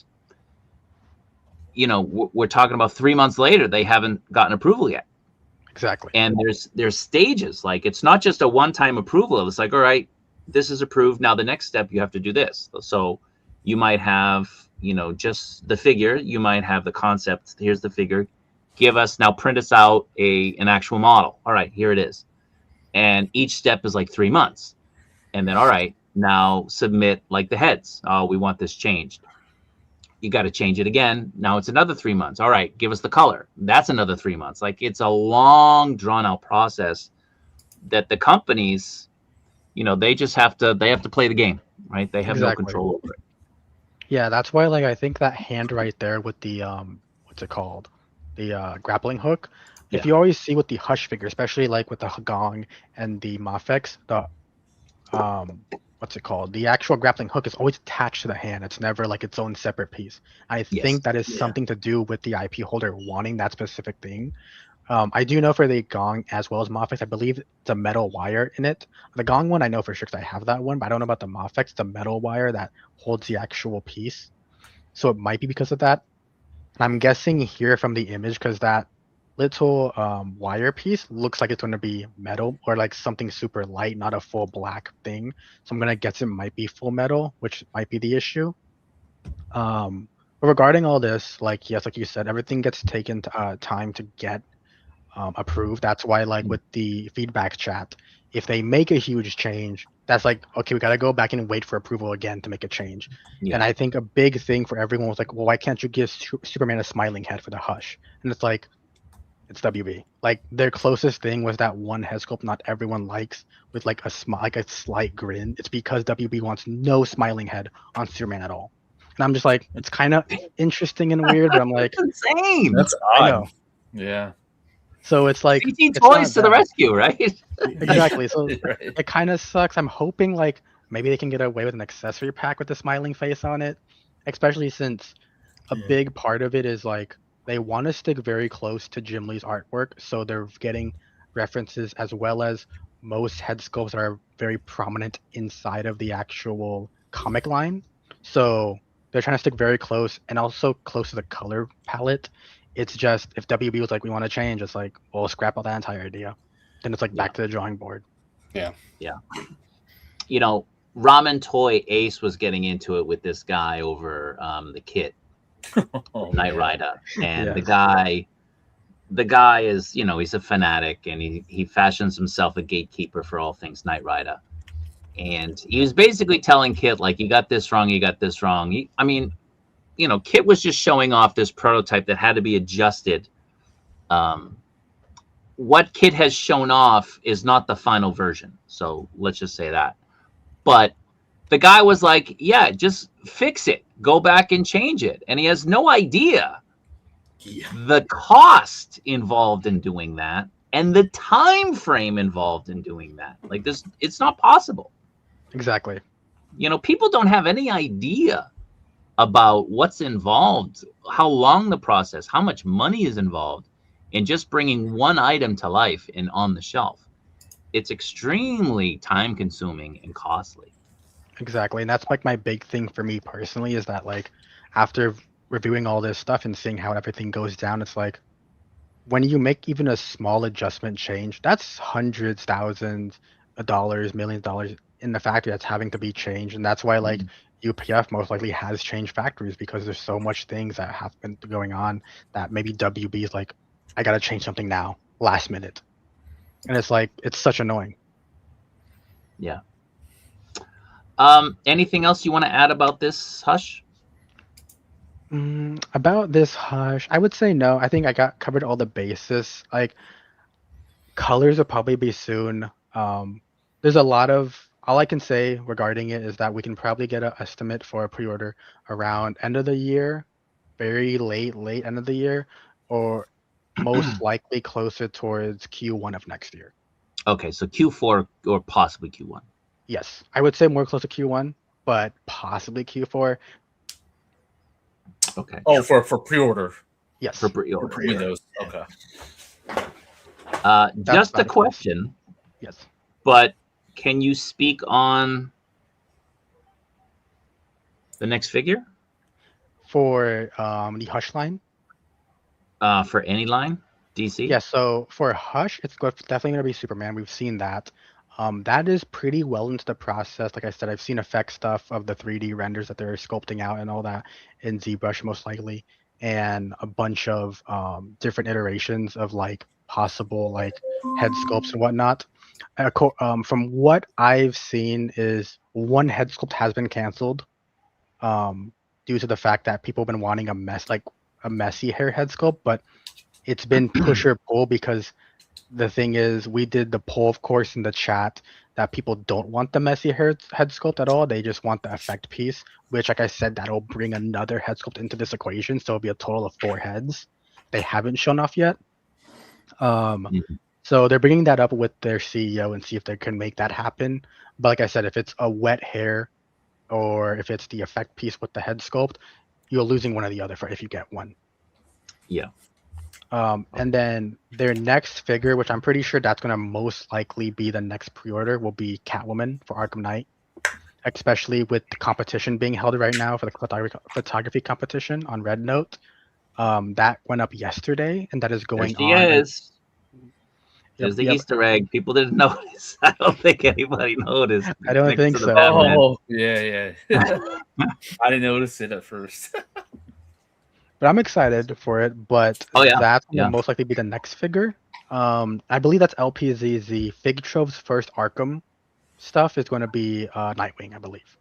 you know we're talking about 3 months later they haven't gotten approval yet. Exactly. And there's stages. Like it's not just a one-time approval. It's like, all right, this is approved. Now the next step you have to do this. So you might have, you know, just the figure. You might have the concept. Here's the figure. Give us now. Print us out an actual model. All right, here it is. And each step is like 3 months. And then all right, now submit like the heads. Oh, we want this changed. You got to change it again. Now it's another 3 months. All right, give us the color. That's another 3 months. Like it's a long, drawn out process that the companies, you know, they have to play the game, right? They have no Exactly. control over it. Yeah, that's why like I think that hand right there with the what's it called? The grappling hook. If Yeah. you always see with the Hush figure, especially like with the Gong and the Mafex, the what's it called? The actual grappling hook is always attached to the hand. It's never like its own separate piece. I Yes. think that is something to do with the IP holder wanting that specific thing. I do know for the Gong as well as Mafex, I believe it's a metal wire in it. The Gong one, I know for sure because I have that one, but I don't know about the Mafex, the metal wire that holds the actual piece. So it might be because of that. And I'm guessing here from the image because that little wire piece looks like it's going to be metal or like something super light, not a full black thing. So I'm going to guess it might be full metal, which might be the issue. But regarding all this, like, yes, like you said, everything gets taken time to get approved. That's why, like, with the feedback chat, if they make a huge change, that's like, okay, we got to go back and wait for approval again to make a change. Yeah. And I think a big thing for everyone was like, well, why can't you give Superman a smiling head for the Hush? And it's like, it's WB. Like their closest thing was that one head sculpt not everyone likes with like a like a slight grin. It's because WB wants no smiling head on Superman at all. And I'm just like, it's kind of interesting and weird, but I'm like, That's insane. That's I odd. know. Yeah. So it's like CT it's Toys not to the bad. rescue, right? Exactly. So Right. it kind of sucks. I'm hoping like maybe they can get away with an accessory pack with the smiling face on it, especially since a big part of it is like they want to stick very close to Jim Lee's artwork, so they're getting references as well as most head sculpts are very prominent inside of the actual comic line. So they're trying to stick very close and also close to the color palette. It's just if WB was like, we want to change, it's like, well, scrap all that entire idea. Then it's like back to the drawing board. You know, Ramen Toy Ace was getting into it with this guy over the kit. Oh, Knight man. Rider, and Yeah. the guy is, you know, he's a fanatic, and he fashions himself a gatekeeper for all things Knight Rider. And he was basically telling Kit, like, you got this wrong, you got this wrong. I mean, you know, Kit was just showing off this prototype that had to be adjusted. What Kit has shown off is not the final version, so let's just say that. But the guy was like, yeah, just fix it. Go back and change it. And he has no idea the cost involved in doing that and the time frame involved in doing that. Like this, it's not possible. Exactly. You know, people don't have any idea about what's involved, how long the process, how much money is involved and just bringing one item to life and on the shelf, it's extremely time consuming and costly. Exactly. And that's like my big thing for me personally is that like after reviewing all this stuff and seeing how everything goes down, it's like when you make even a small adjustment change, that's hundreds, thousands of dollars, millions of dollars in the factory that's having to be changed. And that's why like UPF most likely has changed factories because there's so much things that have been going on that maybe WB is like, I gotta change something now, last minute. And it's like it's such annoying. Yeah. Anything else you want to add about this, Hush? About this Hush, I would say no. I think I got covered all the bases. Like colors will probably be soon. There's a lot of all I can say regarding it is that we can probably get an estimate for a pre-order around end of the year, very late end of the year, or most likely closer towards Q1 of next year. Okay, so Q4 or possibly Q1. Yes, I would say more close to Q1, but possibly Q4. Okay. Oh, for pre-order. Yes. For pre-order. Windows. Okay. Just a question. Yes. But can you speak on the next figure? For the Hush line? For any line? DC? Yeah, so for Hush, it's definitely going to be Superman. We've seen that. That is pretty well into the process. Like I said, I've seen effect stuff of the 3D renders that they're sculpting out and all that in ZBrush most likely, and a bunch of different iterations of like possible like head sculpts and whatnot. From what I've seen is one head sculpt has been canceled due to the fact that people have been wanting a messy hair head sculpt, but it's been push or pull because the thing is we did the poll, of course, in the chat that people don't want the messy head sculpt at all. They just want the effect piece, which, like I said, that'll bring another head sculpt into this equation. So it'll be a total of 4 heads. They haven't shown off yet. So they're bringing that up with their CEO and see if they can make that happen. But like I said, if it's a wet hair or if it's the effect piece with the head sculpt, you're losing one or the other for if you get one. Yeah. And then their next figure, which I'm pretty sure that's going to most likely be the next pre-order, will be Catwoman for Arkham Knight, especially with the competition being held right now for the photography competition on Red Note. That went up yesterday, and that is going on. There's the Easter egg. People didn't notice. I don't think anybody noticed. I don't think so. Oh, yeah. I didn't notice it at first. But I'm excited for it. But that's going to most likely be the next figure. I believe that's LPZZ. Fig Trove's first Arkham stuff is going to be Nightwing, I believe.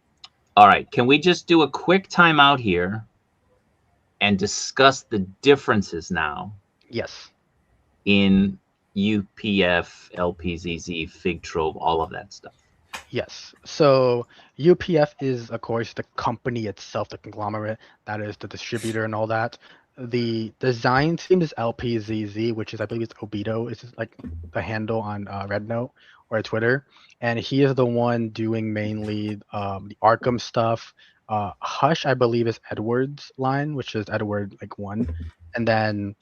All right. Can we just do a quick timeout here and discuss the differences now? Yes. In UPF, LPZZ, Fig Trove, all of that stuff. Yes. So UPF is, of course, the company itself, the conglomerate that is the distributor and all that. The design team is LPZZ, which is, I believe, it's Obito. It's like the handle on Red Note or Twitter, and he is the one doing mainly the Arkham stuff. Hush, I believe, is Edward's line, which is Edward like 1, and then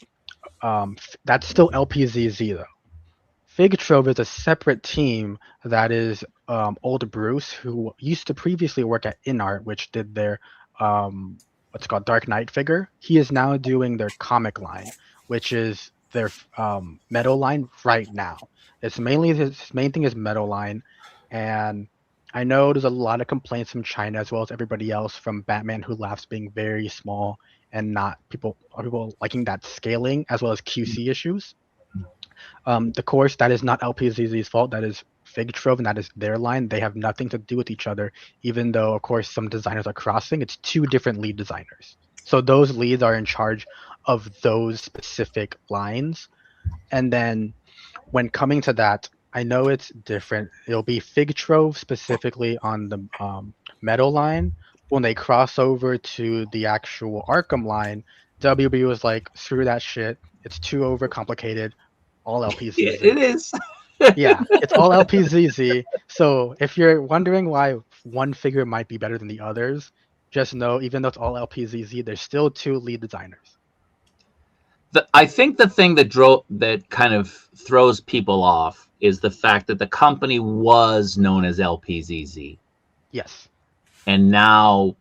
that's still LPZZ though. Fig Trove is a separate team that is old Bruce, who used to previously work at InArt, which did their what's called Dark Knight figure. He is now doing their comic line, which is their metal line right now. It's mainly his main thing is metal line, and I know there's a lot of complaints from China as well as everybody else from Batman Who Laughs being very small and not people liking that scaling as well as QC issues. Of course, that is not LPZZ's fault. That is Fig Trove, and that is their line. They have nothing to do with each other, even though, of course, some designers are crossing. It's 2 different lead designers. So those leads are in charge of those specific lines. And then when coming to that, I know it's different. It'll be Fig Trove specifically on the metal line. When they cross over to the actual Arkham line, WB was like, screw that shit. It's too overcomplicated. All LPZZ. Yeah, it is. Yeah, it's all LPZZ. So if you're wondering why one figure might be better than the others, just know even though it's all LPZZ, there's still 2 lead designers. I think the thing that kind of throws people off is the fact that the company was known as LPZZ, Yes. and now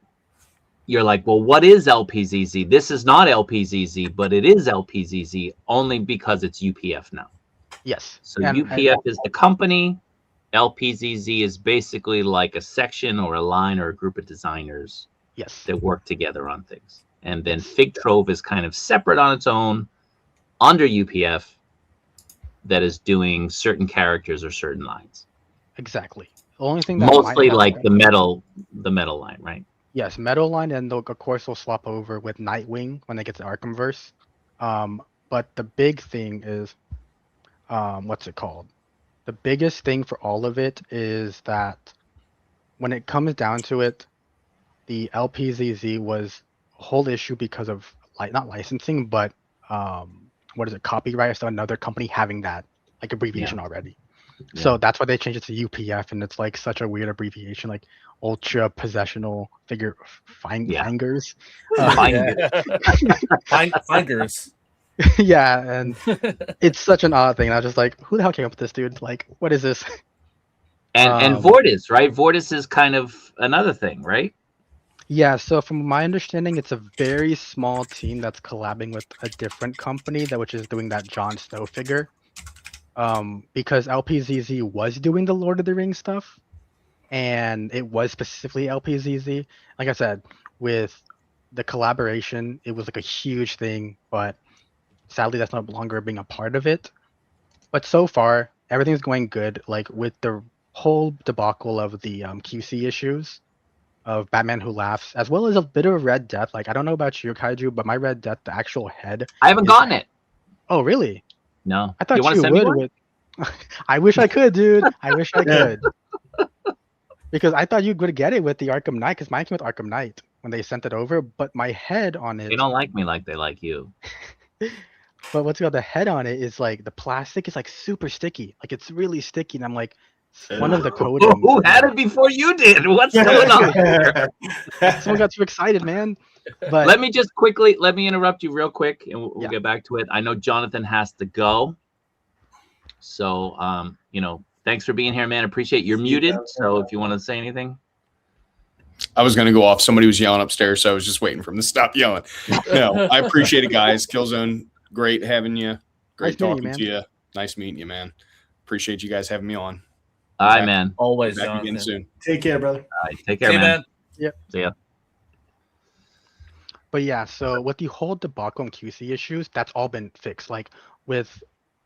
you're like, well, what is LPZZ? This is not LPZZ, but it is LPZZ only because it's UPF now. Yes. So And UPF is the company. LPZZ is basically like a section or a line or a group of designers yes. that work together on things. And then Fig Trove is kind of separate on its own under UPF that is doing certain characters or certain lines. Exactly. The only thing that Mostly might have like the metal line, right? yes, Meadow Line, and they'll, of course, they'll swap over with Nightwing when they get to Arkhamverse. But the big thing is, what's it called? The biggest thing for all of it is that when it comes down to it, the LPZZ was a whole issue because of not licensing, but what is it, copyright? So another company having that like abbreviation already. Yeah. So that's why they changed it to UPF, and it's like such a weird abbreviation, like Ultra Possessional Fingers. Fingers. Yeah, and it's such an odd thing. And I was just like, who the hell came up with this, dude? Like, what is this? And Vortis, right? Vortis is kind of another thing, right? Yeah, so from my understanding, it's a very small team that's collabing with a different company which is doing that Jon Snow figure. Because LPZZ was doing the Lord of the Rings stuff, and it was specifically LPZZ. Like I said, with the collaboration, it was like a huge thing, but sadly, that's no longer being a part of it. But so far, everything's going good. Like with the whole debacle of the QC issues of Batman Who Laughs, as well as a bit of Red Death. Like I don't know about you, Kaiju, but my Red Death, the actual head. I haven't gotten it. Oh, really? No. I thought wanna you send me would. one? With I wish I could, dude. I wish I could. Because I thought you would get it with the Arkham Knight, because mine came with Arkham Knight when they sent it over, but my head on it. They don't like me like they like you. But what's got the head on it is like the plastic is like super sticky. Like it's really sticky. And I'm like, one of the coatings. Who had it before you did? What's going on here? Someone got too excited, man. But let me interrupt you real quick and we'll get back to it. I know Jonathan has to go. So, thanks for being here, man. Appreciate you're muted. So if you want to say anything. I was going to go off. Somebody was yelling upstairs, so I was just waiting for him to stop yelling. No, I appreciate it, guys. Killzone, great having you. Great talking to you. Nice meeting you, man. Appreciate you guys having me on. All right, man. Always, back again soon. Take care, brother. All right, take care, man. Yep. See ya. But yeah, so with the whole debacle and QC issues, that's all been fixed. Like with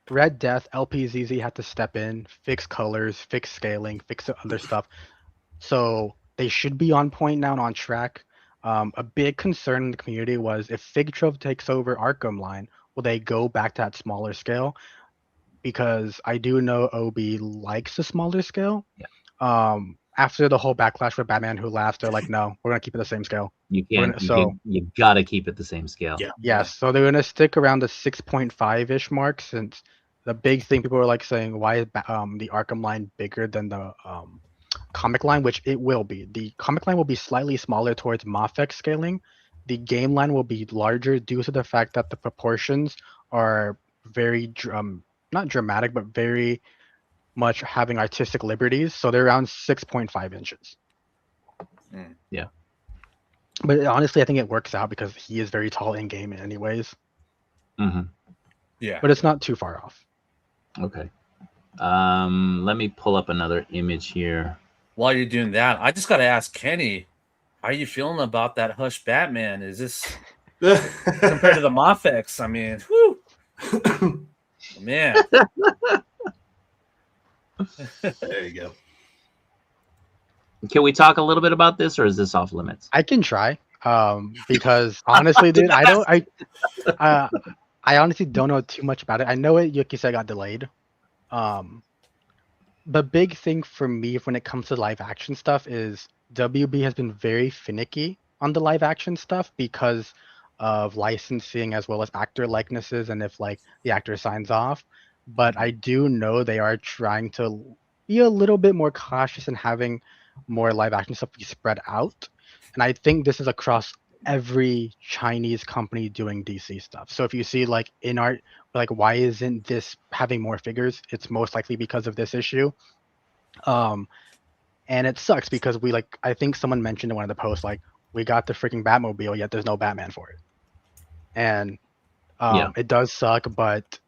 Red Death, LPZZ had to step in, fix colors, fix scaling, fix the other stuff. So they should be on point now and on track. A big concern in the community was if Fig Trove takes over Arkham line, will they go back to that smaller scale? Because I do know OB likes a smaller scale. Yeah. After the whole backlash with Batman Who Laughs, they're like, no, we're gonna keep it the same scale. You gotta keep it the same scale. Yeah, so they're gonna stick around the 6.5-ish mark, since the big thing people are like saying, why is the Arkham line bigger than the comic line, which it will be. The comic line will be slightly smaller towards Mafex scaling. The game line will be larger due to the fact that the proportions are very not dramatic, but very much having artistic liberties. So they're around 6.5 inches. Yeah. But honestly, I think it works out because he is very tall in game anyways. Mm-hmm. Yeah. But it's not too far off. Okay. Let me pull up another image here. While you're doing that, I just got to ask Kenny, how are you feeling about that Hush Batman? Is this compared to the Mafex? I mean, whew. Man. There you go. Can we talk a little bit about this, or is this off limits? I can try. Because honestly, dude, I honestly don't know too much about it. I know it, like you said, got delayed. The big thing for me when it comes to live action stuff is WB has been very finicky on the live action stuff because of licensing as well as actor likenesses and if like the actor signs off. But I do know they are trying to be a little bit more cautious in having more live action stuff be spread out. And I think this is across every Chinese company doing DC stuff. So if you see like in art, like why isn't this having more figures? It's most likely because of this issue. And it sucks because we like I think someone mentioned in one of the posts like we got the freaking Batmobile yet there's no Batman for it. And it does suck, but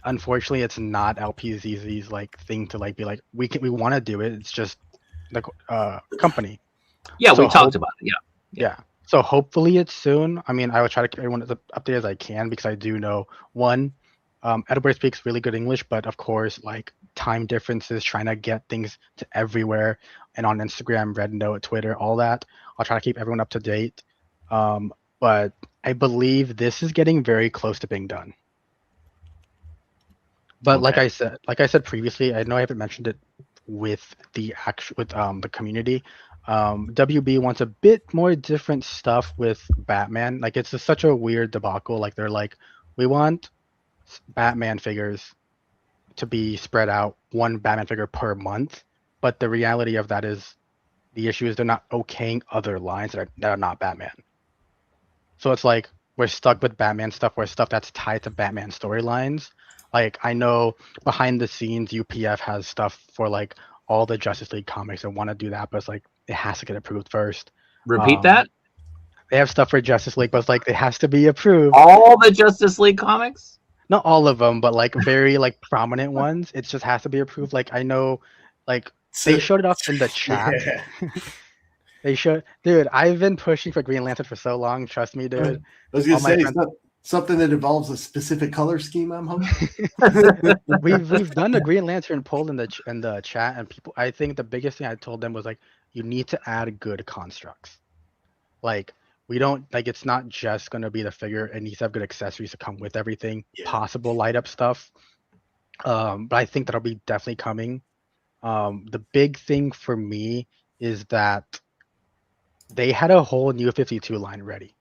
unfortunately it's not LPZZ's like thing to like be like we want to do it. It's just the company. Yeah, So we talked about it. Yeah. So hopefully it's soon. I mean, I will try to keep everyone as updated as I can because I do know one, Edward speaks really good English, but of course, like time differences, trying to get things to everywhere and on Instagram, Red Note, Twitter, all that. I'll try to keep everyone up to date. But I believe this is getting very close to being done. But like I said previously, I know I haven't mentioned it with the community. WB wants a bit more different stuff with Batman. Like it's just such a weird debacle. Like they're like, we want Batman figures to be spread out, one Batman figure per month. But the reality of that is, the issue is they're not okaying other lines that are not Batman. So it's like we're stuck with Batman stuff, where stuff that's tied to Batman storylines. Like I know behind the scenes, UPF has stuff for like all the Justice League comics and want to do that, but it's like it has to get approved first. Repeat that. They have stuff for Justice League, but it's like it has to be approved. All the Justice League comics? Not all of them, but like very like prominent ones. It just has to be approved. Like I know, like they showed it off in the chat. Yeah. They should, dude. I've been pushing for Green Lantern for so long. Trust me, dude. I was gonna say it's not something that involves a specific color scheme. I'm hoping. we've done the Green Lantern poll in the chat, and people. I think the biggest thing I told them was like, you need to add good constructs. Like we don't like it's not just gonna be the figure. It needs to have good accessories to come with everything. Yeah. Possible light up stuff. But I think that'll be definitely coming. The big thing for me is that they had a whole new 52 line ready,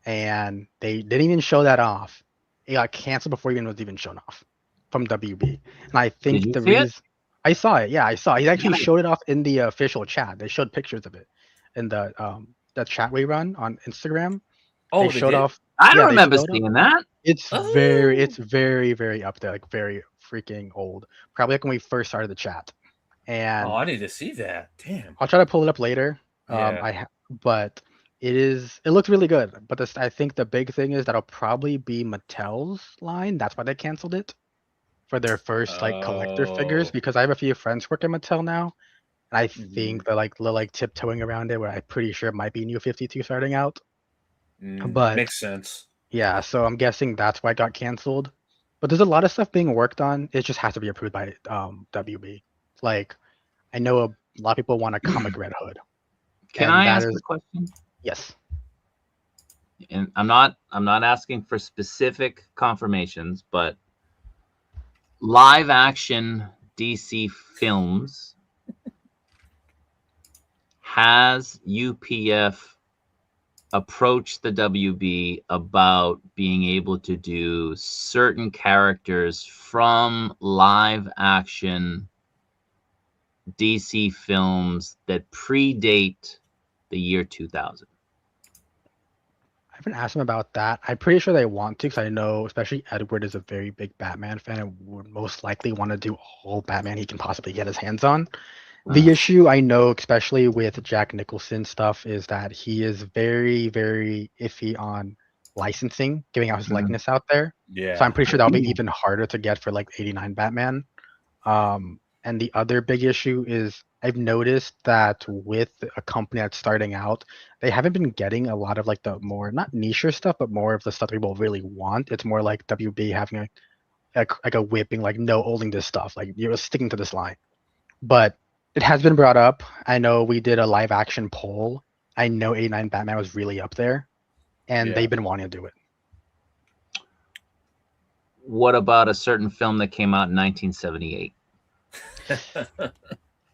and they didn't even show that off. It got canceled before it was even shown off from WB. And I think the reason I saw it, yeah, I saw it. He actually showed it off in the official chat. They showed pictures of it in the chat we run on Instagram. Oh, they showed off. I don't remember seeing that. It's very, very up there, like very freaking old. Probably like when we first started the chat. And I need to see that. Damn. I'll try to pull it up later. But it looks really good. But I think the big thing is that'll probably be Mattel's line. That's why they canceled it for their first like collector figures, because I have a few friends work at Mattel now, and I think they're like tiptoeing around it. Where I'm pretty sure it might be New 52 starting out. But makes sense. Yeah, so I'm guessing that's why it got canceled. But there's a lot of stuff being worked on. It just has to be approved by WB. Like I know a lot of people want a comic Red Hood. Can I ask a question? Yes. And I'm not asking for specific confirmations, but live action DC films, has UPF approached the WB about being able to do certain characters from live action DC films that predate the year 2000? I haven't asked him about that. I'm pretty sure they want to, because I know especially Edward is a very big Batman fan and would most likely want to do all Batman he can possibly get his hands on. The issue I know, especially with Jack Nicholson stuff, is that he is very, very iffy on licensing, giving out his likeness out there. Yeah. So I'm pretty sure that'll be even harder to get for like 89 Batman. And the other big issue is I've noticed that with a company that's starting out, they haven't been getting a lot of like the more not niche stuff, but more of the stuff people really want. It's more like WB having a whipping, like no holding this stuff, like you're sticking to this line. But it has been brought up. I know we did a live action poll. I know 89 Batman was really up there, and they've been wanting to do it. What about a certain film that came out in 1978?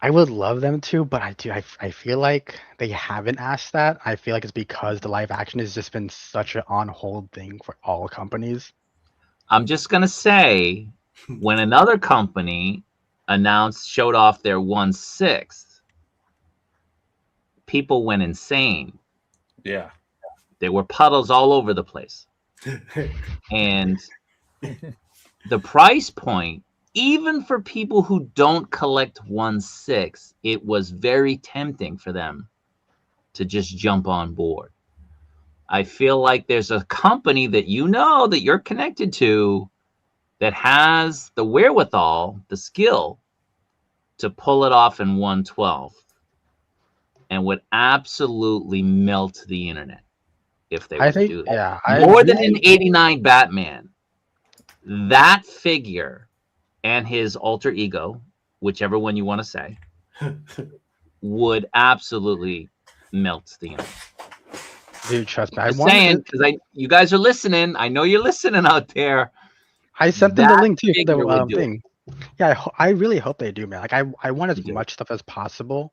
I would love them to, but I feel like they haven't asked that. I feel like it's because the live action has just been such an on hold thing for all companies. I'm just gonna say, when another company showed off their 1/6, people went insane. Yeah. There were puddles all over the place. And the price point, even for people who don't collect 1/6, it was very tempting for them to just jump on board. I feel like there's a company that that you're connected to that has the wherewithal, the skill to pull it off in 1/12 and would absolutely melt the internet if they were to do that. Yeah, More than an 89 Batman. That figure and his alter ego, whichever one you want to say, would absolutely melt the internet. Dude, trust me. I'm saying, because you guys are listening. I know you're listening out there. I sent them the link too for figure would the do it. thing. Yeah, I really hope they do, man. Like I want as You do. much stuff as possible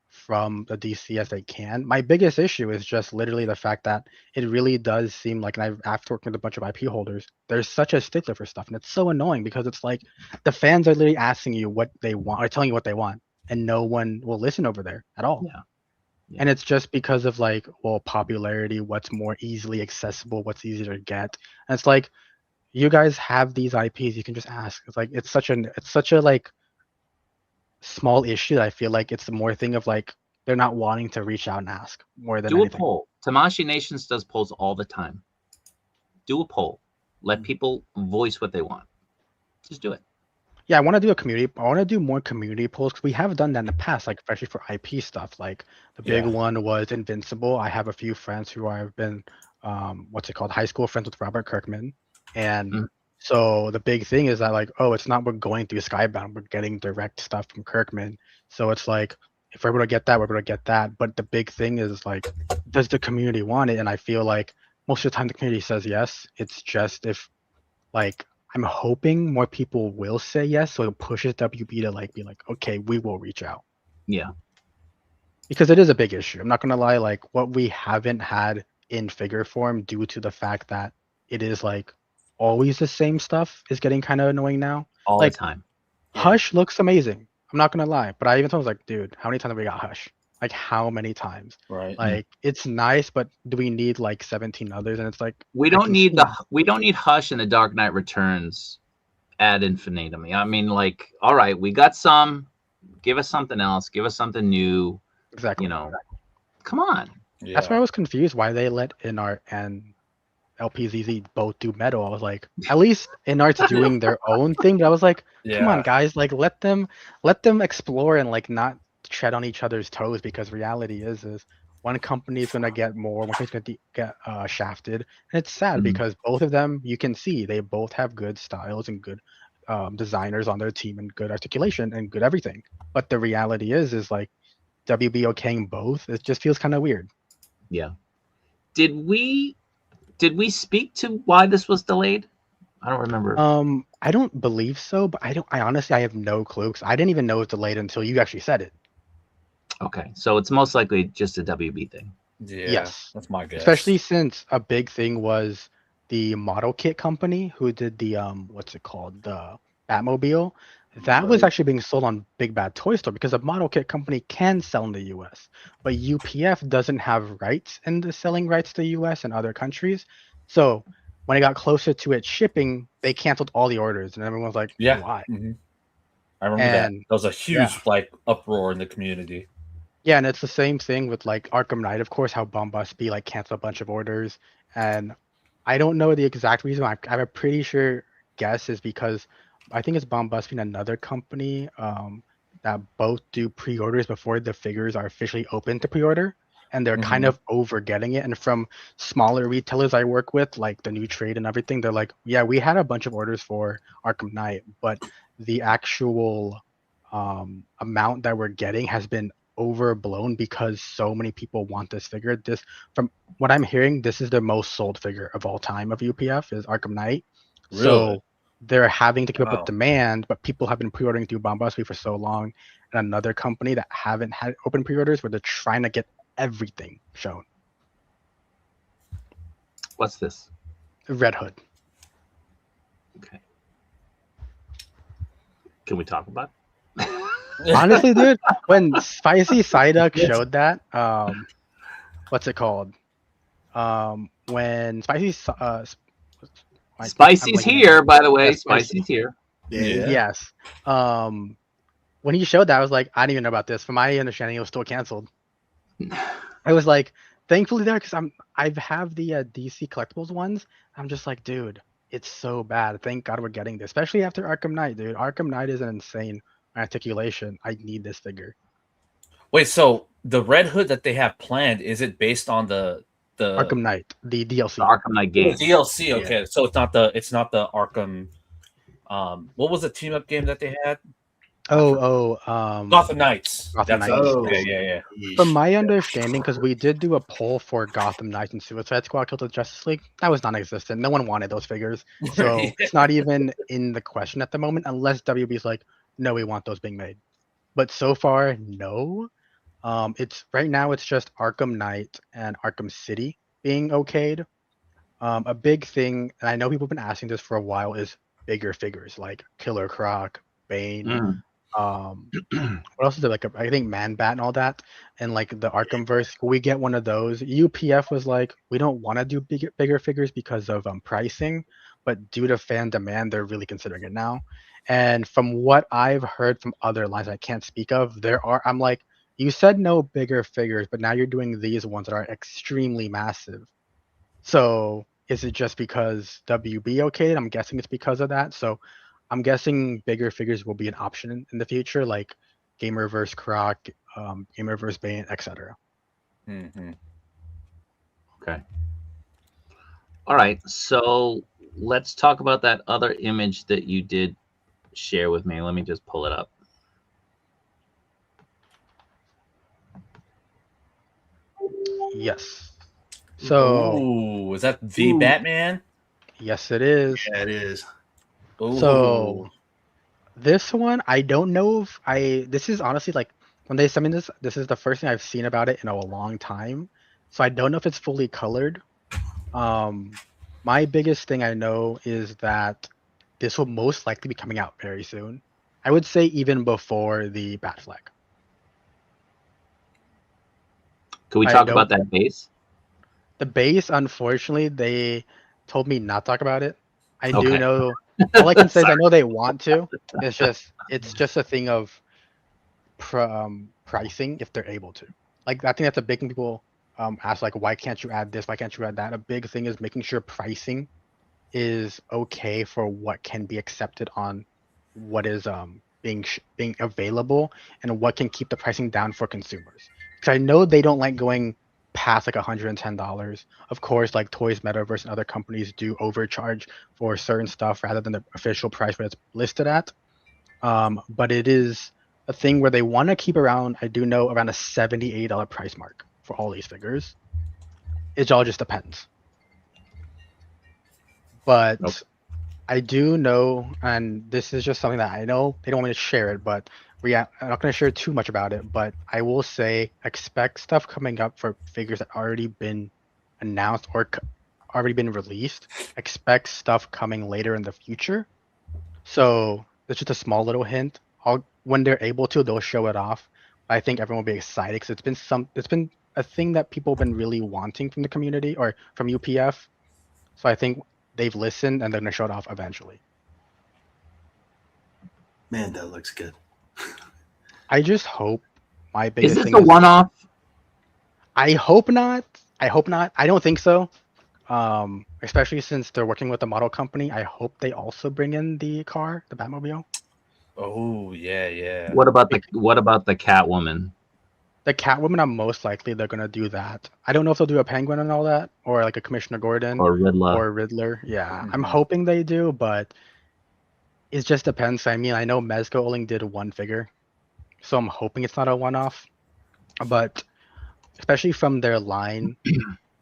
from the DC as they can. My biggest issue is just literally the fact that it really does seem like, and after working with a bunch of IP holders, there's such a stickler for stuff, and it's so annoying because it's like the fans are literally asking you what they want or telling you what they want, and no one will listen over there at all. Yeah. Yeah. And it's just because of like, well, popularity, what's more easily accessible, what's easier to get. And it's like, you guys have these IPs, you can just ask. It's like it's such a like small issue that I feel like it's the more thing of like they're not wanting to reach out and ask more than Do anything. a poll. Tamashi Nations does polls all the time. Do a poll. Let people voice what they want. Just do it. Yeah, I want to do a community. I want to do more community polls because we have done that in the past, like especially for IP stuff. Like the big one was Invincible. I have a few friends who I've been, high school friends with Robert Kirkman, and so the big thing is that like, oh, it's not we're going through Skybound, we're getting direct stuff from Kirkman. So it's like if we're able to get that, we're able to get that. But the big thing is like, does the community want it? And I feel like most of the time the community says yes. It's just if like I'm hoping more people will say yes, so it pushes WB to like be like, okay, we will reach out. Yeah. Because it is a big issue. I'm not gonna lie, like what we haven't had in figure form due to the fact that it is like always the same stuff is getting kind of annoying now. All like, the time. Hush looks amazing. I'm not gonna lie, but I even told him like, dude, how many times have we got Hush? Like how many times? Right. Like it's nice, but do we need like 17 others? And it's like we don't need Hush and the Dark Knight Returns ad infinitum. I mean, like, all right, we got some. Give us something else. Give us something new. Exactly. You know, come on. Yeah. That's why I was confused why they let Inart and LPZZ both do metal. I was like, at least Inart's doing their own thing. But I was like, come on, guys, like let them explore and like not tread on each other's toes, because reality is one company is gonna get more, one company's gonna get shafted, and it's sad because both of them, you can see they both have good styles and good designers on their team and good articulation and good everything. But the reality is like WB okaying both, it just feels kind of weird. Yeah. Did we speak to why this was delayed? I don't remember. I don't believe so, but I honestly I have no clue because I didn't even know it was delayed until you actually said it. Okay, so it's most likely just a WB thing. Yeah, yes, that's my guess. Especially since a big thing was the model kit company who did the what's it called, the Batmobile. That was actually being sold on Big Bad Toy Store because a model kit company can sell in the U.S., but UPF doesn't have rights in the selling rights to the U.S. and other countries. So when it got closer to it shipping, they canceled all the orders, and everyone was like, yeah, why? I remember that. That was a huge like uproar in the community. Yeah, and it's the same thing with like Arkham Knight, of course, how Bombusby like canceled a bunch of orders. And I don't know the exact reason. I have a pretty sure guess is because I think it's Bombusby and another company that both do pre-orders before the figures are officially open to pre-order. And they're kind of over getting it. And from smaller retailers I work with, like the New Trade and everything, they're like, yeah, we had a bunch of orders for Arkham Knight, but the actual amount that we're getting has been overblown because so many people want this figure. This, from what I'm hearing, this is the most sold figure of all time of UPF is Arkham Knight. Really? So they're having to keep up with demand, but people have been pre-ordering through Bombusby for so long, and another company that haven't had open pre-orders where they're trying to get everything shown. What's this? Red Hood. Okay. Can we talk about it? Honestly, dude, when Spicy Psyduck showed that, what's it called? When Spicy's here, by the way. Yeah, Spicy. Spicy's here. Yeah. Yes. When he showed that, I was like, I didn't even know about this. From my understanding, it was still canceled. I was like, thankfully there, because I have the DC collectibles ones. I'm just like, dude, it's so bad. Thank God we're getting this, especially after Arkham Knight, dude. Arkham Knight is an insane articulation. I need this figure. Wait, so the Red Hood that they have planned, is it based on the Arkham Knight, the DLC. The Arkham Knight game. DLC? Okay, so it's not the Arkham. What was the team up game that they had? Gotham Knights. Gotham That's Knights. Yeah. From my understanding, because we did do a poll for Gotham Knights and Suicide Squad Kill the Justice League, that was non-existent. No one wanted those figures, so it's not even in the question at the moment, unless WB's like, no, we want those being made. But so far, no. It's right now. It's just Arkham Knight and Arkham City being okayed. A big thing, and I know people have been asking this for a while, is bigger figures like Killer Croc, Bane. What else is there? Like I think Man Bat and all that, and like the Arkhamverse. We get one of those. UPF was like, we don't want to do bigger figures because of pricing, but due to fan demand, they're really considering it now. And from what I've heard from other lines I can't speak of, I'm like, you said no bigger figures, but now you're doing these ones that are extremely massive. So is it just because WB okayed? I'm guessing it's because of that. So I'm guessing bigger figures will be an option in the future, like Gamerverse Croc, Gamerverse Bane, etc. Mm-hmm. Okay. All right. So let's talk about that other image that you did share with me. Let me just pull it up. Yes. So. Ooh, is that the Batman? Yes, it is. Yeah, it is. Ooh. So this one, I don't know if this is honestly like when they sent me this is the first thing I've seen about it in a long time. So I don't know if it's fully colored. My biggest thing I know is that this will most likely be coming out very soon. I would say even before the Bat Flag. Can we talk about that base? The base, unfortunately, they told me not to talk about it. I do know. All I can say is I know they want to. It's just a thing of pricing if they're able to. Like I think that's a big thing people ask, like, why can't you add this? Why can't you add that? A big thing is making sure pricing is okay for what can be accepted on what is being available and what can keep the pricing down for consumers. Because I know they don't like going past like $110. Of course, like Toys Metaverse and other companies do overcharge for certain stuff rather than the official price where it's listed at. But it is a thing where they want to keep around, I do know, around a $78 price mark for all these figures. It all just depends. But I do know, and this is just something that I know, they don't want me to share it, but I'm not going to share too much about it, but I will say expect stuff coming up for figures that already been announced or already been released. Expect stuff coming later in the future. So it's just a small little hint. When they're able to, they'll show it off. I think everyone will be excited because it's been a thing that people have been really wanting from the community or from UPF. So I think they've listened and they're going to show it off eventually. Man, that looks good. I just hope my biggest thing is this a one-off? I hope not. I don't think so. Especially since they're working with a model company. I hope they also bring in the car, the Batmobile. Oh yeah. What about the Catwoman? The Catwoman, I'm most likely they're gonna do that. I don't know if they'll do a Penguin and all that, or like a Commissioner Gordon or Riddler. Yeah, I'm hoping they do, but it just depends. I mean, I know Mezco only did one figure, so I'm hoping it's not a one-off. But especially from their line,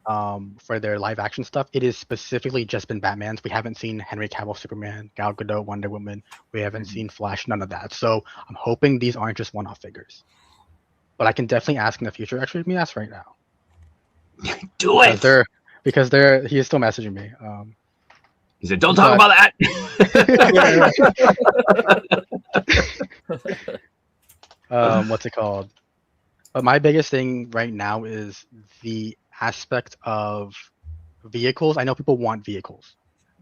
for their live-action stuff, it is specifically just been Batman's. We haven't seen Henry Cavill Superman, Gal Gadot Wonder Woman. We haven't seen Flash, none of that. So I'm hoping these aren't just one-off figures. But I can definitely ask in the future. Actually, let me ask right now. Do it! Because he's still messaging me. He said, don't talk about that! What's it called? But my biggest thing right now is the aspect of vehicles, I know people want vehicles.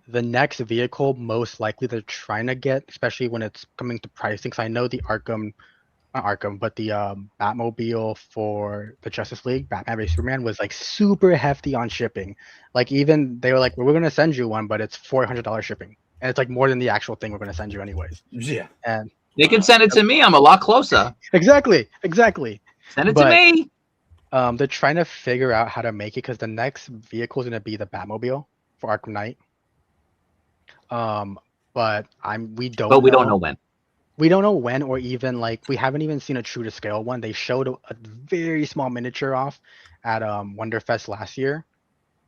The next vehicle, most likely they're trying to get, especially when it's coming to pricing, because I know the not Arkham, but the Batmobile for the Justice League, Batman vs Superman, was like super hefty on shipping. Like even they were like, we're gonna send you one, but it's $400 shipping, and it's like more than the actual thing we're gonna send you anyways. Yeah. And They can send it to me. I'm a lot closer. exactly. Send it But, to me. they're trying to figure out how to make it because the next vehicle is gonna be the Batmobile for Arkham Knight. But we don't know when. We don't know when, or even like we haven't even seen a true to scale one. They showed a very small miniature off at Wonderfest last year,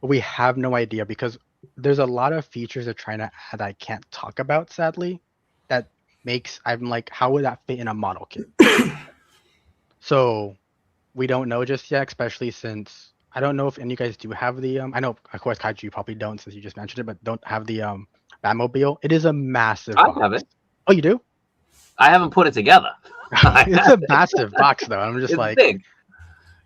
but we have no idea because there's a lot of features they're trying to add that I can't talk about, sadly. That makes I'm like, how would that fit in a model kit? So we don't know just yet, especially since I don't know if any of you guys do have the I know of course Kaiju you probably don't since you just mentioned it, but don't have the Batmobile. It is a massive I box. have it. Oh, you do? I haven't put it together. It's a massive box though. I'm just It's like big.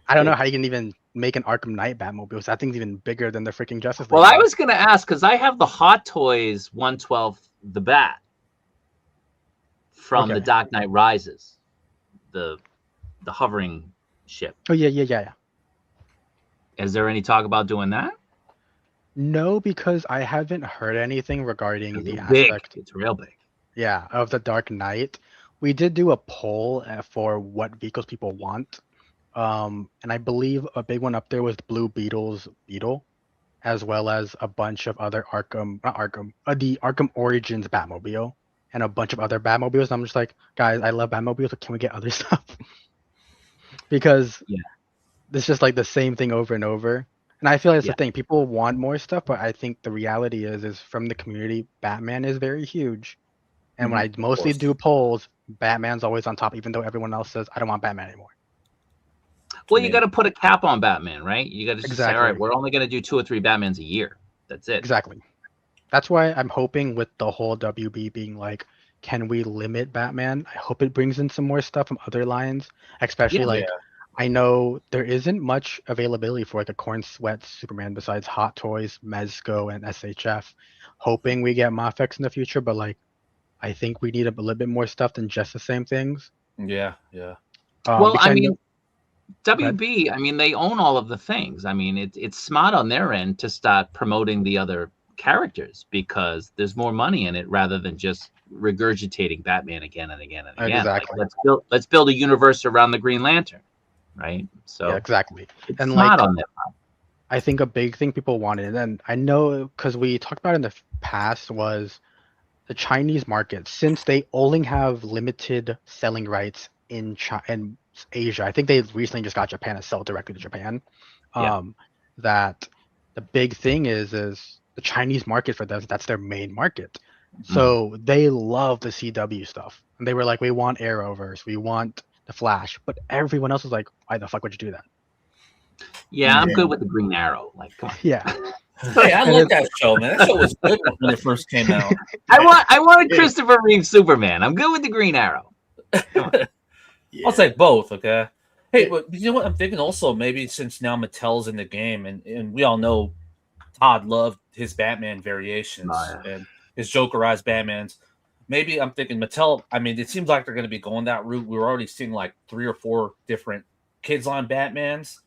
I don't know how you can even make an Arkham Knight Batmobile. So that thing's even bigger than the freaking Justice League. Well, I was gonna ask because I have the Hot Toys 112, the Bat from the Dark Knight Rises, the hovering ship. Oh yeah. Is there any talk about doing that? No, because I haven't heard anything regarding the It's big. aspect. It's real big. Yeah, of the Dark Knight. We did do a poll for what vehicles people want. And I believe a big one up there was the Blue Beetle's Beetle, as well as a bunch of other the Arkham Origins Batmobile, and a bunch of other Batmobiles. And I'm just like, guys, I love Batmobiles, but can we get other stuff? Because it's just like the same thing over and over. And I feel like it's the thing. People want more stuff, but I think the reality is from the community, Batman is very huge. And when I mostly do polls, Batman's always on top, even though everyone else says, I don't want Batman anymore. Well, you got to put a cap on Batman, right? You got to just say, all right, Exactly. we're only going to do 2 or 3 Batmans a year. That's it. Exactly. That's why I'm hoping with the whole WB being like, can we limit Batman? I hope it brings in some more stuff from other lines, especially I know there isn't much availability for the Corn Sweat Superman besides Hot Toys, Mezco, and SHF. Hoping we get Mafex in the future, but like I think we need a little bit more stuff than just the same things. Yeah. Well, I mean, WB, I mean, they own all of the things. I mean, it's smart on their end to start promoting the other characters because there's more money in it rather than just regurgitating Batman again and again and again. Exactly. Like, let's build a universe around the Green Lantern, right? So exactly. It's and smart like on their part. I think a big thing people wanted, and I know because we talked about it in the past, was the Chinese market. Since they only have limited selling rights in Asia, I think they recently just got Japan to sell directly to Japan. That the big thing is the Chinese market for them. That's their main market. So they love the CW stuff, and they were like, we want Arrowverse, we want the Flash, but everyone else was like, why the fuck would you do that? Yeah, I'm good with the Green Arrow. Like, come on. Yeah. Hey, I love that show, man. That show was good when it first came out. I wanted Christopher Reeve Superman. I'm good with the Green Arrow. I'll say both, okay? Hey, but you know what I'm thinking also, maybe since now Mattel's in the game, and we all know Todd loved his Batman variations and his Jokerized Batmans. Maybe I'm thinking Mattel, I mean, it seems like they're going to be going that route. We were already seeing like 3 or 4 different Kids Line Batmans.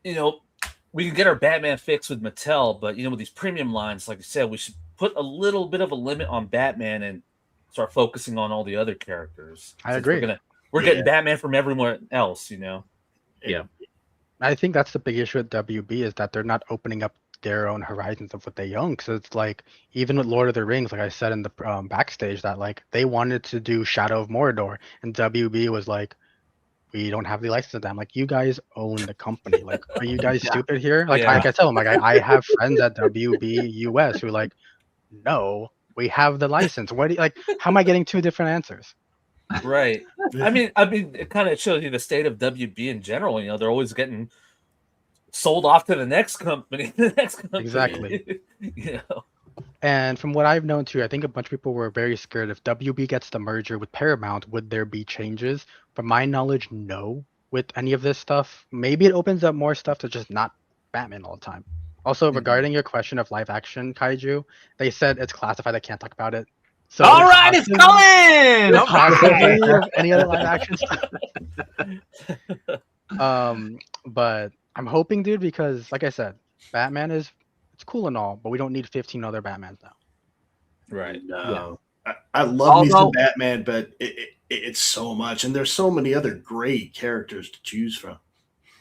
You know, we can get our Batman fix with Mattel, but, you know, with these premium lines, like I said, we should put a little bit of a limit on Batman and start focusing on all the other characters. I agree. We're getting Batman from everyone else, you know? Yeah. I think that's the big issue with WB is that they're not opening up their own horizons of what they own. Because it's like, even with Lord of the Rings, like I said in the backstage, that like they wanted to do Shadow of Mordor, and WB was like, we don't have the license to them. Like, you guys own the company. Like, are you guys stupid here? Like, I tell them, like, I have friends at WB US who are like, no, we have the license. What do you, like, how am I getting 2 different answers? Right. I mean, it kind of shows you the state of WB in general. You know, they're always getting sold off to the next company. Exactly. You know. And from what I've known too, I think a bunch of people were very scared if WB gets the merger with Paramount, would there be changes? From my knowledge, no. with any of this stuff, maybe it opens up more stuff to just not Batman all the time. Also, regarding your question of live action kaiju, they said it's classified. I can't talk about it. So All right, it's coming. All possibly right. of any other live action stuff. But I'm hoping, dude, because like I said, Batman it's cool and all, but we don't need 15 other Batmans now. Right. No. I love me some Although- Batman, but it's so much, and there's so many other great characters to choose from.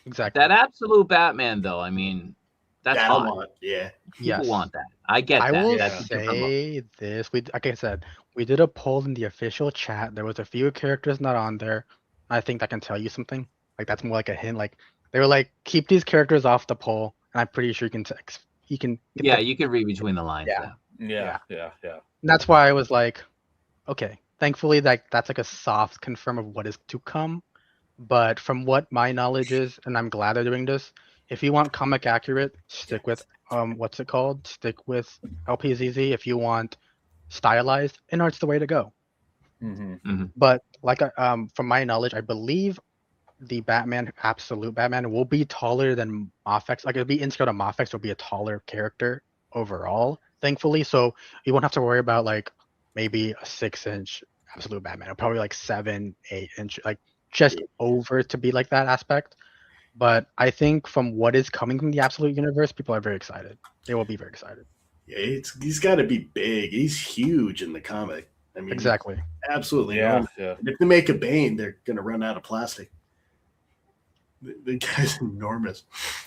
Exactly. That absolute Batman, though, I mean, that's That I hot. want, yeah. People Yes. want that. I get I that. will That's what you're talking about. say this. Like I said, we did a poll in the official chat. There was a few characters not on there. I think that can tell you something. Like that's more like a hint. Like they were like, keep these characters off the poll, and I'm pretty sure you can get Yeah, the- you can read between the lines. Yeah. Yeah. Yeah. and that's why I was like, okay. Thankfully, that's like a soft confirm of what is to come. But from what my knowledge is, and I'm glad they're doing this, if you want comic accurate, stick with what's it called? Stick with LPZZ. If you want stylized, InArt's the way to go. Mm-hmm. But like from my knowledge, I believe the Batman, absolute Batman, will be taller than Mafex. Like it'll be in scale to Mafex, will be a taller character overall, thankfully. So you won't have to worry about like maybe a 6-inch absolute Batman. It'll probably like 7, 8-inch, like just over to be like that aspect. But I think from what is coming from the absolute universe, people are very excited. They will be very excited. Yeah, he's got to be big. He's huge in the comic. I mean, Exactly. absolutely. Yeah. And if they make a Bane, they're going to run out of plastic. The guy's enormous.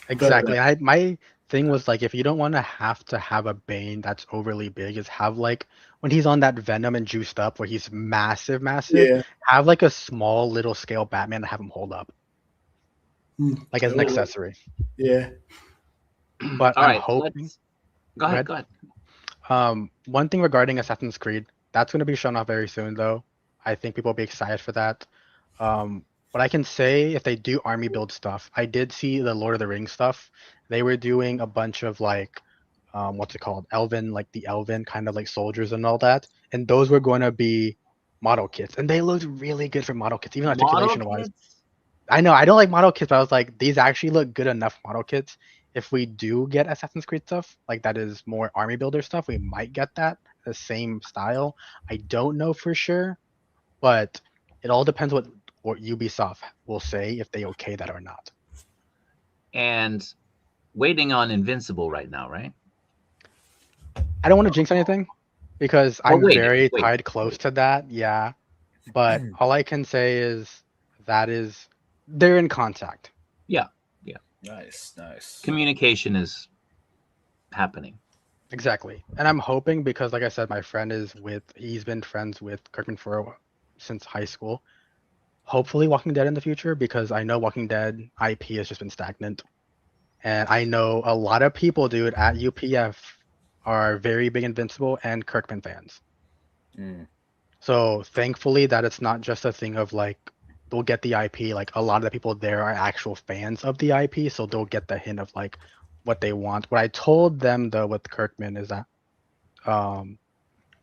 Exactly. My thing was like, if you don't want to have a Bane that's overly big, is have like when he's on that Venom and juiced up, where he's massive, Yeah. have like a small little scale Batman to have him hold up, like as an accessory. Yeah. But All I'm right. hoping. Go ahead. Go ahead. One thing regarding Assassin's Creed, that's going to be shown off very soon, though. I think people will be excited for that. What I can say, if they do army build stuff, I did see the Lord of the Rings stuff. They were doing a bunch of like, what's it called? Like the Elven kind of like soldiers and all that. And those were going to be model kits. And they looked really good for model kits, even articulation wise. I know, I don't like model kits, but I was like, these actually look good enough model kits. If we do get Assassin's Creed stuff, like that is more army builder stuff, we might get that, the same style. I don't know for sure, but it all depends what Ubisoft will say if they okay that or not. And waiting on Invincible right now, right? I don't want to jinx anything because I'm wait. very tied close to that. Yeah. But all I can say is they're in contact. Yeah. Nice. Communication is happening. Exactly. And I'm hoping because, like I said, my friend he's been friends with Kirkman since high school. Hopefully Walking Dead in the future, because I know Walking Dead IP has just been stagnant. And I know a lot of people, dude, at UPF are very big Invincible and Kirkman fans. So thankfully that it's not just a thing of like, they'll get the IP. Like a lot of the people there are actual fans of the IP, so they'll get the hint of like what they want. What I told them though with Kirkman is that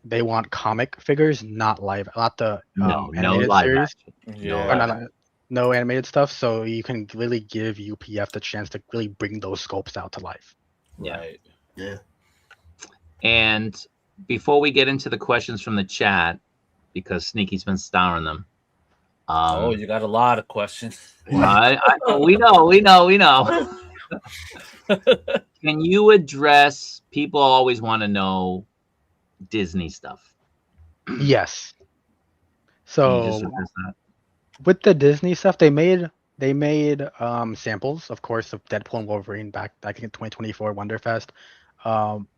they want comic figures, not the animated series. Yeah. No animated stuff, so you can really give UPF the chance to really bring those scopes out to life. Right. Yeah. And before we get into the questions from the chat, because Sneaky's been starring them. You got a lot of questions. we know. Can you address? People always want to know Disney stuff. Yes. Can you just So address that? with the Disney stuff, they made samples, of course, of Deadpool and Wolverine back in 2024 Wonderfest.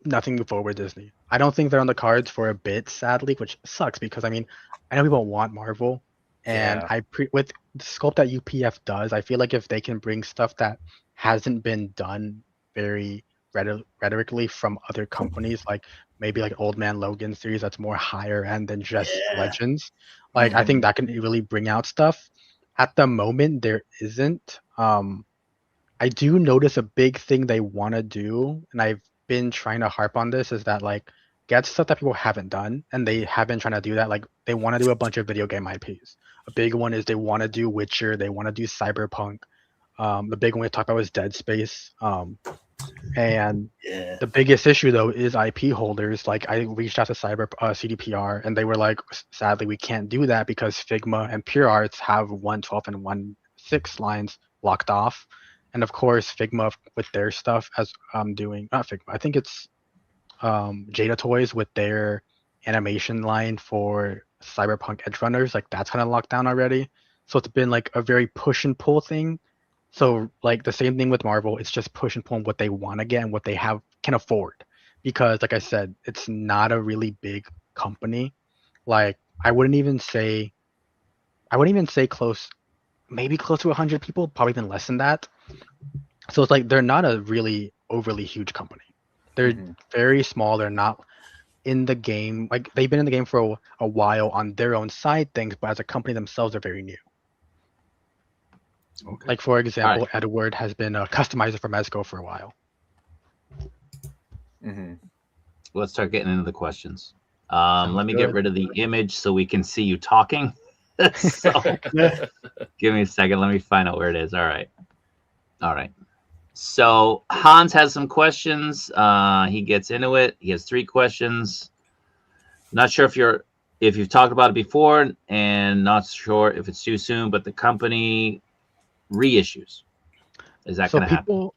Nothing moved forward with Disney. I don't think they're on the cards for a bit, sadly, which sucks because I mean, I know people want Marvel, and with the scope that UPF does, I feel like if they can bring stuff that hasn't been done very rhetorically from other companies, like maybe like Old Man Logan series that's more higher end than just Legends, like I think that can really bring out stuff. At the moment, there isn't. I do notice a big thing they want to do, and I've been trying to harp on this, is that like get stuff that people haven't done, and they have been trying to do that. Like they want to do a bunch of video game IPs. A big one is they want to do Witcher, they want to do Cyberpunk. The big one we talked about was Dead Space. And Yeah. the biggest issue though is IP holders. Like I reached out to CDPR, and they were like, sadly we can't do that because Figma and Pure Arts have 112 and 1.6 lines locked off. And of course Figma with their stuff as doing not Figma. I think it's Jada Toys with their animation line for Cyberpunk Edge Runners. Like that's kind of locked down already. So it's been like a very push and pull thing. So like the same thing with Marvel, it's just push and pull what they want to get and what they can afford. Because like I said, it's not a really big company. Like I wouldn't even say close, maybe close to 100 people, probably even less than that. So it's like they're not a really overly huge company. They're very small. They're not in the game. Like they've been in the game for a while on their own side things, but as a company themselves, they're very new. Okay. Like for example, Edward has been a customizer for Mezco for a while. Let's start getting into the questions. Let me good. get rid of the image so we can see you talking. So give me a second. Let me find out where it is. All right. So Hans has some questions. He gets into it. He has 3 questions. Not sure if you've talked about it before, and not sure if it's too soon, but the company reissues. Is that going to happen?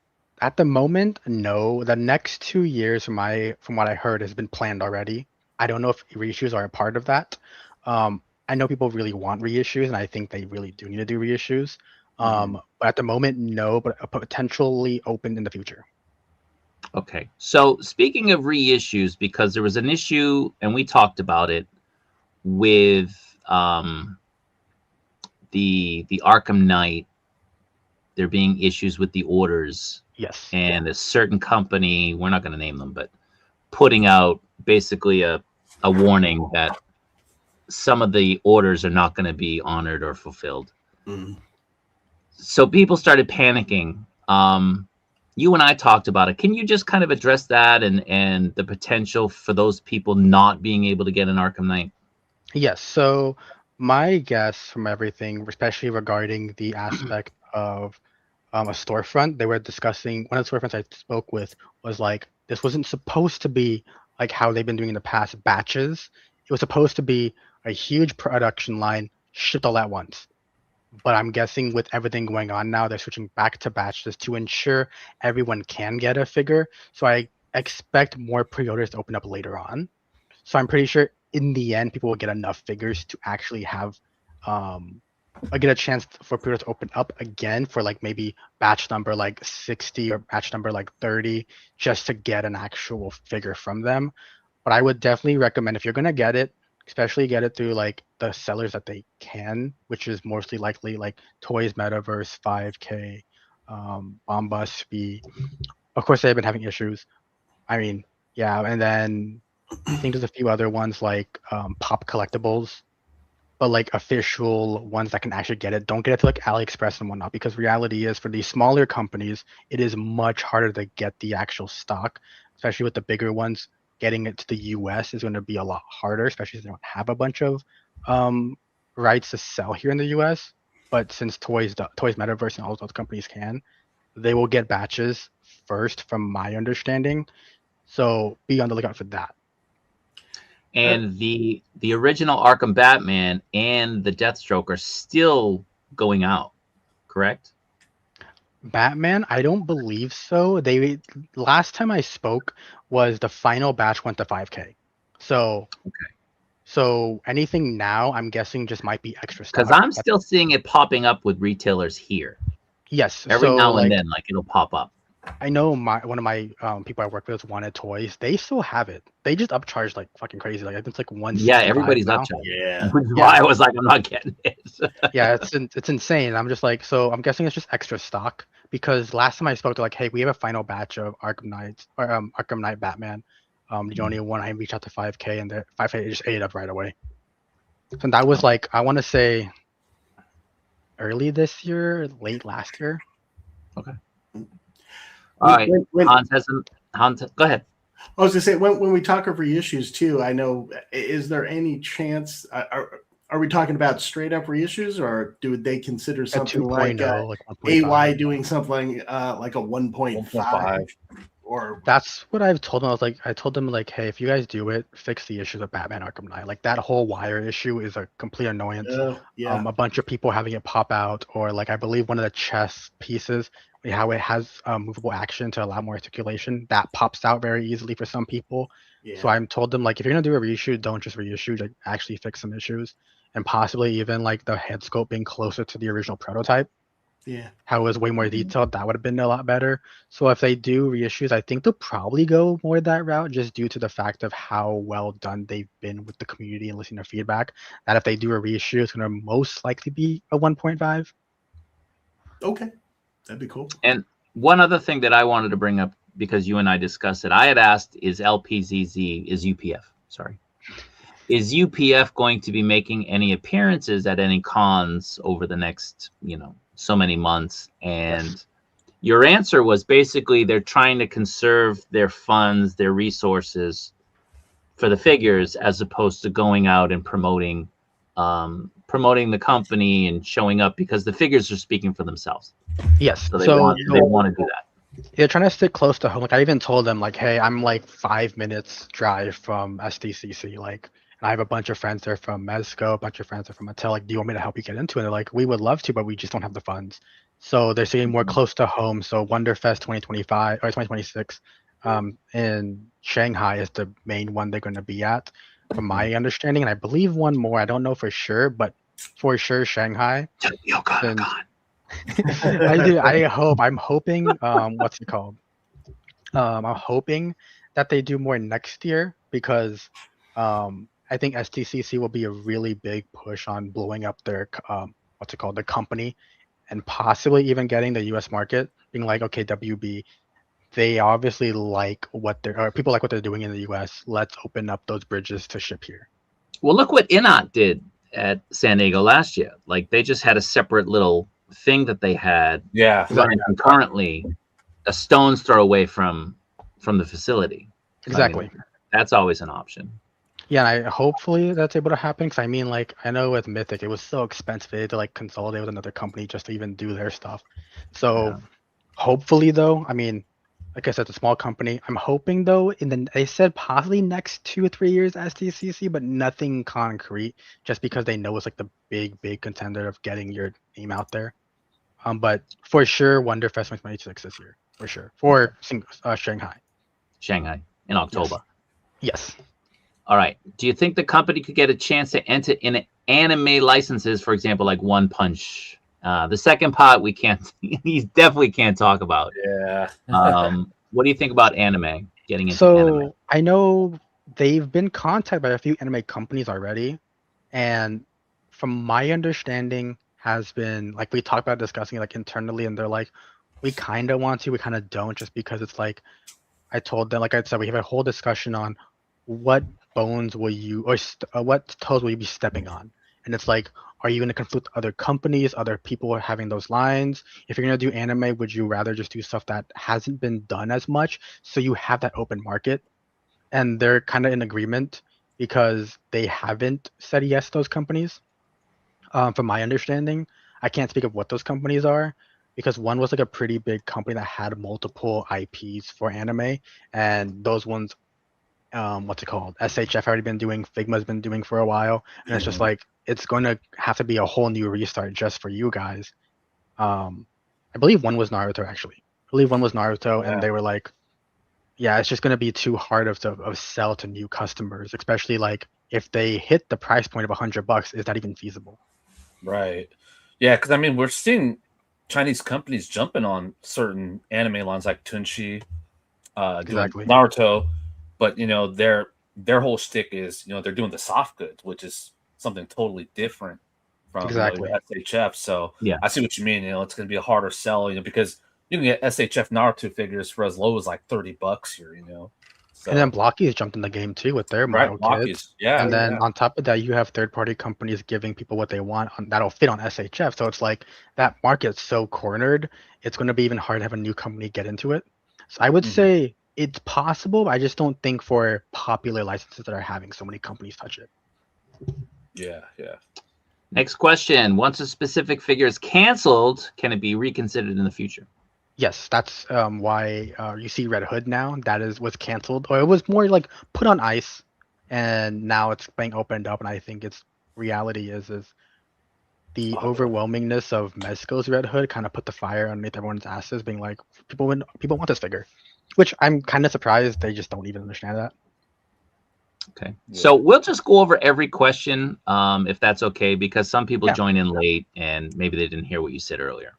At the moment, no. The next 2 years, from what I heard, has been planned already. I don't know if reissues are a part of that. I know people really want reissues, and I think they really do need to do reissues. But at the moment, no. But potentially open in the future. Okay. So speaking of reissues, because there was an issue, and we talked about it with the Arkham Knight. There being issues with the orders. Yes. And a certain company, we're not going to name them, but putting out basically a warning that some of the orders are not going to be honored or fulfilled. So people started panicking. You and I talked about it. Can you just kind of address that and the potential for those people not being able to get an Arkham Knight? Yes. So my guess from everything, especially regarding the aspect of a storefront, they were discussing, one of the storefronts I spoke with was like, this wasn't supposed to be like how they've been doing in the past, batches. It was supposed to be a huge production line shipped all at once. But I'm guessing with everything going on now, they're switching back to batches to ensure everyone can get a figure. So I expect more pre-orders to open up later on. So I'm pretty sure in the end, people will get enough figures to actually have get a chance for pre-orders to open up again for like maybe batch number like 60 or batch number like 30, just to get an actual figure from them. But I would definitely recommend, if you're gonna get it, especially get it through like the sellers that they can, which is mostly likely like Toys Metaverse, 5K, Bombus. Of course, they've been having issues. I mean, yeah, and then I think there's a few other ones like Pop Collectibles, but like official ones that can actually get it. Don't get it to like AliExpress and whatnot, because reality is for these smaller companies, it is much harder to get the actual stock, especially with the bigger ones. Getting it to the US is going to be a lot harder, especially if they don't have a bunch of rights to sell here in the US. But since Toys Metaverse and all those companies can, they will get batches first, from my understanding. So be on the lookout for that. And the original Arkham Batman and the Deathstroke are still going out, correct? Batman, I don't believe so. They last time I spoke was the final batch went to 5K. So okay. So anything now, I'm guessing just might be extra stock. Because I'm still seeing it popping up with retailers here. Yes. Every so now like, and then, like it'll pop up. I know one of my people I work with wanted Toys. They still have it. They just upcharge like fucking crazy. Like I think it's like 165 Yeah, everybody's now. upcharged. Yeah. Which is why I was like, I'm not getting it. Yeah, it's insane. I'm just like, so I'm guessing it's just extra stock, because last time I spoke to like, hey, we have a final batch of Arkham Knights or Arkham Knight Batman. You only want I reach out to 5K, and the 5K just ate up right away. So that was like, I want to say early this year, late last year. Okay. All right. Hans, go ahead. I was gonna say when we talk of reissues too, I know, is there any chance are we talking about straight up reissues, or do they consider A something 2.0, like AY 1.5. doing something like a 1.5 or That's what I've told them. I told them like, hey, if you guys do it, fix the issues of Batman Arkham Knight. Like that whole wire issue is a complete annoyance. yeah, A bunch of people having it pop out, or like I believe one of the chess pieces, how it has movable action to allow more articulation, that pops out very easily for some people. So yeah, I'm told them like, if you're gonna do a reissue, don't just reissue, like actually fix some issues, and possibly even like the head scope being closer to the original prototype, yeah. how it was way more detailed, that would have been a lot better. So if they do reissues, I think they'll probably go more that route just due to the fact of how well done they've been with the community and listening to feedback. That if they do a reissue, it's going to most likely be a 1.5. Okay, that'd be cool. And one other thing that I wanted to bring up, because you and I discussed it, I had asked, is UPF, sorry. Is UPF going to be making any appearances at any cons over the next, so many months? And your answer was basically they're trying to conserve their funds, their resources for the figures, as opposed to going out and promoting the company and showing up, because the figures are speaking for themselves. Yes. So they want to do that. They're trying to stick close to home. Like I even told them, like, hey, I'm like 5 minutes drive from SDCC. Like, and I have a bunch of friends there from Mezco, a bunch of friends are from Mattel. Like, do you want me to help you get into it? And they're like, we would love to, but we just don't have the funds. So they're staying more close to home. So Wonderfest 2025 or 2026 in Shanghai is the main one they're going to be at, from my understanding. And I believe one more. I don't know for sure, but for sure Shanghai. I hope. I'm hoping. What's it called? I'm hoping that they do more next year, because I think STCC will be a really big push on blowing up their what's it called, the company, and possibly even getting the U.S. market. Being like, okay, WB, they obviously like what they're, or people like what they're doing in the U.S. Let's open up those bridges to ship here. Well, look what Inot did at San Diego last year. Like they just had a separate little thing that they had running concurrently, a stone's throw away from the facility. Exactly. I mean, that's always an option. Yeah, and hopefully that's able to happen, because I mean, like, I know with Mythic it was so expensive they had to like consolidate with another company just to even do their stuff. So hopefully, though, I mean, like I said, it's a small company. I'm hoping though, they said possibly next 2 or 3 years SDCC, but nothing concrete, just because they know it's like the big contender of getting your name out there. But for sure, Wonderfest 2026 this year, for sure, for Shanghai In October. Yes. All right. Do you think the company could get a chance to enter in anime licenses, for example, like One Punch? The second part we definitely can't talk about. Yeah. What do you think about anime, getting into anime? I know they've been contacted by a few anime companies already, and from my understanding has been, like, we talked about discussing it like internally, and they're like, we kind of want to, we kind of don't, just because it's like, I told them, like I said, we have a whole discussion on what bones will you, or what toes will you be stepping on? And it's like, are you going to conflict other companies, other people having those lines? If you're going to do anime, would you rather just do stuff that hasn't been done as much, so you have that open market? And they're kind of in agreement, because they haven't said yes to those companies. From my understanding, I can't speak of what those companies are, because one was like a pretty big company that had multiple IPs for anime, and those ones, what's it called? SHF already been doing, Figma's been doing for a while, and it's just like, it's going to have to be a whole new restart just for you guys. I believe one was Naruto, actually. And they were like, yeah, it's just going to be too hard of sell to new customers, especially like if they hit the price point of $100. Is that even feasible? Right. Yeah, because I mean, we're seeing Chinese companies jumping on certain anime lines like Tunchi, doing Naruto, but their whole shtick is they're doing the soft goods, which is something totally different from SHF. So yeah, I see what you mean. It's going to be a harder sell, because you can get SHF Naruto figures for as low as like $30 here. So, and then Blocky's jumped in the game too with their model kits. Yeah. And then on top of that, you have third-party companies giving people what they want that'll fit on SHF. So it's like that market's so cornered, it's going to be even hard to have a new company get into it. So I would say It's possible, but I just don't think for popular licenses that are having so many companies touch it. Yeah. Next question. Once a specific figure is canceled, can it be reconsidered in the future? Yes, that's why you see Red Hood now. That was canceled, or it was more like put on ice, and now it's being opened up. And I think its reality is the overwhelmingness of Mezco's Red Hood kind of put the fire underneath everyone's asses, being like, people want this figure, which I'm kind of surprised they just don't even understand that. Okay. Yeah. So we'll just go over every question, if that's okay, because some people Yeah. join in late and maybe they didn't hear what you said earlier.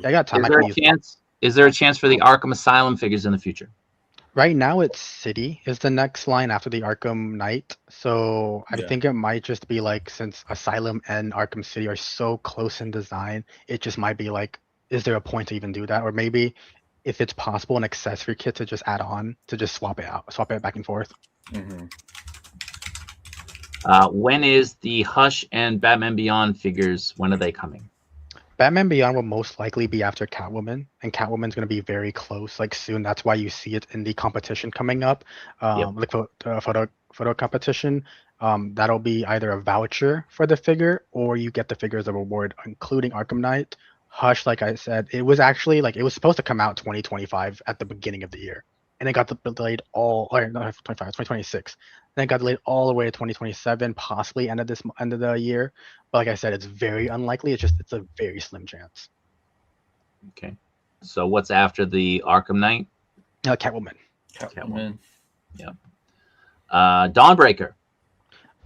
I got time. Is there a chance for the Arkham Asylum figures in the future? Right now, it's City is the next line after the Arkham Knight. So I Yeah. think it might just be like, since Asylum and Arkham City are so close in design, it just might be like, is there a point to even do that? Or maybe if it's possible, an accessory kit to just add on to just swap it back and forth. Mm-hmm. When is the Hush and Batman Beyond figures? When are they coming? Batman Beyond will most likely be after Catwoman, and Catwoman's going to be very close, like soon. That's why you see it in the competition coming up, like photo competition. That'll be either a voucher for the figure, or you get the figure as a reward, including Arkham Knight. Hush, like I said, it was actually like it was supposed to come out 2025 at the beginning of the year, and it got delayed or not 25, 2026. Then it got delayed all the way to 2027, possibly end of the year. But like I said, it's very unlikely. It's a very slim chance. Okay. So what's after the Arkham Knight? Catwoman. Yeah. Dawnbreaker.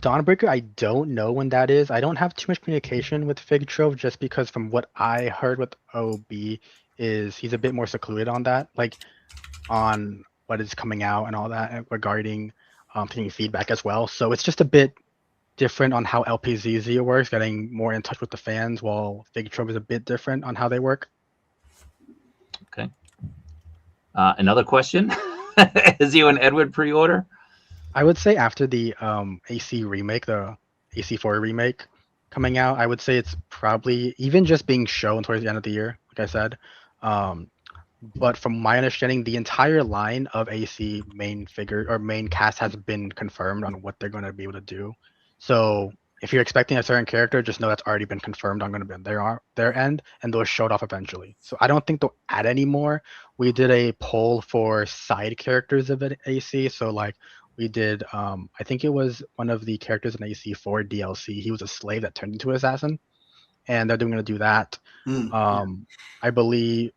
Dawnbreaker, I don't know when that is. I don't have too much communication with Fig Trove, just because from what I heard with OB is he's a bit more secluded on that, like on what is coming out and all that regarding taking feedback as well. So it's just a bit different on how LPZZ works, getting more in touch with the fans, while Fig Trove is a bit different on how they work. Okay. Another question. Is you and Edward pre-order? I would say after the AC remake, the AC4 remake coming out, I would say it's probably even just being shown towards the end of the year, like I said. But from my understanding, the entire line of AC main figure or main cast has been confirmed on what they're going to be able to do. So if you're expecting a certain character, just know that's already been confirmed on going to be on their end, and those showed off eventually. So I don't think they'll add any more. We did a poll for side characters of an AC. So like we did, I think it was one of the characters in AC4 DLC. He was a slave that turned into an assassin, and they're going to do that. I believe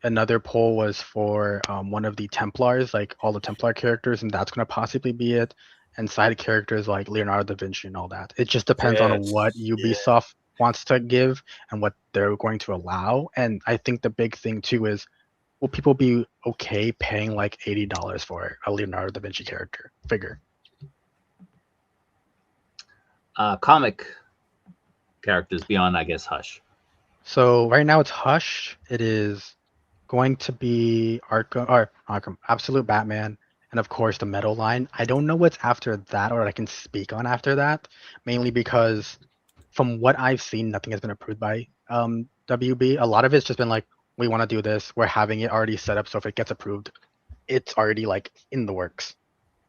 another poll was for one of the Templars, like all the Templar characters, and that's going to possibly be it. And side characters like Leonardo da Vinci and all that. It just depends on what Ubisoft wants to give and what they're going to allow. And I think the big thing too is, will people be okay paying like $80 for a Leonardo da Vinci character figure? Comic characters beyond, I guess, Hush. So right now it's Hush. It is going to be Arkham, Absolute Batman, and of course the Metal line. I don't know what's after that, or I can speak on after that, mainly because from what I've seen, nothing has been approved by WB. A lot of it's just been like, we want to do this, we're having it already set up, so if it gets approved, it's already like in the works.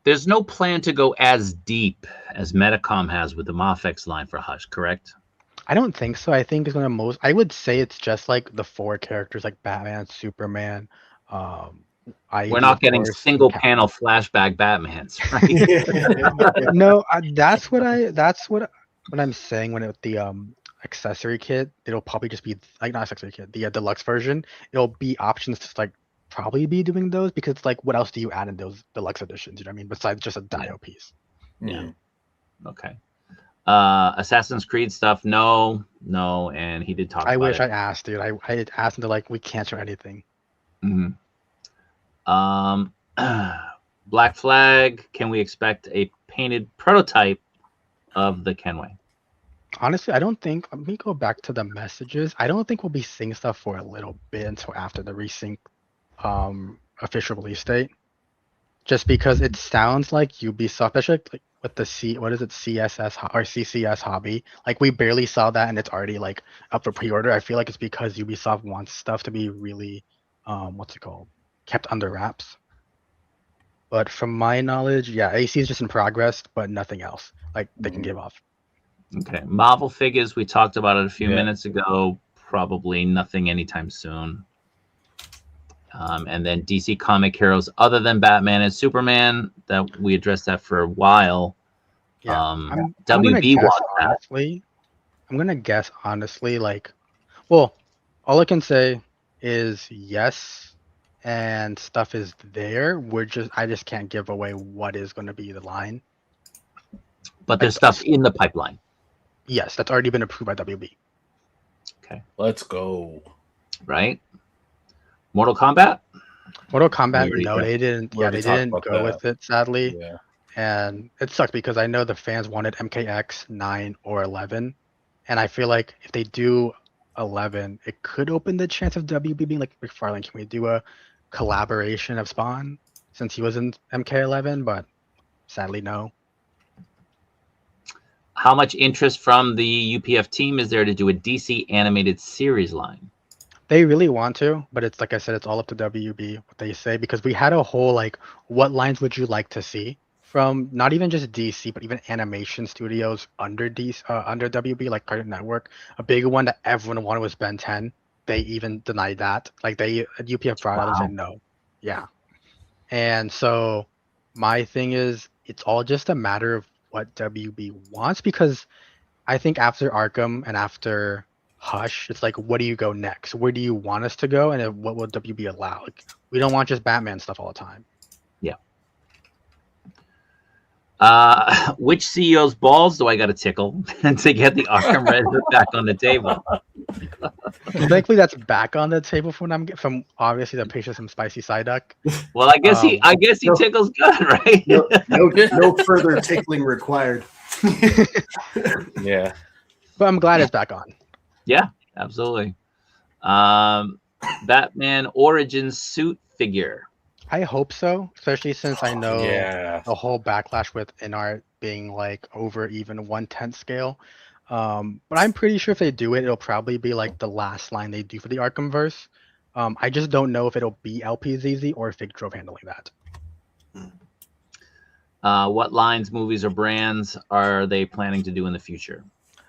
There's no plan to go as deep as Metacom has with the Mafex line for Hush, correct? I don't think so. I think it's gonna I would say it's just like the 4 characters like Batman, Superman. We're not getting single panel flashback Batmans, right? No, that's what I'm saying when the accessory kit. It'll probably just be like, not accessory kit, the deluxe version. It'll be options to like probably be doing those, because like what else do you add in those deluxe editions? You know what I mean? Besides just a Dio piece. Yeah. Okay. Assassin's Creed stuff, no, and he did talk about it. I wish I asked, dude. I asked him to like, we can't show anything. Black Flag, can we expect a painted prototype of the Kenway? Honestly, I don't think, let me go back to the messages. I don't think we'll be seeing stuff for a little bit until after the resync official release date. Just because it sounds like Ubisoft, especially like with the CSS or CCS hobby, like we barely saw that and it's already like up for pre-order. I feel like it's because Ubisoft wants stuff to be really, kept under wraps. But from my knowledge, yeah, AC is just in progress, but nothing else. Like they can give off. Okay. Marvel figures, we talked about it a few Yeah. minutes ago. Probably nothing anytime soon. And then DC comic heroes other than Batman and Superman, that we addressed that for a while. Yeah, I'm gonna WB guess wants that. honestly. I'm gonna guess honestly, like, well, all I can say is yes, and stuff is there. I just can't give away what is going to be the line. But there's Like, stuff in the pipeline. Yes, that's already been approved by WB. Okay. Let's go. Right? Mortal Kombat? Mortal Kombat, already- no, they didn't. we Yeah, already they talked didn't about go that. with it, sadly. Yeah. And it sucks because I know the fans wanted MKX 9 or 11, and I feel like if they do 11, it could open the chance of WB being like, McFarlane, can we do a collaboration of Spawn since he was in MK11? But sadly, no. How much interest from the UPF team is there to do a DC animated series line? They really want to, but it's like I said, it's all up to WB what they say, because we had a whole like, what lines would you like to see from not even just DC, but even animation studios under DC, under WB, like Cartoon Network. A big one that everyone wanted was Ben 10. They even denied that. Like UPF brought out and said no. Yeah. And so my thing is, it's all just a matter of what WB wants, because I think after Arkham and after Hush, it's like, what do you go next? Where do you want us to go? And then what will WB allow? Like, we don't want just Batman stuff all the time. Which CEO's balls do I got to tickle to get the Arkham Resident back on the table? Thankfully, that's back on the table from obviously the patient some spicy side duck. Well, I guess he no. tickles good, right? No further tickling required. Yeah. But I'm glad it's back on. Yeah, absolutely. Batman Origins suit figure. I hope so, especially since I know Yeah. the whole backlash with InArt being like over even 1/10 scale. But I'm pretty sure if they do it, it'll probably be like the last line they do for the Arkhamverse. I just don't know if it'll be LPZZ or Fig Trove handling that. What lines, movies, or brands are they planning to do in the future?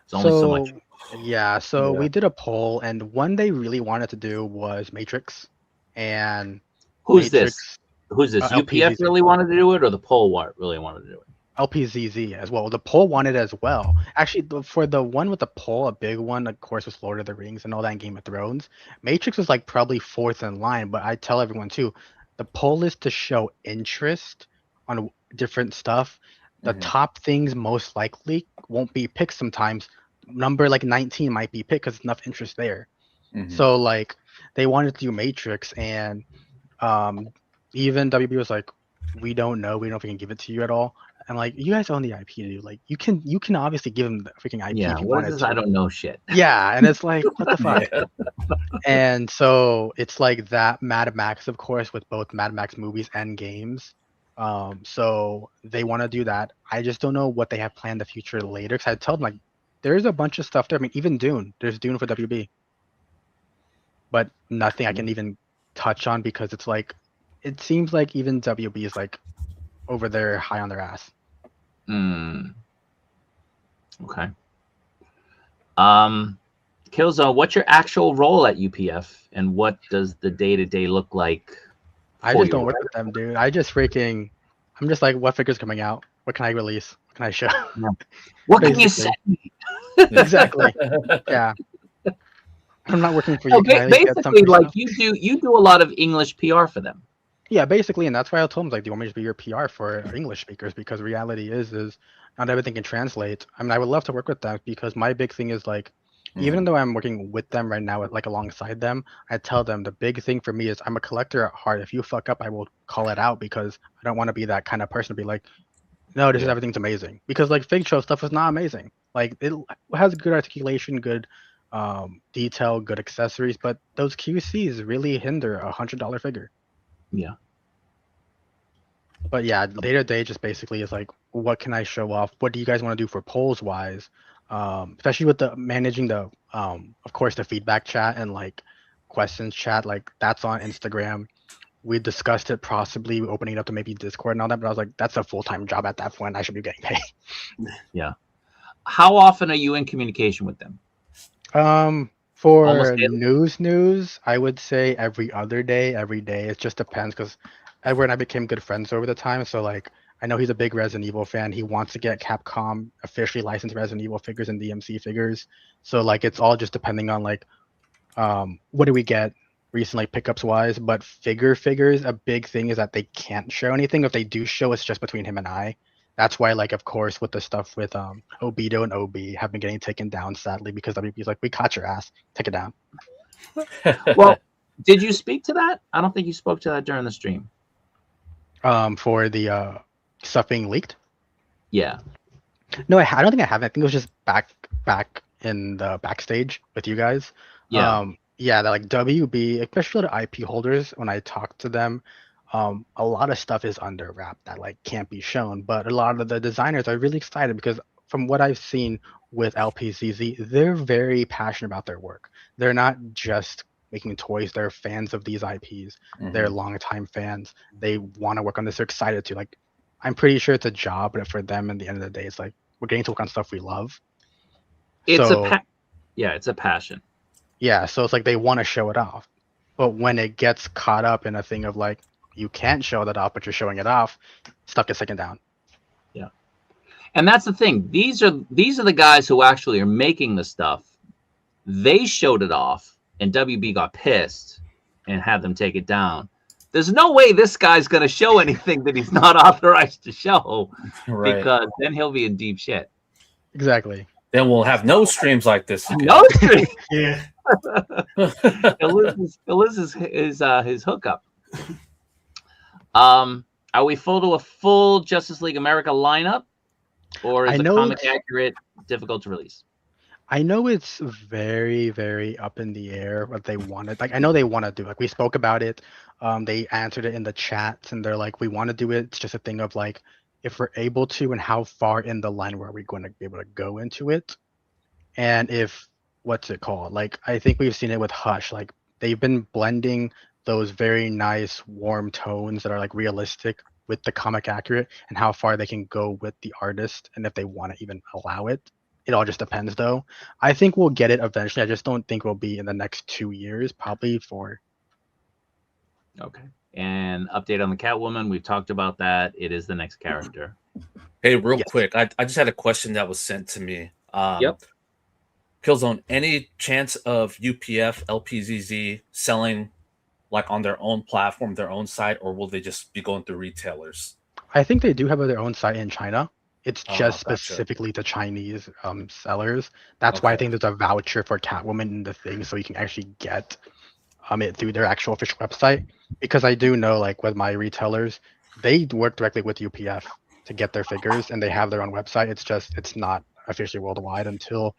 It's only so much. Yeah, so we did a poll, and one they really wanted to do was Matrix. And Who's Matrix, this? Who's this? UPF LPZZ. really wanted to do it, or the poll really wanted to do it? LPZZ as well. The poll wanted as well. Actually, for the one with the poll, a big one, of course, was Lord of the Rings and all that in Game of Thrones. Matrix was like probably fourth in line, but I tell everyone too, the poll is to show interest on different stuff. The top things most likely won't be picked sometimes. Number like 19 might be picked because enough interest there. So like they wanted to do Matrix, and even WB was like, we don't know if we can give it to you at all. I'm like, you guys own the IP, dude. Like you can obviously give them the freaking IP. Yeah, if you what wanted is this? to. I don't know shit. Yeah, and it's like, what the fuck? And so it's like that Mad Max, of course, with both Mad Max movies and games. So they want to do that. I just don't know what they have planned the future later. Because I told them like, there's a bunch of stuff there. I mean, even Dune. There's Dune for WB, but nothing I can even touch on because it's like, it seems like even WB is like over there high on their ass. Okay. Kilzone, what's your actual role at UPF, and what does the day-to-day look like? I just don't work with them, dude. I'm just like, what figure's coming out? What can I release? What can I show? Yeah. What can you say? Exactly. Yeah. I'm not working for you. Basically, like you do a lot of English PR for them. Yeah, basically, and that's why I told him, like, do you want me to be your PR for English speakers? Because reality is not everything can translate. I mean, I would love to work with them because my big thing is like, even though I'm working with them right now, like alongside them, I tell them the big thing for me is I'm a collector at heart. If you fuck up, I will call it out because I don't want to be that kind of person to be like, no, this is everything's amazing. Because like Fig Show stuff is not amazing. Like it has good articulation, good detail, good accessories, but those QCs really hinder $100 figure. Yeah. But yeah, day to day just basically is like, what can I show off? What do you guys want to do for polls wise? Especially with the managing the of course the feedback chat and like questions chat, like that's on Instagram. we discussed it possibly opening it up to maybe Discord and all that, but I was like, that's a full-time job at that point. I should be getting paid. Yeah. How often are you in communication with them? For Almost daily? news, I would say every other day, every day. It just depends because Edward and I became good friends over the time. So like, I know he's a big Resident Evil fan. He wants to get Capcom officially licensed Resident Evil figures and DMC figures. So like, it's all just depending on like, what do we get recently pickups wise? But figures, a big thing is that they can't show anything. If they do show, it's just between him and I. That's why, like, of course, with the stuff with Obito and OB have been getting taken down sadly because WB's like, we caught your ass, take it down. Well, did you speak to that? I don't think you spoke to that during the stream. For the stuff being leaked. Yeah. No, I don't think I have. I think it was just back in the backstage with you guys. Yeah. Yeah, that like WB, especially the IP holders, when I talk to them, a lot of stuff is under wrap that like can't be shown. But a lot of the designers are really excited because from what I've seen with LPZZ, they're very passionate about their work. They're not just making toys, they're fans of these IPs. They're longtime fans. They want to work on this. They're excited to. Like, I'm pretty sure it's a job, but for them, at the end of the day, it's like we're getting to work on stuff we love. It's So, it's a passion. yeah, so it's like they want to show it off. But when it gets caught up in a thing of like, you can't show that off, but you're showing it off, stuff gets taken down. Yeah. And that's the thing. These are the guys who actually are making the stuff. They showed it off, and WB got pissed and had them take it down. There's no way this guy's going to show anything that he's not authorized to show, Right. because then he'll be in deep shit. Exactly. Then we'll have no streams like this again. No stream. Yeah. He'll lose his hookup. Are we full to a full Justice League America lineup, or is I the know comic it's- accurate difficult to release? I know it's very, very up in the air what they wanted. Like, I know they want to do. Like, we spoke about it. They answered it in the chats, and they're like, "We want to do it. It's just a thing of like, if we're able to, and how far in the line were we going to be able to go into it, and if what's it called? Like, I think we've seen it with Hush. Like, they've been blending those very nice, warm tones that are like realistic with the comic accurate, and how far they can go with the artist, and if they want to even allow it." It all just depends, though. I think we'll get it eventually. I just don't think we'll be in the next 2 years, probably 4. Okay. And update on the Catwoman. We've talked about that. It is the next character. Hey, real Yes. quick, I just had a question that was sent to me. Yep. Kilzone, any chance of UPF, LPZZ selling like on their own platform, their own site, or will they just be going through retailers? I think they do have their own site in China. It's just Gotcha. specifically to Chinese sellers. That's why I Okay. think there's a voucher for Catwoman in the thing, so you can actually get it through their actual official website. Because I do know, like with my retailers, they work directly with UPF to get their figures, and they have their own website. It's not officially worldwide until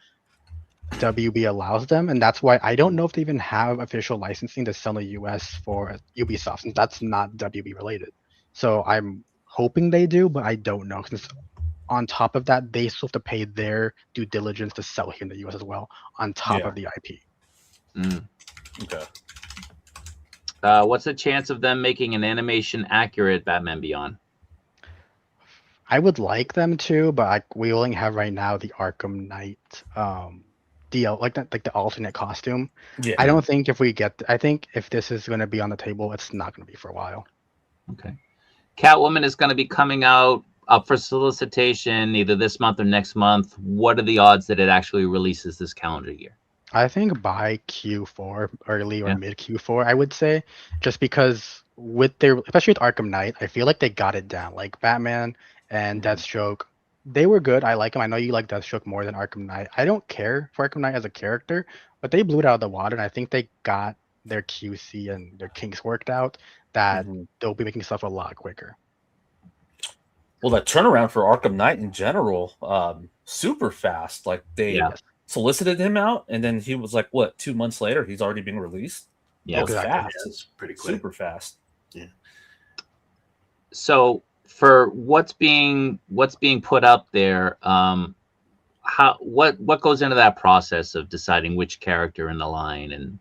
WB allows them, and that's why I don't know if they even have official licensing to sell in the US for Ubisoft, and that's not WB related. So I'm hoping they do, but I don't know, because on top of that, they still have to pay their due diligence to sell here in the US as well, on top Yeah. of the IP. Okay. What's the chance of them making an animation accurate Batman Beyond? I would like them to, but we only have right now the Arkham Knight DL, like the alternate costume. Yeah. I don't think I think if this is going to be on the table, it's not going to be for a while. Okay. Catwoman is going to be coming out up for solicitation either this month or next month. What are the odds that it actually releases this calendar year? I think by Q4, early or Yeah. mid Q4, I would say, just because with their, especially with Arkham Knight, I feel like they got it down. Like Batman and Deathstroke, they were good. I like them. I know you like Deathstroke more than Arkham Knight. I don't care for Arkham Knight as a character, but they blew it out of the water, and I think they got their QC and their kinks worked out that they'll be making stuff a lot quicker. Well, that turnaround for Arkham Knight in general, super fast. Like they solicited him out, and then he was like, what, 2 months later, he's already being released? Yeah. That was Exactly. fast. That's pretty quick. Super fast. So for what's being put up there, what goes into that process of deciding which character in the line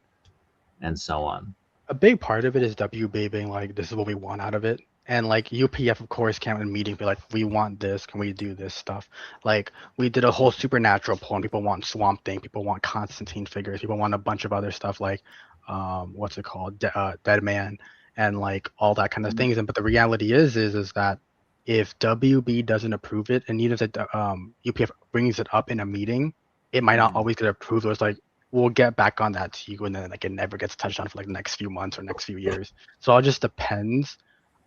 and so on? A big part of it is WB being like, this is what we want out of it. And like UPF, of course, came in a meeting, be like, we want this. Can we do this stuff? Like we did a whole supernatural poll, and people want Swamp Thing, people want Constantine figures, people want a bunch of other stuff like, what's it called, Dead Man, and like all that kind of things. And but the reality is that if WB doesn't approve it, and even if the UPF brings it up in a meeting, it might not always get approved. Or it's like, we'll get back on that to you, and then like it never gets touched on for like the next few months or next few years. So it all just depends.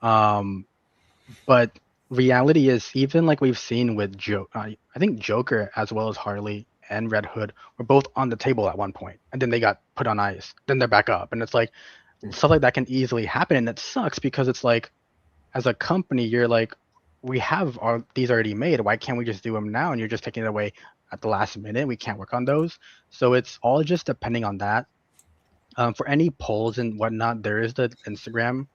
But reality is, even like we've seen with I think Joker as well as Harley and Red Hood were both on the table at one point, and then they got put on ice. Then they're back up, and it's like stuff like that can easily happen, and it sucks because it's like, as a company, you're like, we have these already made. Why can't we just do them now? And you're just taking it away at the last minute. We can't work on those. So it's all just depending on that. For any polls and whatnot, there is the Instagram,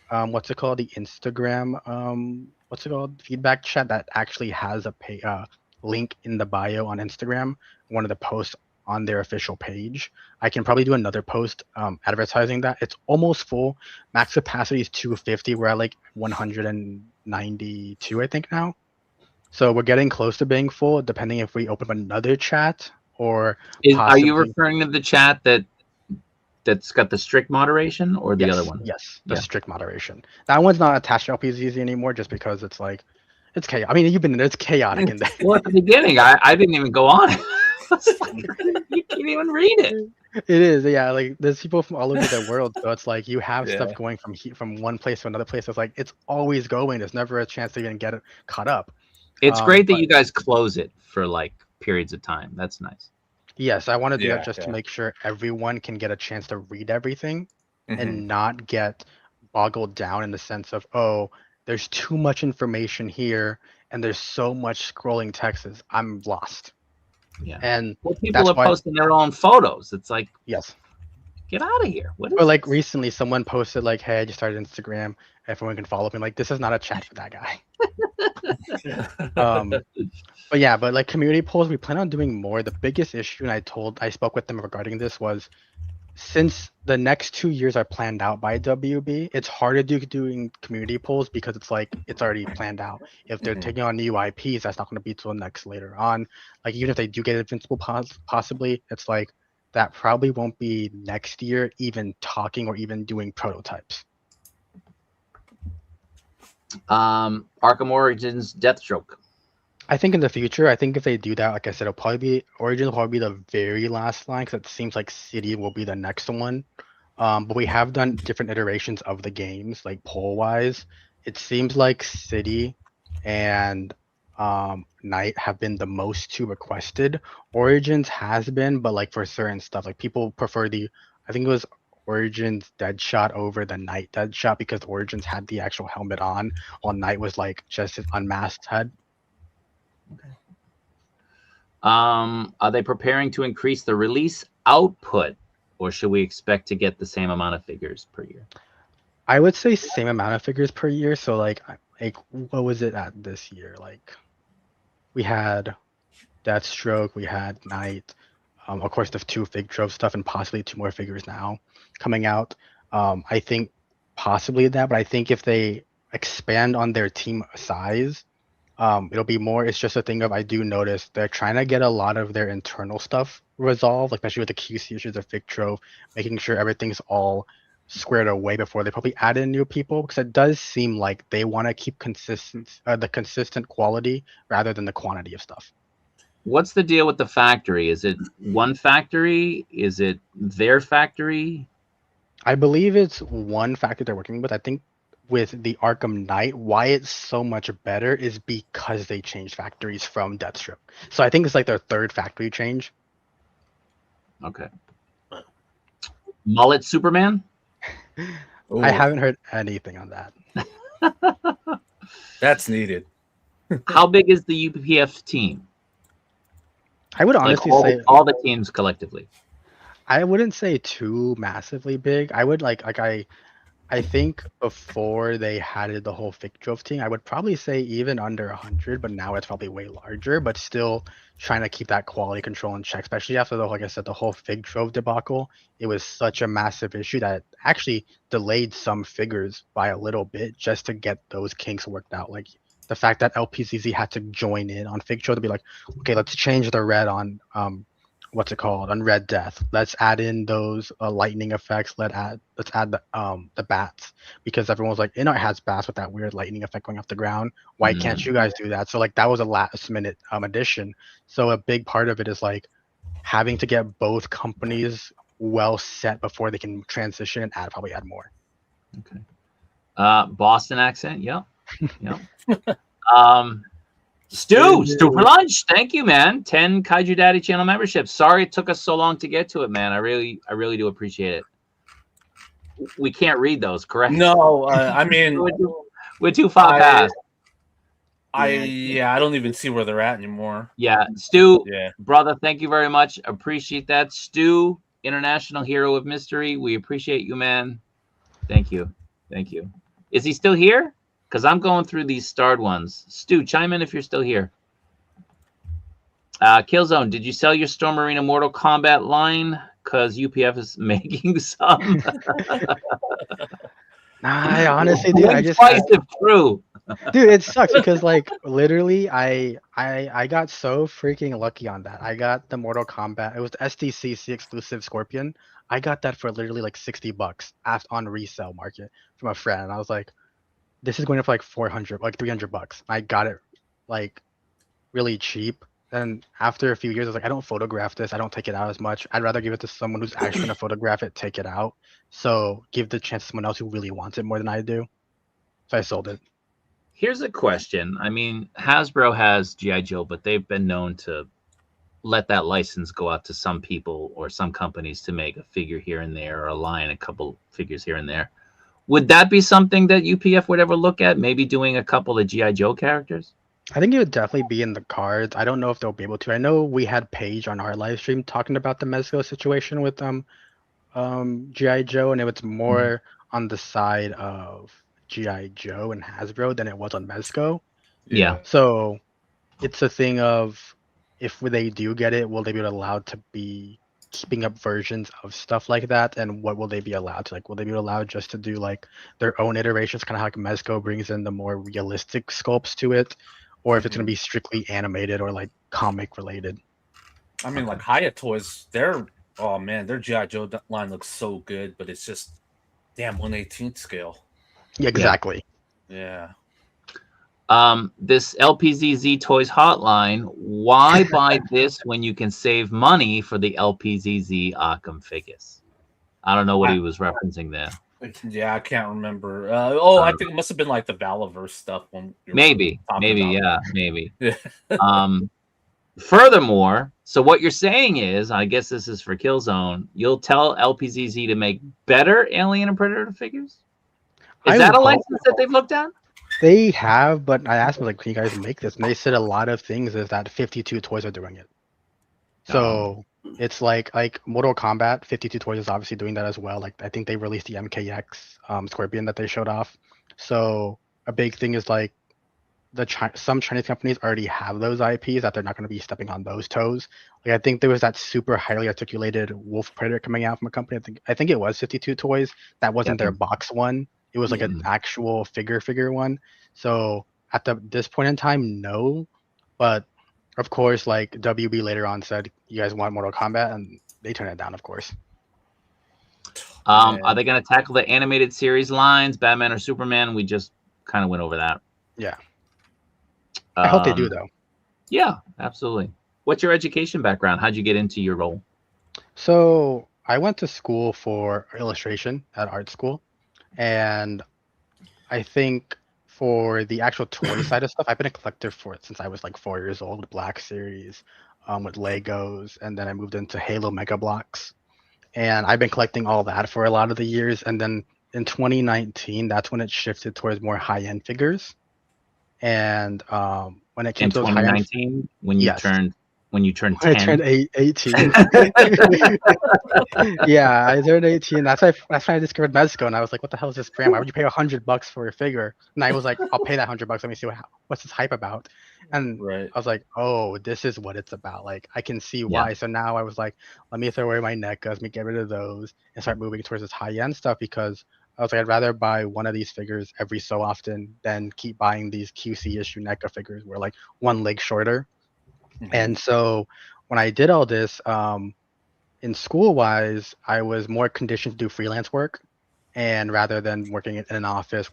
what's it called? The Instagram, what's it called? Feedback chat that actually has a link in the bio on Instagram. One of the posts on their official page. I can probably do another post advertising that. It's almost full. Max capacity is 250. We're at like 192, I think now. So we're getting close to being full, depending if we open up another chat or Are you referring to the chat that's got the strict moderation, or the other one? Yes, the strict moderation. That one's not attached to LPZZ anymore, just because it's like, it's chaotic. I mean, you've been there, it's chaotic in there. Well, at the beginning, I didn't even go on it. You can't even read it. It is, yeah. Like there's people from all over the world, so it's like you have stuff going from one place to another place. It's like it's always going. There's never a chance to even get it caught up. It's great that you guys close it for like periods of time. That's nice. Yes, I want to do that just to make sure everyone can get a chance to read everything and not get boggled down in the sense of, oh, there's too much information here and there's so much scrolling text. I'm lost. Yeah. And people are posting their own photos. It's like, yes, get out of here. What is or like recently someone posted like, hey, I just started Instagram. Everyone can follow me. Like, this is not a chat for that guy. But yeah, but like community polls, we plan on doing more. The biggest issue, and I spoke with them regarding this, was since the next 2 years are planned out by WB, it's hard to do doing community polls because it's like it's already planned out. If they're taking on new IPs, that's not going to be till next later on. Like even if they do get Invincible possibly, it's like that probably won't be next year, even talking or even doing prototypes. Arkham Origins Deathstroke. I think in the future, I think if they do that, like I said, it'll probably be Origins will probably be the very last line because it seems like City will be the next one. But we have done different iterations of the games, like poll wise. It seems like City and Night have been the most two requested. Origins has been, but like for certain stuff, like people prefer I think it was Origins Deadshot over the Night Deadshot because Origins had the actual helmet on, while Night was like just his unmasked head. Okay. Are they preparing to increase the release output, or should we expect to get the same amount of figures per year? I would say same amount of figures per year. So like what was it at this year? Like we had Deathstroke, we had Night, of course the 2 Fig Trove stuff, and possibly 2 more figures now coming out. I think possibly that, but I think if they expand on their team size, it'll be more. It's just a thing of, I do notice they're trying to get a lot of their internal stuff resolved, like especially with the QC issues of Fig Trove, making sure everything's all squared away before they probably add in new people, because it does seem like they want to keep the consistent quality rather than the quantity of stuff. What's the deal with the factory? Is it one factory? Is it their factory? I believe it's one factory they're working with. I think with the Arkham Knight, why it's so much better is because they changed factories from Deathstroke. So I think it's like their 3rd factory change. Okay. Mullet Superman? I haven't heard anything on that. That's needed. How big is the UPF team? I would honestly say all the teams collectively. I wouldn't say too massively big. I would like I think before they had the whole Fig Drove thing, I would probably say even under 100, but now it's probably way larger, but still trying to keep that quality control in check, especially after the, like I said, the whole Fig Drove debacle. It was such a massive issue that it actually delayed some figures by a little bit just to get those kinks worked out. Like the fact that LPZZ had to join in on Fig Drove to be like, okay, let's change the red on what's it called, on Red Death. Let's add in those lightning effects. Let's add the bats, because everyone was like, it has bats with that weird lightning effect going off the ground. Why can't you guys do that? So like that was a last minute addition. So a big part of it is like having to get both companies well set before they can transition and probably add more. Okay. Boston accent. Yep. Yep. Stu for lunch. Thank you, man. 10 Kaiju Daddy channel memberships. Sorry it took us so long to get to it, man. I really do appreciate it. We can't read those, correct? No, I mean, we're too far past. I don't even see where they're at anymore. Yeah, Stu, Yeah. brother, thank you very much. Appreciate that. Stu, international hero of mystery. We appreciate you, man. Thank you. Thank you. Is he still here? Because I'm going through these starred ones. Stu, chime in if you're still here. Kilzone, did you sell your Storm Arena Mortal Kombat line? Because UPF is making some. I honestly, dude, I just through. Dude, it sucks because like literally I got so freaking lucky on that. I got the Mortal Kombat. It was the SDCC exclusive Scorpion. I got that for literally like $60 on resale market from a friend. And I was like, this is going up for like 400, like $300. I got it like really cheap. Then after a few years, I was like, I don't photograph this. I don't take it out as much. I'd rather give it to someone who's actually going to photograph it, take it out. So give the chance to someone else who really wants it more than I do. So I sold it. Here's a question. I mean, Hasbro has G.I. Joe, but they've been known to let that license go out to some people or some companies to make a figure here and there, or a line, a couple figures here and there. Would that be something that UPF would ever look at? Maybe doing a couple of G.I. Joe characters? I think it would definitely be in the cards. I don't know if they'll be able to. I know we had Paige on our live stream talking about the Mezco situation with G.I. Joe, and it was more on the side of G.I. Joe and Hasbro than it was on Mezco. Yeah. So it's a thing of, if they do get it, will they be allowed to be keeping up versions of stuff like that? And what will they be allowed to, like, will they be allowed just to do like their own iterations, kind of like Mezco brings in the more realistic sculpts to it? Or if it's going to be strictly animated or like comic related? I mean, like Hyatt Toys, their G.I. Joe line looks so good, but it's just damn 1/18 scale. Yeah, exactly. Yeah. This LPZZ Toys hotline, why buy this when you can save money for the LPZZ Arkham figures? I don't know what he was referencing there. Yeah, I can't remember. I think it must have been like the Valaverse stuff. Maybe. Furthermore, so what you're saying is, I guess this is for Killzone, you'll tell LPZZ to make better Alien and Predator figures? Is that a license that they've looked at? They have, but I asked them, like, can you guys make this? And they said a lot of things is that 52 Toys are doing it. So it's like Mortal Kombat, 52 Toys is obviously doing that as well. Like, I think they released the MKX Scorpion that they showed off. So a big thing is like some Chinese companies already have those IPs that they're not going to be stepping on those toes. Like, I think there was that super highly articulated Wolf Predator coming out from a company. I think it was 52 Toys. That wasn't their box one. It was like an actual figure one. So at this point in time, no. But of course, like WB later on said, you guys want Mortal Kombat, and they turned it down, of course. Are they going to tackle the animated series lines, Batman or Superman? We just kind of went over that. Yeah. I hope they do, though. Yeah, absolutely. What's your education background? How'd you get into your role? So I went to school for illustration at art school. And I think for the actual toy side of stuff, I've been a collector since I was like 4 years old, with Black Series, with Legos, and then I moved into Halo Mega Blocks. And I've been collecting all that for a lot of the years. And then in 2019, that's when it shifted towards more high-end figures. And when it came to 2019, when you turned when you turned I 10? turned 18. Yeah, I turned 18. That's why I discovered Mezco, and I was like, "What the hell is this brand? Why would you pay $100 for a figure?" And I was like, "I'll pay that $100. Let me see what's this hype about." And Right. I was like, "Oh, this is what it's about. Like, I can see Yeah. why." So now I was like, "Let me throw away my NECAs, let me get rid of those, and start moving towards this high-end stuff." Because I was like, I'd rather buy one of these figures every so often than keep buying these QC issue NECA figures where like one leg shorter. And so when I did all this, in school wise, I was more conditioned to do freelance work, and rather than working in an office,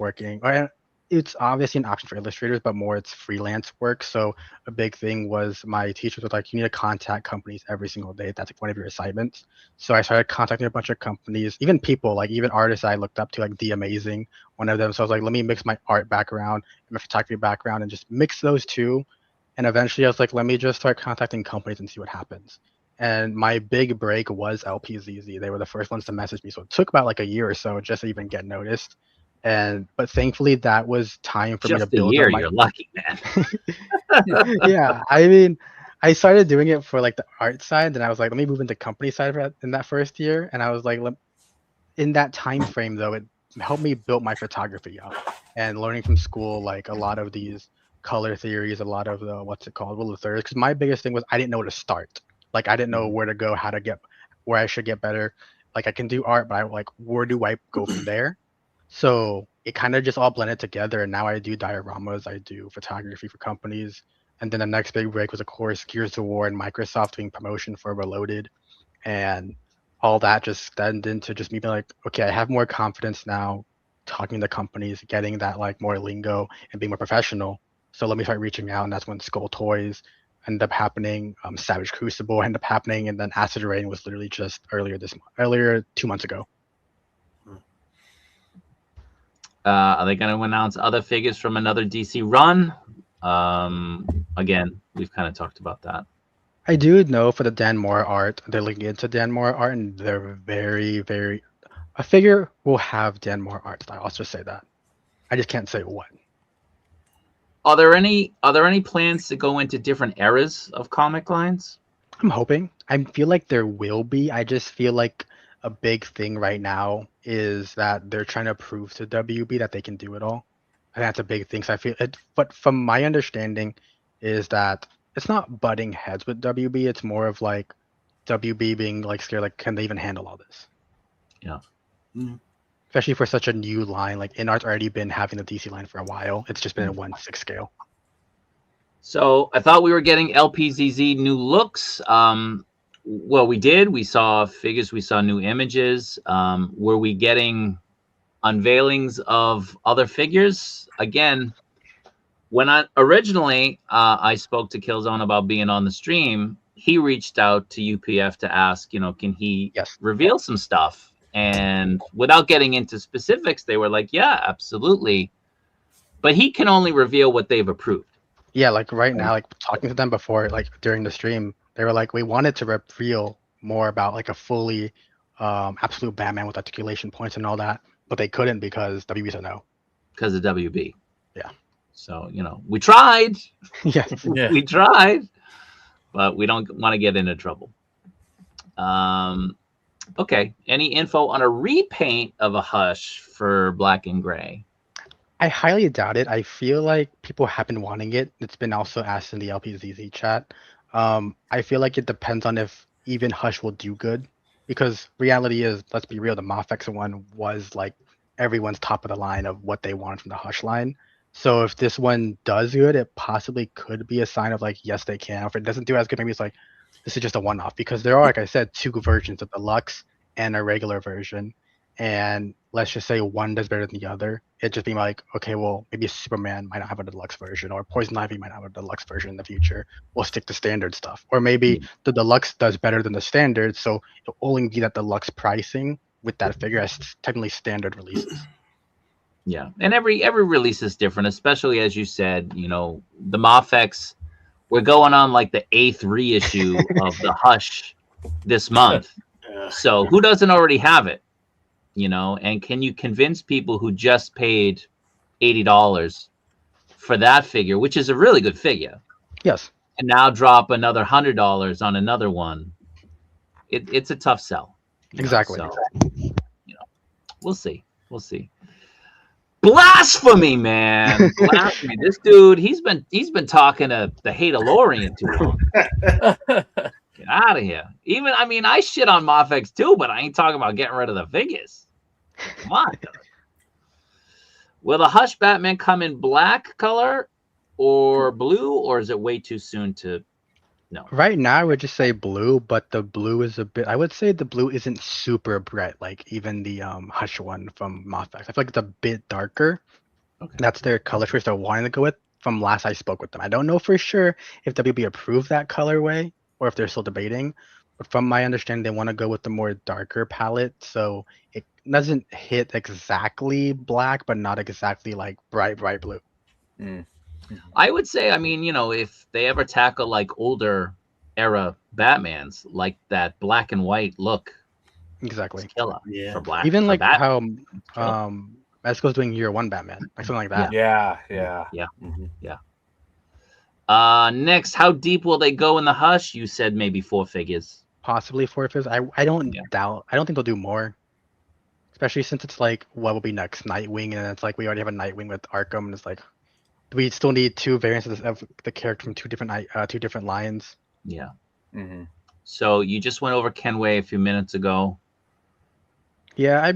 it's obviously an option for illustrators, but more it's freelance work. So a big thing was my teachers were like, you need to contact companies every single day. That's like one of your assignments. So I started contacting a bunch of companies, even people, like even artists I looked up to, like The Amazing, one of them. So I was like, let me mix my art background and my photography background and just mix those two. And eventually I was like, let me just start contacting companies and see what happens. And my big break was LPZZ. They were the first ones to message me. So it took about like a year or so just to even get noticed. But thankfully that was time for me to Just a build year. up my You're lucky, man. yeah. I mean, I started doing it for like the art side, then I was like, let me move into company side in that first year. And I was like, in that time frame though, it helped me build my photography up and learning from school like a lot of these color theories, a lot of the what's it called, rule of thirds. Because my biggest thing was I didn't know where to start. Like I didn't know where to go, how to get where I should get better. Like I can do art, but I like where do I go from there? So it kind of just all blended together. And now I do dioramas, I do photography for companies. And then the next big break was, of course, Gears of War and Microsoft doing promotion for Reloaded. And all that just stemmed into just me being like, okay, I have more confidence now talking to companies, getting that like more lingo and being more professional. So let me start reaching out. And that's when Skull Toys ended up happening. Savage Crucible ended up happening. And then Acid Rain was literally just earlier 2 months ago. Are they going to announce other figures from another DC run? Again, we've kind of talked about that. I do know for the Dan Moore art, they're looking into Dan Moore art, and they're very, very. A figure will have Dan Moore art style. I'll just say that. I just can't say what. Are there any plans to go into different eras of comic lines? I'm hoping. I feel like there will be. I just feel like a big thing right now is that they're trying to prove to WB that they can do it all. And that's a big thing. So I feel it, but from my understanding, is that it's not butting heads with WB. It's more of like WB being like scared, like, can they even handle all this? Yeah. Especially for such a new line. Like InArt's already been having the DC line for a while. It's just been in 1/6 scale. So I thought we were getting LPZZ new looks. Well, we did. We saw figures. We saw new images. Were we getting unveilings of other figures? Again, when I spoke to Kilzone about being on the stream, he reached out to UPF to ask, can he reveal some stuff? And without getting into specifics, they were like, yeah, absolutely. But he can only reveal what they've approved. Yeah, like right now, like talking to them before, like during the stream, they were like, we wanted to reveal more about like a fully absolute Batman with articulation points and all that, but they couldn't because WB said no. Because of WB. Yeah. So, we tried. Yes. Yeah. We tried, but we don't want to get into trouble. Okay. Any info on a repaint of a Hush for Black and Gray? I highly doubt it. I feel like people have been wanting it. It's been also asked in the LPZZ chat. I feel like it depends on if even Hush will do good, because reality is, let's be real, the Mafex one was like everyone's top of the line of what they wanted from the Hush line. So if this one does good, it possibly could be a sign of like, yes, they can. If it doesn't do as good, maybe it's like, this is just a one-off, because there are, like I said, 2 versions of the Lux and a regular version. And let's just say one does better than the other. It just being like, okay, well, maybe Superman might not have a deluxe version, or Poison Ivy might have a deluxe version in the future. We'll stick to standard stuff. Or maybe the deluxe does better than the standard, so it'll only be that deluxe pricing with that figure as technically standard releases. Yeah, and every release is different, especially as you said, the Mafex, we're going on like the 8th reissue of the Hush this month. So who doesn't already have it? And can you convince people who just paid $80 for that figure, which is a really good figure? Yes. and now drop another $100 on another one. It's a tough sell. Exactly. So, we'll see. We'll see. Blasphemy, man. Blasphemy. This dude, he's been talking to the Hatalorian too long. Get out of here. I shit on Mofex too, but I ain't talking about getting rid of the figures. Come on. Will the Hush Batman come in black color or blue, or is it way too soon to know? Right now, I would just say blue, but the blue is a bit. I would say the blue isn't super bright, like even the Hush one from Mofex. I feel like it's a bit darker. Okay. That's their color choice they're wanting to go with. From last I spoke with them, I don't know for sure if WB approved that colorway or if they're still debating. But from my understanding, they want to go with the more darker palette, so it doesn't hit exactly black, but not exactly like bright blue. I would say, if they ever tackle like older era Batmans, like that black and white look, Exactly. it's killer Yeah. for black. Even for like Batman. how Esco's doing year one Batman, like something like that. Yeah. Next, how deep will they go in the Hush? You said maybe 4 figures. Possibly 4 fifths. I don't doubt. I don't think they'll do more, especially since it's like what will be next, Nightwing, and it's like we already have a Nightwing with Arkham, and it's like we still need 2 variants of the character from 2 different lines. Yeah. Mm-hmm. So you just went over Kenway a few minutes ago. Yeah, I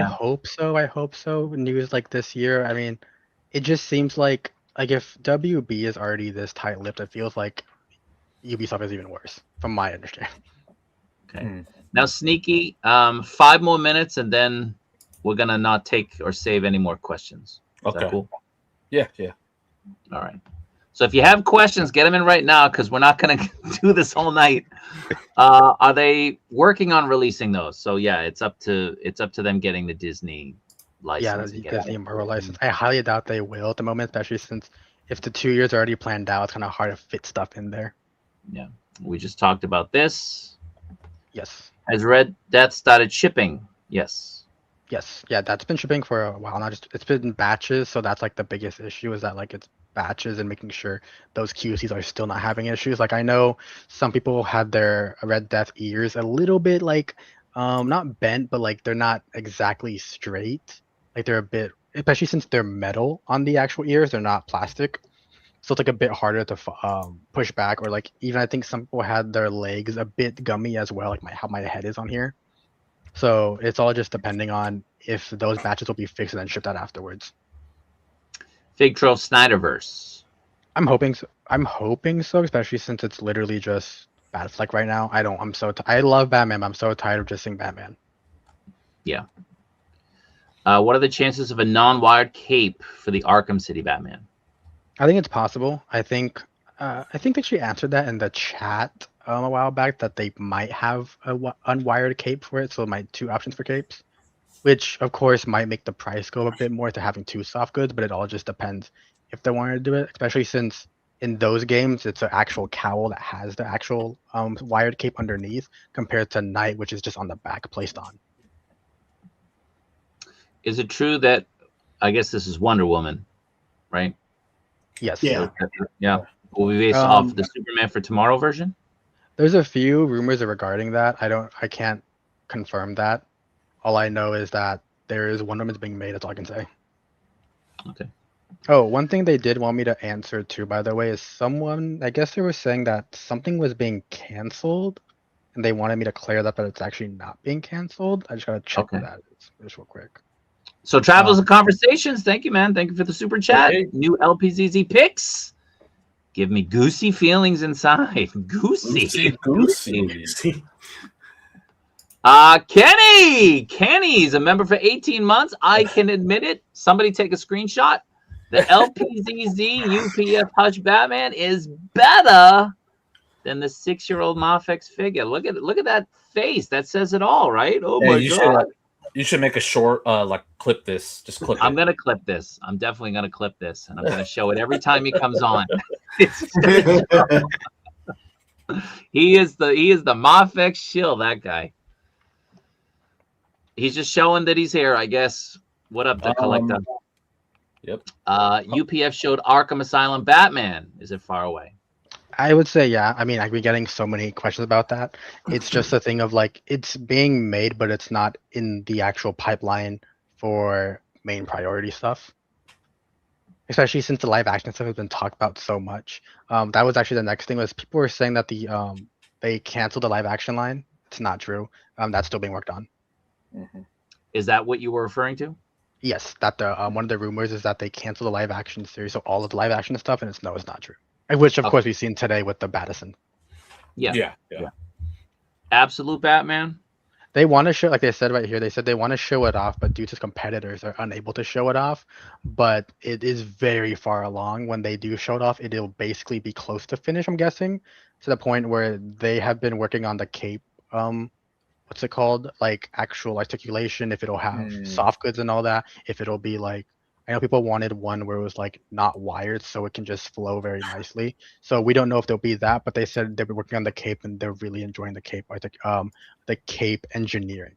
hope so. I hope so. News like this year. It just seems like if WB is already this tight-lipped, it feels like Ubisoft is even worse, from my understanding. Okay. Now, Sneaky, 5 more minutes, and then we're gonna not take or save any more questions. Is that cool? Yeah. All right. So if you have questions, get them in right now because we're not gonna do this all night. Are they working on releasing those? So yeah, it's up to them getting the Disney license. Yeah, the Disney Marvel license. I highly doubt they will at the moment, especially since if the 2 years are already planned out, it's kind of hard to fit stuff in there. Yeah, we just talked about this. Yes. Has Red Death started shipping? Yes. Yeah, that's been shipping for a while now. It's been batches, so that's like the biggest issue is that like it's batches and making sure those QCs are still not having issues. Like I know some people had their Red Death ears a little bit like not bent, but like they're not exactly straight. Like they're a bit, especially since they're metal on the actual ears, they're not plastic. So it's like a bit harder to push back, or like even I think some people had their legs a bit gummy as well, like how my head is on here. So it's all just depending on if those batches will be fixed and then shipped out afterwards. Fig Troll Snyderverse. I'm hoping so, especially since it's literally just Batfleck right now. I love Batman, but I'm so tired of just seeing Batman. Yeah. What are the chances of a non-wired cape for the Arkham City Batman? I think it's possible. I think they actually answered that in the chat a while back that they might have a unwired cape for it. So my 2 options for capes, which of course might make the price go a bit more to having 2 soft goods, but it all just depends if they wanted to do it, especially since in those games it's an actual cowl that has the actual wired cape underneath compared to Knight, which is just on the back placed on. Is it true that, I guess this is Wonder Woman, right? Yes. Yeah. Yeah. Will be based off the Superman for Tomorrow version? There's a few rumors regarding that. I can't confirm that. All I know is that there is Wonder Woman's being made. That's all I can say. Okay. Oh, one thing they did want me to answer too, by the way, is someone, I guess they were saying that something was being canceled and they wanted me to clear that, but it's actually not being canceled. I just gotta check what that is just real quick. So Travels and Conversations, thank you, man. Thank you for the super chat. Hey. New LPZZ picks. Give me goosey feelings inside. Goosey. Kenny's a member for 18 months. I can admit it. Somebody take a screenshot. The LPZZ UPF Hush Batman is better than the 6-year-old Mofex figure. Look at that face. That says it all, right? Oh my god. You should make a short, clip this. Just clip it. I'm going to clip this. I'm definitely going to clip this. And I'm going to show it every time he comes on. He is the Mofex shill, that guy. He's just showing that he's here, I guess. What up, the collector? Yep. UPF showed Arkham Asylum Batman. Is it far away? I would say, yeah. I mean, I've been getting so many questions about that. It's just a thing of like it's being made, but it's not in the actual pipeline for main priority stuff. Especially since the live action stuff has been talked about so much. That was actually the next thing was people were saying that they canceled the live action line. It's not true. That's still being worked on. Is that what you were referring to? Yes, that the one of the rumors is that they canceled the live action series, so all of the live action stuff, and it's not true. Which of course we've seen today with the Battison. Yeah. Absolute Batman. They want to show, like they said right here, they said they want to show it off, but due to competitors are unable to show it off. But it is very far along. When they do show it off, it'll basically be close to finish, I'm guessing, to the point where they have been working on the cape. What's it called? Like actual articulation, if it'll have soft goods and all that, if it'll be like, I know people wanted one where it was like not wired so it can just flow very nicely. So we don't know if there'll be that, but they said they've been working on the cape and they're really enjoying the cape. I think the cape engineering.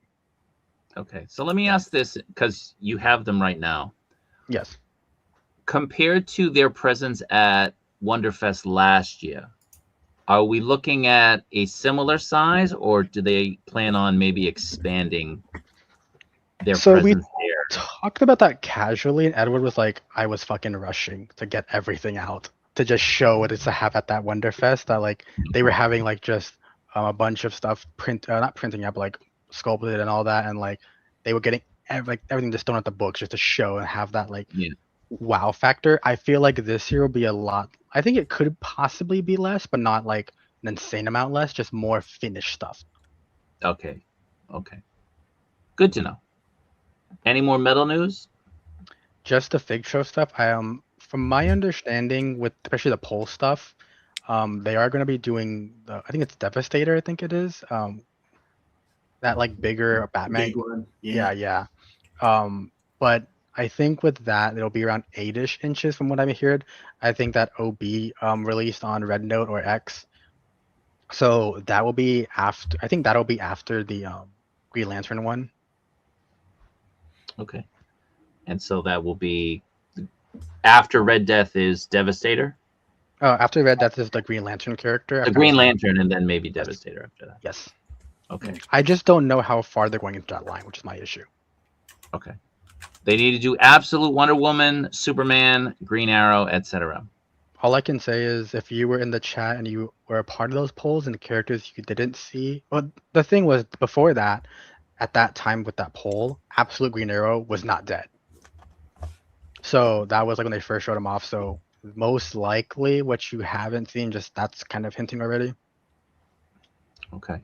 Okay, so let me ask this because you have them right now. Yes. Compared to their presence at Wonderfest last year, are we looking at a similar size, or do they plan on maybe expanding their presence there? Talked about that casually, and Edward was like, I was fucking rushing to get everything out to just show what it's to have at that Wonderfest. That like they were having like just a bunch of stuff not printing up, like sculpted and all that, and like they were getting everything just thrown at the books just to show and have that like wow factor. I feel like this year will be a lot. I think it could possibly be less, but not like an insane amount less, just more finished stuff. Okay. Good to know. Any more metal news? Just the Fig Show stuff. From my understanding, with especially the poll stuff, they are going to be doing I think it's Devastator. I think it is. That like bigger Batman. Big one. Yeah. But I think with that it'll be around 8-ish inches from what I've heard. I think that OB released on Red Note or X. So that will be after. I think that'll be after the Green Lantern one. Okay. And so that will be after Red Death is Devastator? Oh, after Red Death is the Green Lantern character. The Green Lantern and then maybe Devastator after that. Yes. Okay. I just don't know how far they're going into that line, which is my issue. Okay. They need to do Absolute Wonder Woman, Superman, Green Arrow, etc. All I can say is if you were in the chat and you were a part of those polls and the characters you didn't see, well, the thing was before that, at that time with that poll, Absolute Green Arrow was not dead. So that was like when they first showed him off. So most likely what you haven't seen, just that's kind of hinting already. Okay.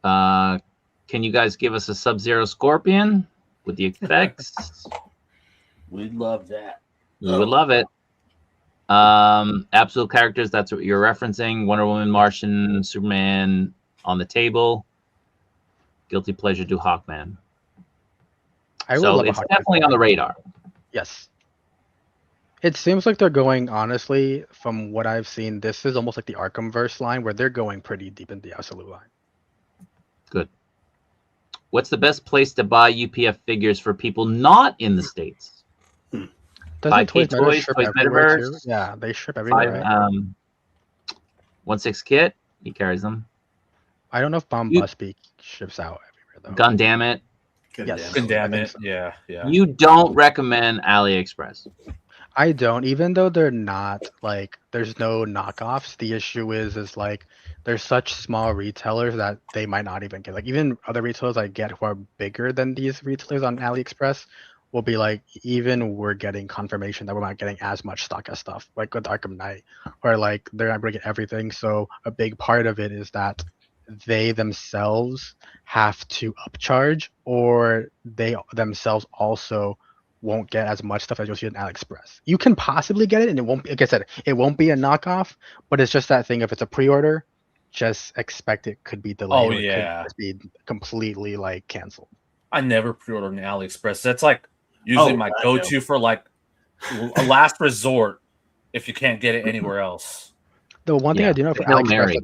Can you guys give us a Sub-Zero Scorpion with the effects? We'd love that. We would love it. Absolute characters, that's what you're referencing. Wonder Woman, Martian, Superman on the table. Guilty pleasure do Hawkman. So it's definitely on the radar. Yes. It seems like they're going, honestly, from what I've seen, this is almost like the Arkhamverse line where they're going pretty deep in the Absolute line. Good. What's the best place to buy UPF figures for people not in the States? Doesn't Toys, Toys Metaverse. too? Yeah, they ship everywhere. 1/6 kit, he carries them. I don't know if Bombusby ships out everywhere though. Gundam it. Yes. Damn it. Yeah. You don't recommend AliExpress. I don't, even though they're not like there's no knockoffs. The issue is like there's such small retailers that they might not even get. Like even other retailers I get who are bigger than these retailers on AliExpress will be like, even we're getting confirmation that we're not getting as much stock as stuff like with Arkham Knight, or like they're not bringing everything. So a big part of it is that they themselves have to upcharge, or they themselves also won't get as much stuff as you'll see on AliExpress. You can possibly get it, and it won't. Like I said, it won't be a knockoff, but it's just that thing. If it's a pre-order, just expect it could be delayed. Oh, or yeah. It could be completely like canceled. I never pre-order on AliExpress. That's like usually my go-to for like a last resort if you can't get it anywhere else. The one thing I do know for AliExpress,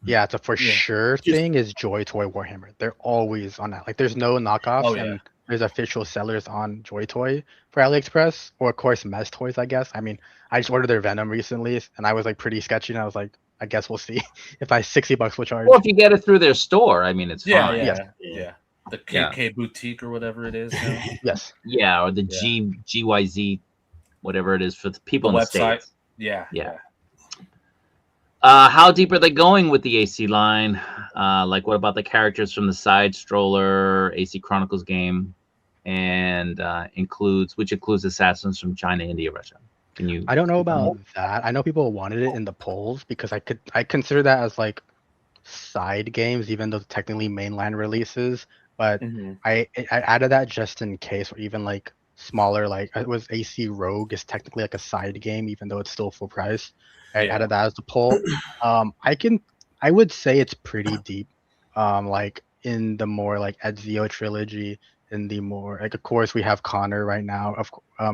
it's a for sure Just, thing is Joy Toy Warhammer. They're always on that. Like there's no knockoffs, and there's official sellers on Joy Toy. for AliExpress, or of course Mess Toys, I guess. I mean, I just ordered their Venom recently, and I was like pretty sketchy, and I was like, I guess we'll see if I $60 will charge. Well, if you get it through their store, I mean, it's Yeah, fine. yeah. The KK Boutique or whatever it is now. Yes. Yeah, or the Yeah. GYZ, whatever it is for the people The in the website. States. Yeah. How deep are they going with the AC line? Like, what about the characters from the Side Stroller AC Chronicles game, and which includes assassins from China, India, Russia? Can you? I don't know about that. I know people wanted it in the polls because I consider that as like side games, even though technically mainline releases. But Mm-hmm. I added that just in case, or even like smaller, like it was AC Rogue is technically like a side game, even though it's still full price. I Yeah. added that as the poll. I would say it's pretty deep. Like in the more like Ezio trilogy, in the more like of course we have Connor right now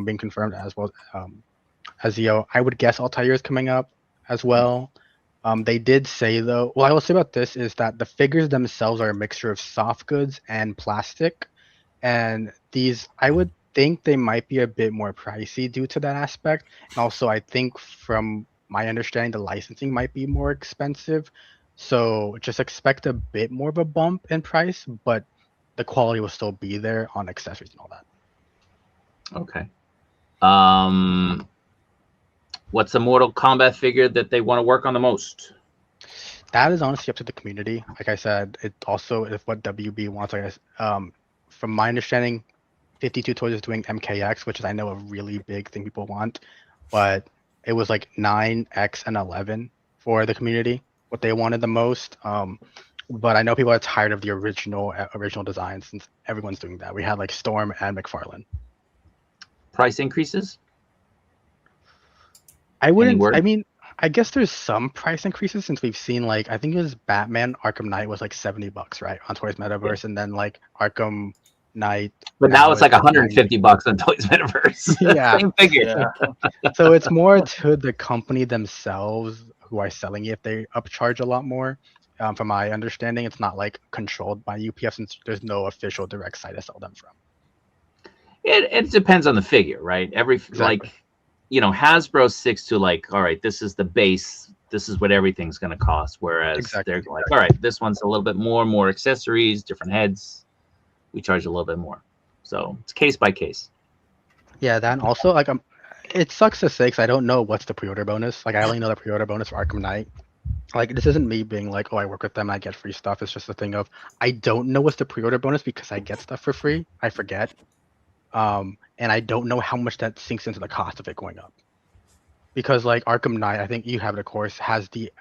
being confirmed as well. Ezio, I would guess Altair is coming up as well. They did say though, what I will say about this is that the figures themselves are a mixture of soft goods and plastic, and these I would think they might be a bit more pricey due to that aspect. And also, I think from my understanding, the licensing might be more expensive. So just expect a bit more of a bump in price, but the quality will still be there on accessories and all that. Okay. What's the Mortal Kombat figure that they want to work on the most? That is honestly up to the community. Like I said, it also is what WB wants. I guess, from my understanding, 52 Toys is doing MKX, which is I know a really big thing people want, but it was like 9X and 11 for the community, what they wanted the most. But I know people are tired of the original design since everyone's doing that. We had like Storm and McFarlane. Price increases? I wouldn't. word? I mean, I guess there's some price increases since we've seen like I think it was Batman Arkham Knight was like $70, right, on Toys Metaverse, and then like Arkham Knight. But now it's like is $150 on Toys Metaverse. Yeah. Same figure. Yeah. So it's more to the company themselves who are selling it if they upcharge a lot more. From my understanding, it's not like controlled by UPF since there's no official direct site to sell them from. It depends on the figure, right? Exactly. Hasbro sticks to like, all right, this is the base. This is what everything's going to cost. Whereas Exactly. they're like, all right, this one's a little bit more accessories, different heads. We charge a little bit more. So it's case by case. Yeah, that and also like it sucks to say because I don't know what's the pre-order bonus. Like I only know the pre-order bonus for Arkham Knight. Like this isn't me being like, oh, I work with them, I get free stuff. It's just a thing of I don't know what's the pre-order bonus because I get stuff for free. I forget. And I don't know how much that sinks into the cost of it going up. Because like Arkham Knight, I think you have it, of course, has the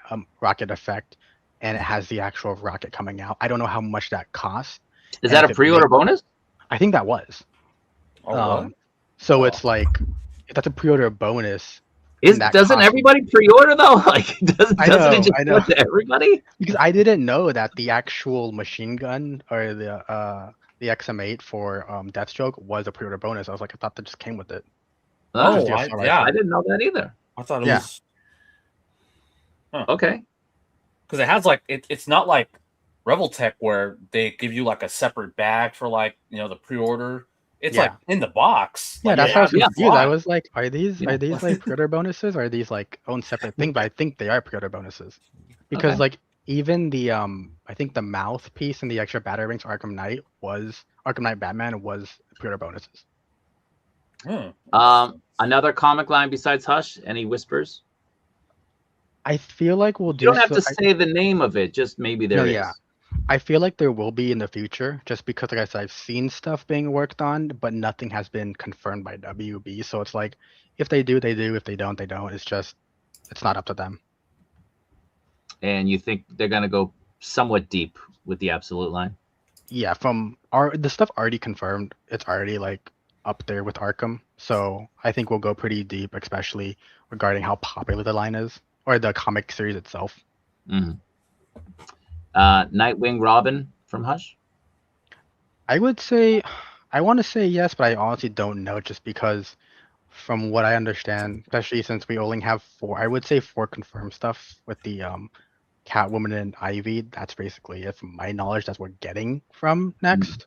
rocket effect, and it has the actual rocket coming out. I don't know how much that costs. Is And that if a it pre-order made- bonus? I think that was. What? So Oh. it's like if that's a pre-order bonus. that Doesn't cost- everybody pre-order though? Like, doesn't I know, it just I go know. to everybody? Because I didn't know that the actual machine gun or the XM8 for Deathstroke was a pre-order bonus. I was like, I thought that just came with it. Oh, Just the assault rifle. I didn't know that either. I thought it Yeah. was Okay. because it has like it's not like Revel Tech where they give you like a separate bag for like the pre-order. It's Yeah. like in the box. Yeah, Like, that's it how I was has the confused. I slot. was like, are these Yeah. like pre-order bonuses or are these like own separate thing? But I think they are pre-order bonuses. Because Okay. like even the I think the mouthpiece and the extra battery rings for Arkham Knight Batman was pre-order bonuses. Another comic line besides Hush? Any whispers? I feel like we'll do You don't have to so- say the name of it. Just maybe there is. yeah. I feel like there will be in the future, just because, like I said, I've seen stuff being worked on, but nothing has been confirmed by WB. So it's like, if they do, they do. If they don't, they don't. It's not up to them. And you think they're gonna go somewhat deep with the Absolute line? Yeah, from the stuff already confirmed, it's already like up there with Arkham. So I think we'll go pretty deep, especially regarding how popular the line is or the comic series itself. Mm-hmm. Nightwing Robin from Hush? I would say, I want to say yes, but I honestly don't know just because from what I understand, especially since we only have 4, I would say 4 confirmed stuff with the Catwoman and Ivy. That's basically it from my knowledge. That's what we're getting from next.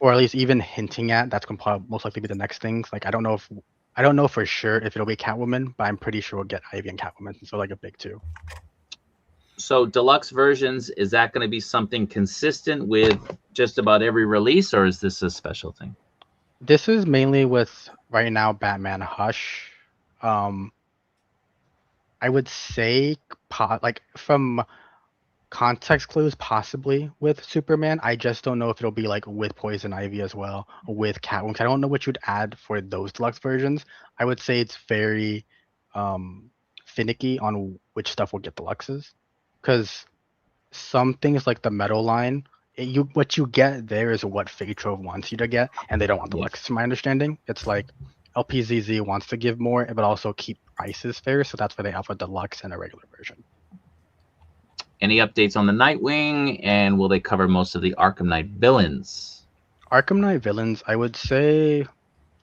or at least even hinting at that's gonna probably most likely be the next things. Like I don't know for sure if it'll be Catwoman, but I'm pretty sure we'll get Ivy and Catwoman. So like a big two. So deluxe versions, is that going to be something consistent with just about every release, or is this a special thing? This is mainly with right now Batman Hush. I would say like from context clues possibly with Superman. I just don't know if it'll be like with Poison Ivy as well, with Catwoman. I don't know what you'd add for those deluxe versions. I would say it's very finicky on which stuff will get deluxes, because some things like the metal line, what you get there is what Fake Trove wants you to get, and they don't want deluxe. To my understanding, it's like LPZZ wants to give more, but also keep prices fair, so that's why they offer deluxe and a regular version. Any updates on the Nightwing, and will they cover most of the Arkham Knight villains? Arkham Knight villains, I would say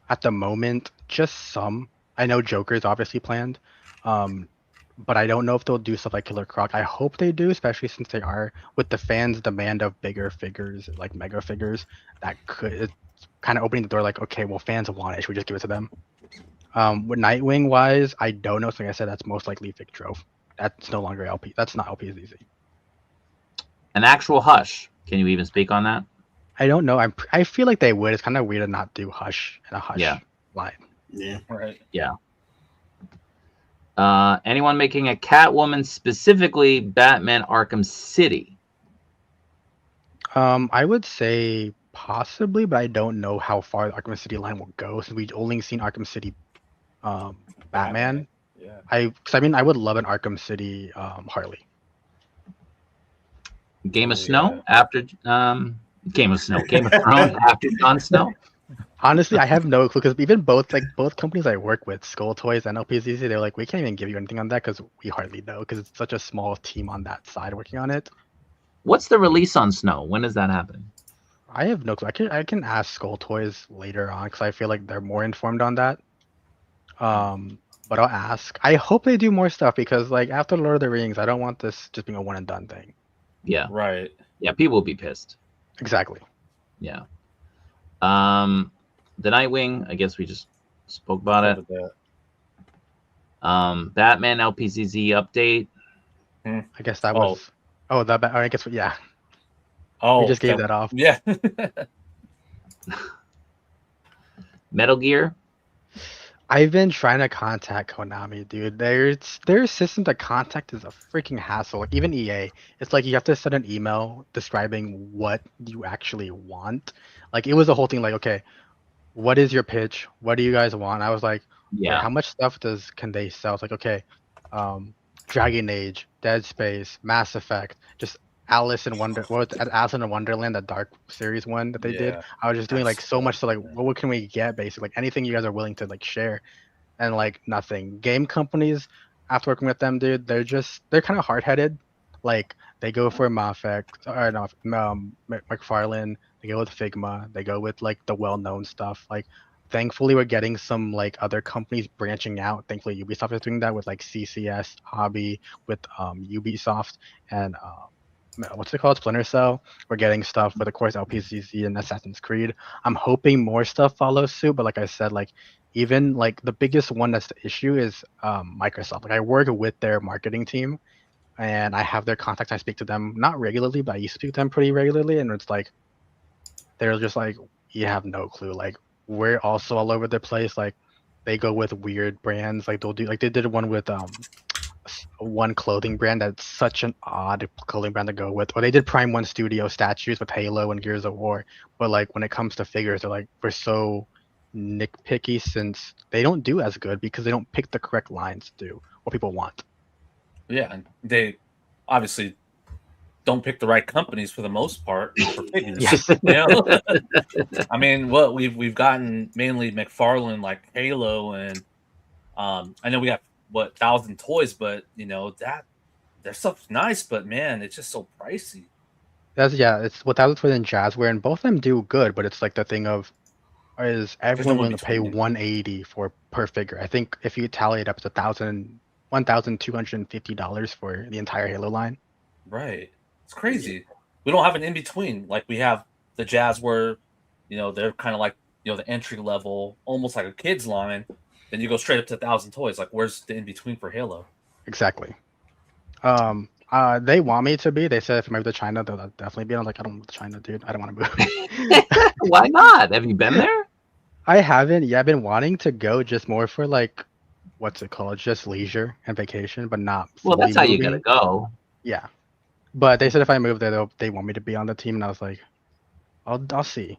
at the moment, just some. I know Joker's obviously planned, but I don't know if they'll do stuff like Killer Croc. I hope they do, especially since they are, with the fans' demand of bigger figures, like mega figures, that it's kind of opening the door like, okay, well, fans want it. Should we just give it to them? With Nightwing wise, I don't know. So like I said, that's most likely Vic Trove. That's no longer LP. That's not LPZZ. An actual Hush. Can you even speak on that? I don't know. I feel like they would. It's kind of weird to not do Hush in a Hush line. Yeah. Right. Yeah. Anyone making a Catwoman, specifically Batman Arkham City? I would say possibly, but I don't know how far the Arkham City line will go, since we've only seen Arkham City Batman. Yeah. I mean, I would love an Arkham City Harley. Game of Snow after Game of Snow, Game of Thrones after Jon Snow. Honestly, I have no clue, because even both companies I work with, Skull Toys and LPZZ, they're like, we can't even give you anything on that because we hardly know, because it's such a small team on that side working on it. What's the release on Snow? When does that happen? I have no clue. I can ask Skull Toys later on, because I feel like they're more informed on that. But I'll ask. I hope they do more stuff, because like after Lord of the Rings, I don't want this just being a one and done thing. Yeah. Right. Yeah, people will be pissed. Exactly. Yeah. The Nightwing, I guess we just spoke about it. Batman LPZZ update. I guess that was. Oh, that. I guess yeah. Oh, we just gave that off. Yeah. Metal Gear. I've been trying to contact Konami, dude. Their system to contact is a freaking hassle. Like even EA, it's like you have to send an email describing what you actually want. Like it was a whole thing. Like, okay, what is your pitch? What do you guys want? I was like, Yeah. how much stuff can they sell? It's like, okay, Dragon Age, Dead Space, Mass Effect, just Alice in Wonderland, the Dark series one that they did. I was just doing like so much. So like, what can we get? Basically, like anything you guys are willing to like share, and like nothing. Game companies, after working with them, dude, they're kind of hard headed. Like they go for McFarlane, they go with Figma, they go with like the well known stuff. Like thankfully we're getting some like other companies branching out. Thankfully Ubisoft is doing that with like CCS, Hobby, with Ubisoft and what's it called? Splinter Cell. We're getting stuff with, of course, LPZZ and Assassin's Creed. I'm hoping more stuff follows suit, but like I said, like even like the biggest one that's the issue is Microsoft. Like I work with their marketing team, and I have their contacts. I speak to them not regularly, but I used to speak to them pretty regularly, and it's like they're just like, you have no clue. Like we're also all over the place. Like they go with weird brands. Like they'll do like they did one with one clothing brand that's such an odd clothing brand to go with. Or they did Prime 1 Studio statues with Halo and Gears of War. But like when it comes to figures, they're like, we're so nitpicky, since they don't do as good because they don't pick the correct lines to do what people want. Yeah, and they obviously don't pick the right companies for the most part for figures. You know? I mean, what we've gotten mainly McFarlane, like Halo, and I know we got 1,000 toys, but you know that their stuff's nice, but man, it's just so pricey. It's 1,000 Toys and Jazzware, and both of them do good, but it's like the thing of, is everyone willing to pay $180 per figure? I think if you tally it up, it's $1,250 for the entire Halo line. Right, it's crazy. We don't have an in between like we have the Jazz were, they're kind of like, the entry level, almost like a kid's line. Then you go straight up to 1,000 toys. Like, where's the in between for Halo? Exactly. They want me to be. They said if I move to China, they'll definitely be. I'm like, I don't move to China, dude. I don't want to move. Why not? Have you been there? I haven't. Yeah, I've been wanting to go just more for like, what's it called? Just leisure and vacation, but not. Well, that's fully how you gotta moving. go. Yeah, but they said if I move there, they want me to be on the team, and I was like, I'll see.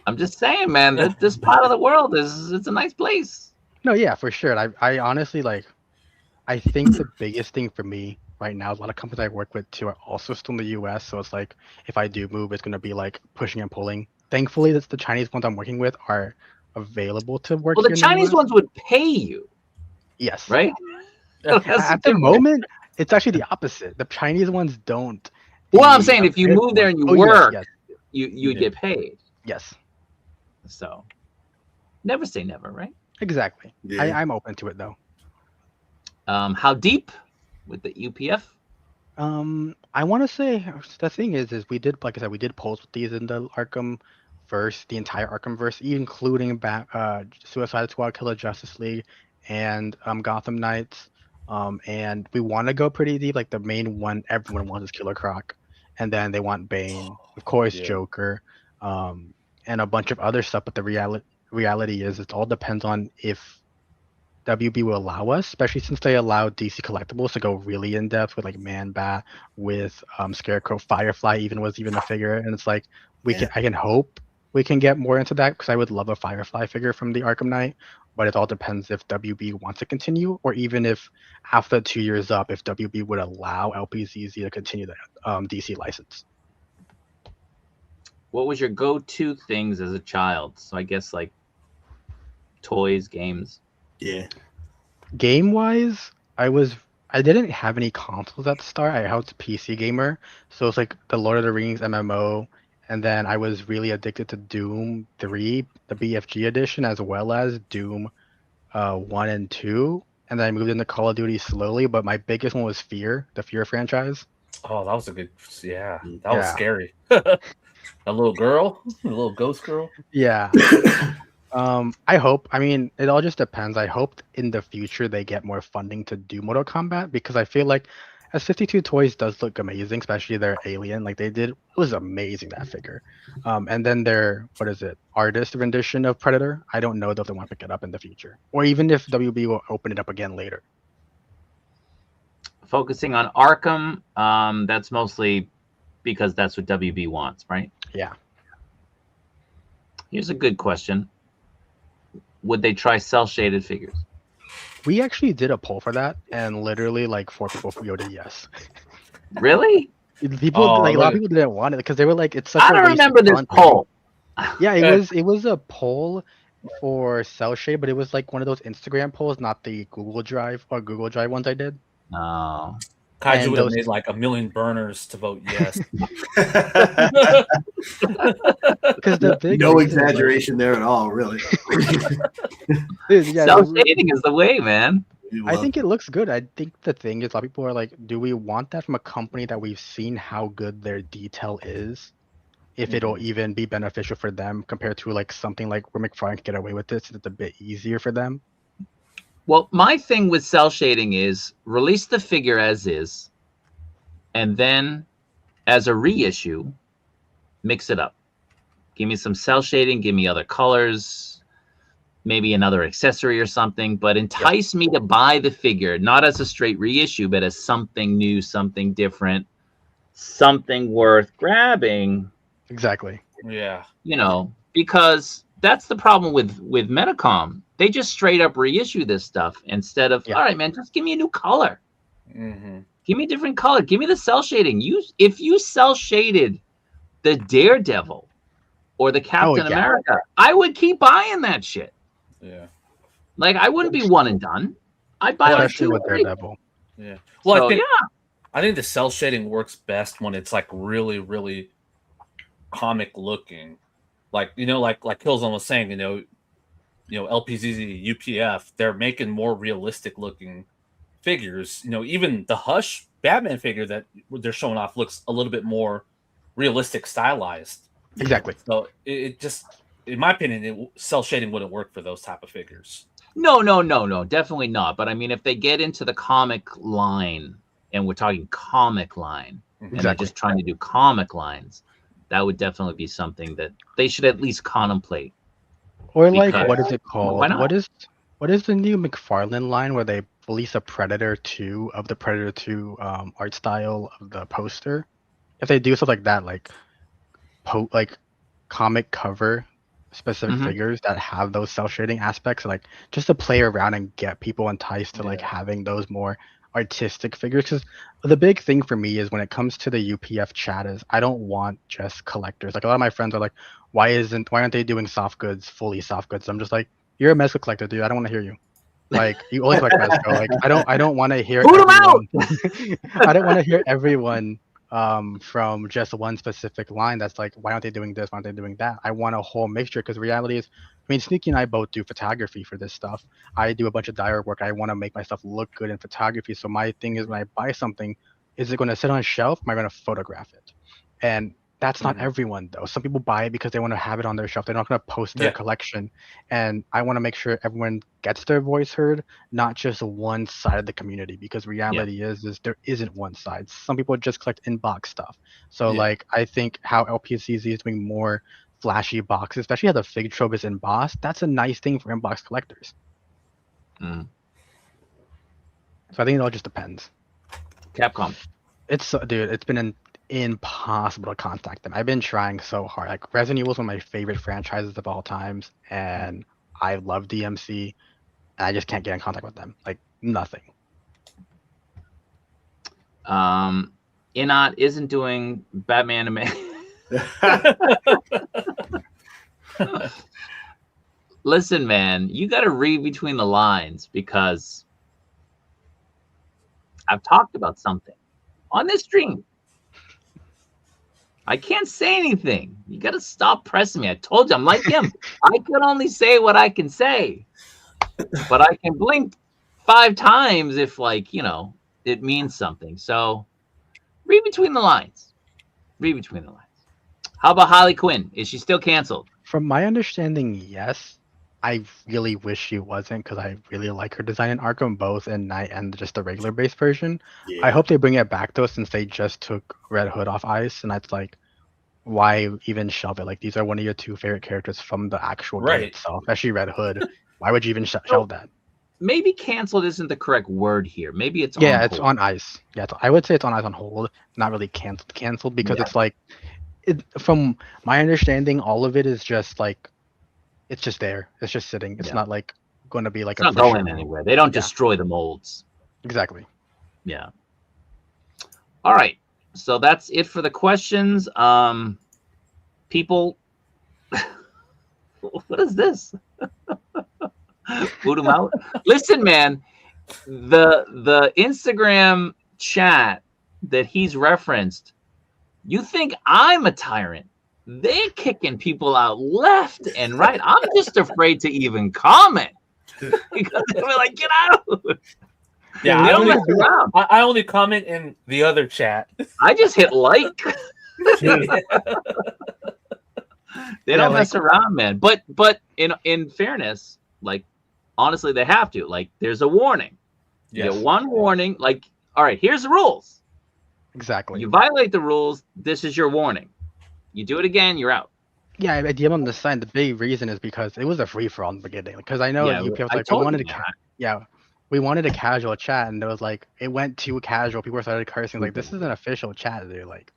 I'm just saying, man. This part of the world it's a nice place. No, yeah, for sure. I honestly like. I think the biggest thing for me right now is a lot of companies I work with too are also still in the U.S. So it's like if I do move, it's gonna be like pushing and pulling. Thankfully, that's the Chinese ones I'm working with are available to work Well, here the in Chinese the US. ones would pay you, Yes. right? That's At the different. moment, it's actually the opposite. The Chinese ones don't. Well, I'm The saying if you American move there ones- and you oh, yes, work, yes, you'd Yeah. get paid. yes, So never say never, right? exactly. Yeah. I'm open to it though. How deep with the UPF? I want to say the thing is we did, like I said, we did polls with these in the Arkham verse, the entire Arkham verse, including Suicide Squad, Killer Justice League, and Gotham Knights. And we want to go pretty deep. Like the main one everyone wants is Killer Croc, and then they want Bane, of course, Yeah. Joker, and a bunch of other stuff. But the reality is, it all depends on if WB will allow us, especially since they allow DC collectibles to go really in depth with like Man Bat, with Scarecrow, Firefly even was even a figure, and it's like I can hope we can get more into that because I would love a Firefly figure from the Arkham Knight, but it all depends if WB wants to continue or even if after 2 years up, if WB would allow LPZZ to continue the DC license. What was your go-to things as a child? So I guess like toys, games. Yeah. Game wise, I didn't have any consoles at the start. I was a PC gamer, so it's like the Lord of the Rings MMO, and then I was really addicted to Doom 3, the BFG edition, as well as Doom 1 and 2, and then I moved into Call of Duty slowly. But my biggest one was Fear, the Fear franchise. Oh, that was a good. Yeah, that was Yeah. scary. A little girl, a little ghost girl. Yeah. I hope. I mean, it all just depends. I hope in the future they get more funding to do Mortal Kombat because I feel like as 52 Toys does look amazing, especially their Alien. Like they did, it was amazing that figure. And then their artist rendition of Predator. I don't know if they want to pick it up in the future, or even if WB will open it up again later. Focusing on Arkham, that's mostly because that's what WB wants, right? Yeah. Here's a good question. Would they try cell-shaded figures? We actually did a poll for that, and literally like 4 people voted yes. Really? People Oh, like a lot of look. people didn't want it because they were like, it's such I a don't waste of remember this content. poll. Yeah, it was a poll for cell shade, but it was like one of those Instagram polls, not the Google Drive or Google Drive ones I did. No. Kaiju And would have those- made like 1 million burners to vote yes. Because the big No reason, like- exaggeration there at all, really. Dude, yeah, Cell-shading is the way, man. I think it looks good. I think the thing is, a lot of people are like, do we want that from a company that we've seen how good their detail is? If it'll even be beneficial for them compared to like something like where McFarlane can get away with this, it's a bit easier for them. Well, my thing with cell shading is release the figure as is, and then as a reissue, mix it up. Give me some cell shading, give me other colors, maybe another accessory or something, but entice me to buy the figure, not as a straight reissue, but as something new, something different, something worth grabbing. Exactly. Yeah. You know, because that's the problem with Metacom. They just straight up reissue this stuff instead of, all right, man, just give me a new color. Mm-hmm. Give me a different color. Give me the cell shading. If you cell shaded the Daredevil or the Captain America, I would keep buying that shit. Yeah. Like I wouldn't be one and done. I'd buy like Especially 2 with or 3. Daredevil. Yeah. Well, So, I think the cell shading works best when it's like really, really comic looking. Like, like Kilzone was saying, LPZZ, UPF, they're making more realistic looking figures. Even the Hush Batman figure that they're showing off looks a little bit more realistic, stylized. Exactly. So it just, in my opinion, cell shading wouldn't work for those type of figures. No, definitely not. But I mean, if they get into the comic line, and we're talking comic line, and they're just trying to do comic lines, that would definitely be something that they should at least contemplate. Or like, what is it called? Why not? What is the new McFarlane line where they release a Predator 2 of the Predator 2 art style of the poster? If they do stuff like that, like comic cover specific figures that have those cell shading aspects, like just to play around and get people enticed to like having those more artistic figures. Because the big thing for me is when it comes to the UPF chat is I don't want just collectors. Like a lot of my friends are like, why aren't they doing soft goods, fully soft goods? I'm just like, you're a Mezco collector, dude. I don't want to hear you. Like you always like Mezco. Like I don't want to hear everyone. I don't want to hear everyone from just one specific line that's like, why aren't they doing this? Why aren't they doing that? I want a whole mixture because reality is, I mean, Sneaky and I both do photography for this stuff. I do a bunch of diary work. I want to make my stuff look good in photography. So my thing is when I buy something, is it going to sit on a shelf? Am I going to photograph it? And that's not everyone though. Some people buy it because they want to have it on their shelf. They're not going to post their collection. And I want to make sure everyone gets their voice heard, not just one side of the community, because reality is there isn't one side. Some people just collect inbox stuff. So like, I think how LPZZ is doing more flashy boxes, especially how the Fig Trove is embossed, that's a nice thing for inbox collectors. So I think it all just depends. Capcom. Dude, it's been impossible to contact them. I've been trying so hard. Like Resident Evil is one of my favorite franchises of all times, and I love DMC, and I just can't get in contact with them. Like nothing. Inot isn't doing Batman. Listen, man, you got to read between the lines because I've talked about something on this stream. I can't say anything. You got to stop pressing me. I told you, I'm like him. I can only say what I can say, but I can blink 5 times if, like, you know, it means something. So read between the lines. Read between the lines. How about Harley Quinn? Is she still canceled? From my understanding, yes. I really wish she wasn't because I really like her design in Arkham, both in Night and just the regular base version. Yeah. I hope they bring it back though, since they just took Red Hood off ice, and that's like, why even shelve it? Like these are one of your 2 favorite characters from the actual game itself, especially Red Hood. Why would you even shelve that? Maybe canceled isn't the correct word here. Maybe it's it's on ice. Yeah, I would say it's on ice on hold, not really canceled because it's like, from my understanding, all of it is just like, it's just there. It's just sitting. It's not like going to be like it's not going anywhere. They don't destroy the molds. Exactly. Yeah. All right. So that's it for the questions. People, what is this? Boot them out. Listen, man, the Instagram chat that he's referenced, you think I'm a tyrant? They're kicking people out left and right. I'm just afraid to even comment because they're like, get out. Yeah, I only comment in the other chat. I just hit like. They don't mess around, man. But in fairness, like honestly, they have to. Like, there's a warning. You get one warning. Like, all right, here's the rules. Exactly. You violate the rules. This is your warning. You do it again, you're out. Yeah, I DM on the sign. The big reason is because it was a free for all in the beginning. Because I know UPF was like, we wanted a casual chat, and it was like it went too casual. People started cursing. Like, this is an official chat, dude. Like,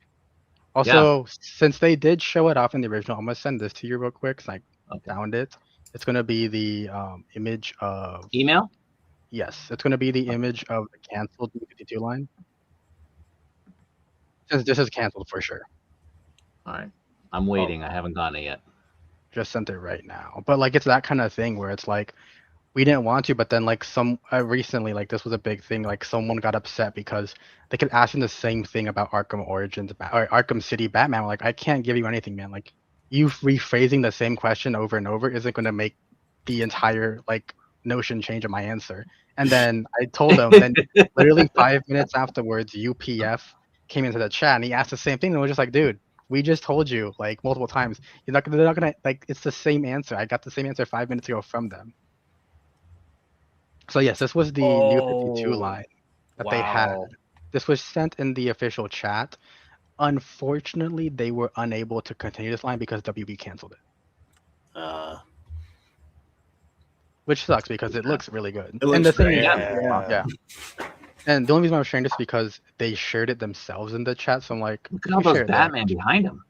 also since they did show it off in the original, I'm gonna send this to you real quick because I found it. It's gonna be the image of email. Yes, it's gonna be the image of the canceled D52 line. This is canceled for sure. All right. I'm waiting. I haven't gotten it yet. Just sent it right now. But like, it's that kind of thing where it's like, we didn't want to, but then like recently, like this was a big thing. Like someone got upset because they kept asking the same thing about Arkham Origins or Arkham City Batman. Like, I can't give you anything, man. Like, you rephrasing the same question over and over isn't going to make the entire like notion change of my answer. And then I told him. Then literally 5 minutes afterwards, UPF came into the chat and he asked the same thing. And we're just like, dude, we just told you like multiple times. They're not gonna like. It's the same answer. I got the same answer 5 minutes ago from them. So yes, this was the new 52 line that they had. This was sent in the official chat. Unfortunately, they were unable to continue this line because WB canceled it. Which sucks because it looks really good. It looks and the thing, great. yeah. And the only reason I'm sharing this is because they shared it themselves in the chat. So I'm like, look at all those Batman behind him.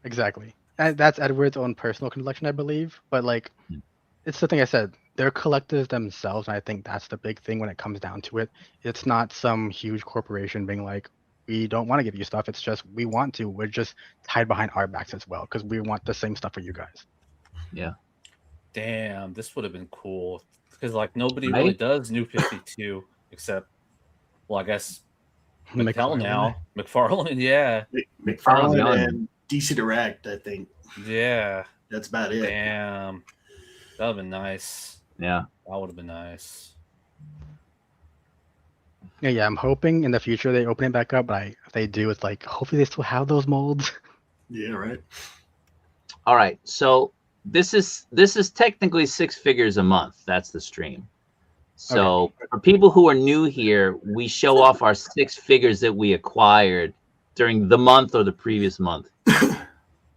Exactly. And that's Edward's own personal collection, I believe. But like, it's the thing I said. They're collectors themselves, and I think that's the big thing when it comes down to it. It's not some huge corporation being like, we don't want to give you stuff. It's just we want to. We're just tied behind our backs as well because we want the same stuff for you guys. Yeah. Damn, this would have been cool because like nobody really does New 52 except, well, I guess Mattel now. McFarlane, yeah. McFarlane and DC Direct, I think. Yeah. That's about it. Damn. That would have been nice. Yeah. That would have been nice. Yeah, I'm hoping in the future they open it back up, but if they do, it's like hopefully they still have those molds. Yeah, right. All right. So this is technically 6 figures a month. That's the stream. So for people who are new here, we show off our 6 figures that we acquired during the month or the previous month.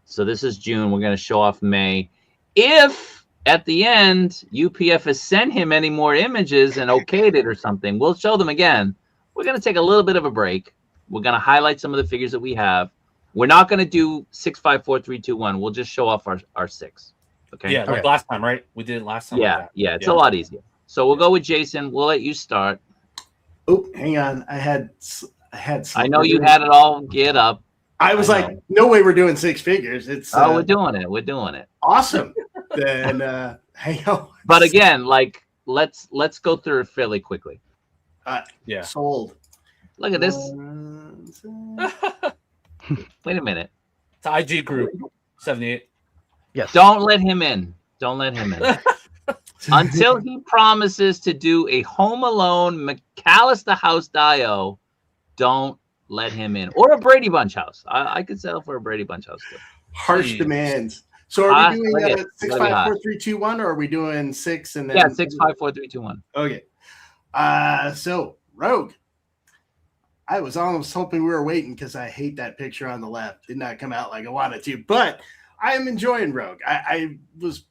So this is June. We're going to show off May. If at the end UPF has sent him any more images and okayed it or something, we'll show them again. We're going to take a little bit of a break. We're going to highlight some of the figures that we have. We're not going to do 6, 5, 4, 3, 2, 1. We'll just show off our 6. Okay. Yeah, like last time, right? We did it last time. Yeah, it's a lot easier. So we'll go with Jason. We'll let you start. Oh, hang on. I had. I know you had it all geared up. I was like, no way we're doing 6 figures. It's we're doing it. We're doing it. Awesome. Then hang on. But again, like let's go through it fairly quickly. Yeah. Sold. Look at this. Wait a minute. It's IG group 78. Yes. Don't let him in. Don't let him in. Until he promises to do a Home Alone McAllister House Dio, don't let him in. Or a Brady Bunch house. I could settle for a Brady Bunch house too. Harsh demands. So are we doing 6, 5, 4, 3, 2, 1, or are we doing 6 and then? Yeah, 6, 5, 4, 3, 2, 1. Okay. So Rogue. I was almost hoping we were waiting because I hate that picture on the left. Did not come out like I wanted to, but I am enjoying Rogue. I was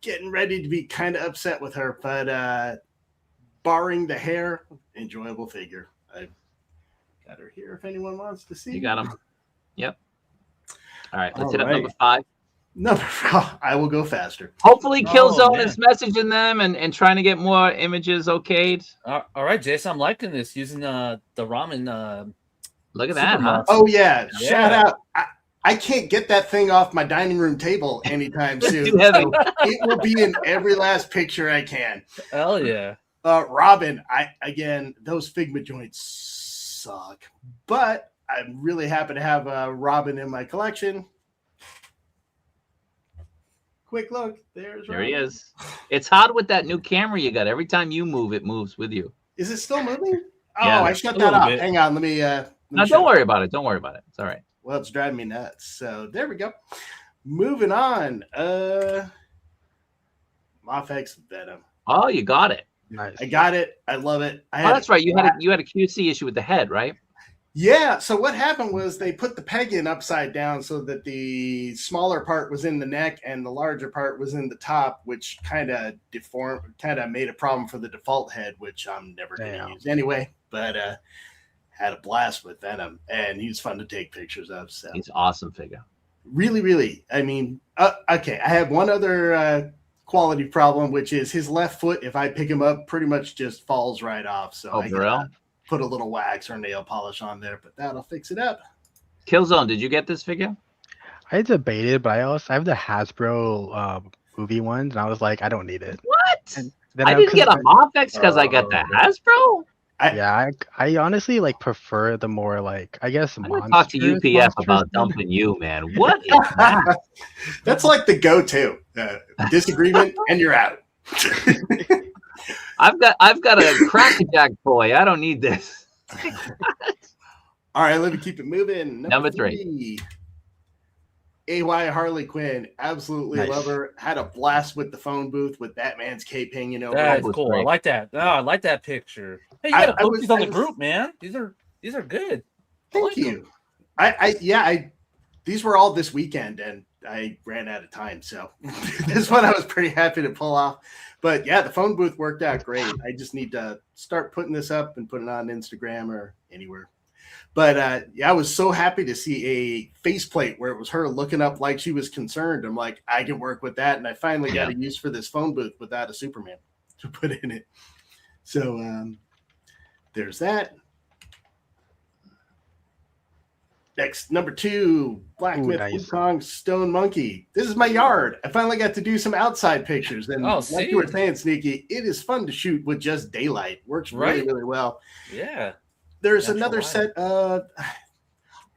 getting ready to be kind of upset with her, but barring the hair, enjoyable figure. I've got her here if anyone wants to see. You got him. Yep. All right, let's hit up number 5. Number 5. I will go faster. Hopefully Kilzone is messaging them and trying to get more images okayed. All right, Jason, I'm liking this using the ramen. Look at that, huh? Oh, yeah. Shout out. I can't get that thing off my dining room table anytime soon. Too heavy. So it will be in every last picture I can. Hell yeah. Robin, those Figma joints suck. But I'm really happy to have Robin in my collection. Quick look. There he is. It's hard with that new camera you got. Every time you move, it moves with you. Is it still moving? Yeah, I shut that off. Hang on. Let me no, don't worry about it. Don't worry about it. It's all right. Well, it's driving me nuts. So there we go. Moving on. Mofex Venom. Oh, you got it. Nice. I got it. I love it. That's right. You had a QC issue with the head, right? Yeah. So what happened was they put the peg in upside down so that the smaller part was in the neck and the larger part was in the top, which kind of made a problem for the default head, which I'm never going to use anyway. But had a blast with Venom, and he's fun to take pictures of. So he's an awesome figure. Really, really. I mean, okay. I have one other quality problem, which is his left foot. If I pick him up, pretty much just falls right off. So I gotta put a little wax or nail polish on there, but that'll fix it up. Killzone, did you get this figure? I debated, but I have the Hasbro movie ones, and I was like, I don't need it. What? I didn't get a Mofex because I got the Hasbro. I honestly prefer the more I guess. I'm gonna talk to UPF about dumping you, man. What is that? That's like the go-to disagreement, and you're out. I've got a crackerjack toy. I don't need this. All right, let me keep it moving. Number three. AY Harley Quinn. Absolutely Nice. love her. Had a blast with the phone booth with Batman's cape hanging over. That's was cool. great. I like that. Oh, I like that picture. Hey, you gotta post these on the group, man. These are good. Thank you. These were all this weekend, and I ran out of time, so this one I was pretty happy to pull off. But yeah, the phone booth worked out great. I just need to start putting this up and put it on Instagram or anywhere. But yeah, I was so happy to see a faceplate where it was her looking up like she was concerned. I'm like, I can work with that, and I finally got a use for this phone booth without a Superman to put in it. So there's that. Next, number 2, Black Myth Wukong Stone Monkey. This is my yard. I finally got to do some outside pictures. And like you were saying, Sneaky, it is fun to shoot with just daylight. Works really, really well. Yeah. There's another set of,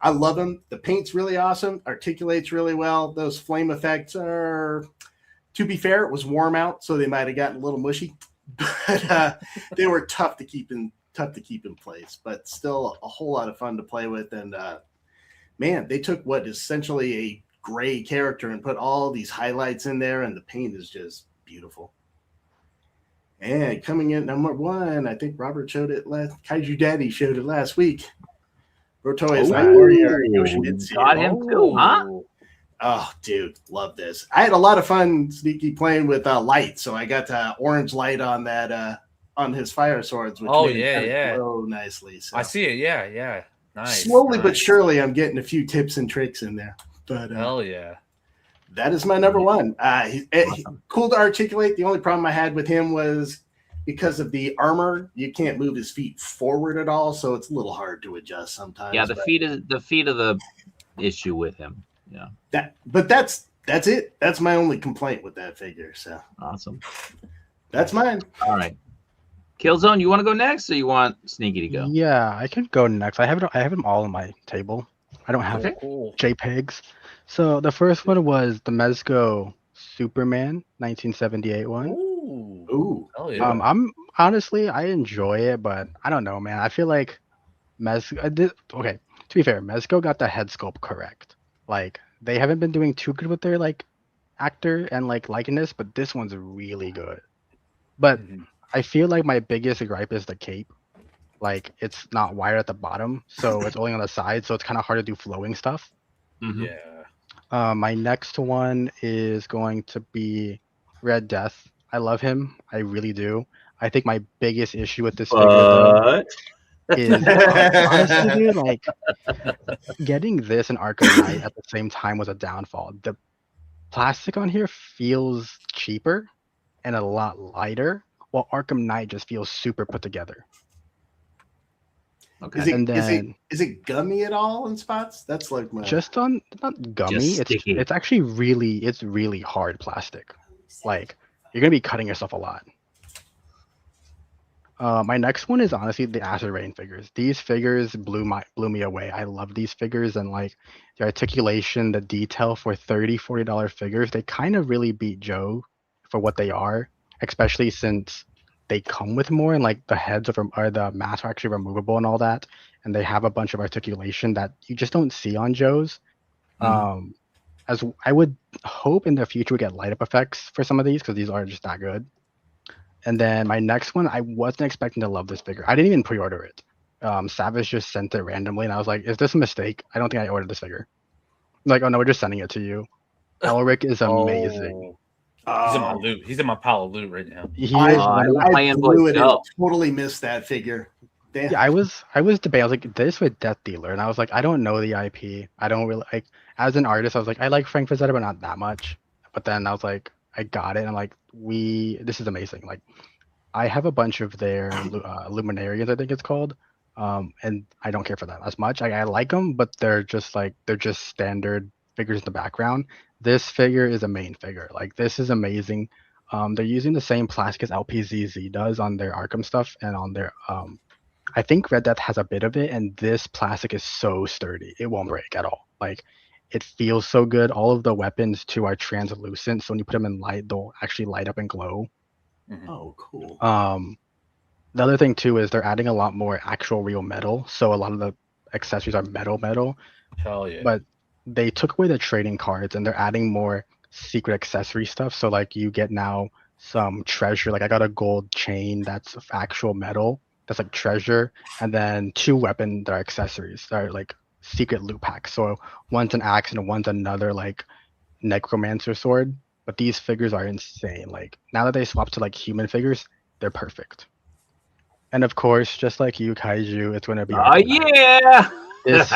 I love them. The paint's really awesome. Articulates really well. Those flame effects are, to be fair, it was warm out, so they might have gotten a little mushy. But they were tough to keep in place, but still a whole lot of fun to play with. And man, they took what is essentially a gray character and put all these highlights in there, and the paint is just beautiful. And coming in number 1, I think Robert showed it Kaiju Daddy showed it last week. Rotoya's Night Warrior Yoshimitsu. Got him too, huh? Oh, dude, love this. I had a lot of fun, Sneaky, playing with light, so I got orange light on that on his fire swords, which made it glow nicely. So I see it. Yeah. Nice. Slowly but surely, I'm getting a few tips and tricks in there. But hell yeah. That is my number 1. Cool to articulate. The only problem I had with him was because of the armor, you can't move his feet forward at all, so it's a little hard to adjust sometimes. Yeah, the feet are the issue with him. Yeah. That's it. That's my only complaint with that figure. So awesome. That's mine. All right. Kilzone, you want to go next, or you want Sneaky to go? Yeah, I can go next. I have them all on my table. I don't have JPEGs. So the first one was the Mezco Superman 1978 one. Ooh. Hell yeah. I'm honestly, I enjoy it, but I don't know, man. I feel like to be fair, Mezco got the head sculpt correct. Like, they haven't been doing too good with their like actor and like likeness, but this one's really good. But I feel like my biggest gripe is the cape. Like, it's not wired at the bottom, so it's only on the side, so it's kind of hard to do flowing stuff. Yeah. My next one is going to be Red Death. I love him. I really do. I think my biggest issue with this figure though, is honestly, dude, like getting this and Arkham Knight at the same time was a downfall. The plastic on here feels cheaper and a lot lighter, while Arkham Knight just feels super put together. Okay. Is it gummy at all in spots? That's like my just on not gummy. It's actually really hard plastic. Like, you're gonna be cutting yourself a lot. My next one is honestly the Acid Rain figures. These figures blew me away. I love these figures, and like the articulation, the detail for $30-$40 figures, they kind of really beat Joe for what they are, especially since they come with more, and like the heads or the masks are actually removable and all that, and they have a bunch of articulation that you just don't see on Joe's. As I would hope in the future we get light up effects for some of these, because these are just that good. And then my next one, I wasn't expecting to love this figure. I didn't even pre-order it. Savage just sent it randomly, and I was like, is this a mistake? I don't think I ordered this figure. I'm like, oh no, we're just sending it to you. Elric is amazing. He's in my loot. He's in my pile of loot right now. I blew it and totally missed that figure. Damn. Yeah, I was debating. I was like, this with Death Dealer, and I was like, I don't know the IP. I don't really like. As an artist, I was like, I like Frank Frazetta, but not that much. But then I was like, I got it, and I'm like, this is amazing. Like, I have a bunch of their Luminarians, I think it's called, and I don't care for them as much. I like them, but they're just standard figures in the background. This figure is a main figure. Like, this is amazing. They're using the same plastic as LPZZ does on their Arkham stuff, and on their I think Red Death has a bit of it, and this plastic is so sturdy. It won't break at all. Like, it feels so good. All of the weapons too are translucent, so when you put them in light, they'll actually light up and glow. Mhm. Oh, cool. The other thing too is they're adding a lot more actual real metal. So a lot of the accessories are metal, Hell yeah. but they took away the trading cards and they're adding more secret accessory stuff. So like you get now some treasure. Like I got a gold chain that's of actual metal. That's like treasure, and then 2 weapons that are accessories that are like secret loot packs. So one's an axe and one's another like necromancer sword. But these figures are insane. Like now that they swapped to like human figures, they're perfect. And of course, just like you, Kaiju, it's going to be Oh Arctic Knight. yeah. This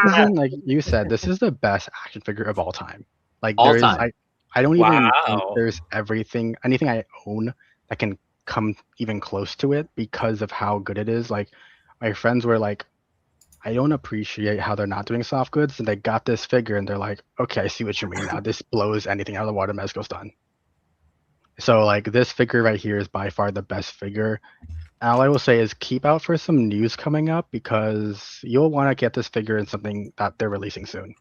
isn't like you said. This is the best action figure of all time. Like All there is, time. I don't even think Wow. there's anything I own that can come even close to it because of how good it is. Like my friends were like, I don't appreciate how they're not doing soft goods, and they got this figure and they're like, okay, I see what you mean now. This blows anything out of the water. Mezco's done. So like this figure right here is by far the best figure. All I will say is keep out for some news coming up because you'll want to get this figure in something that they're releasing soon.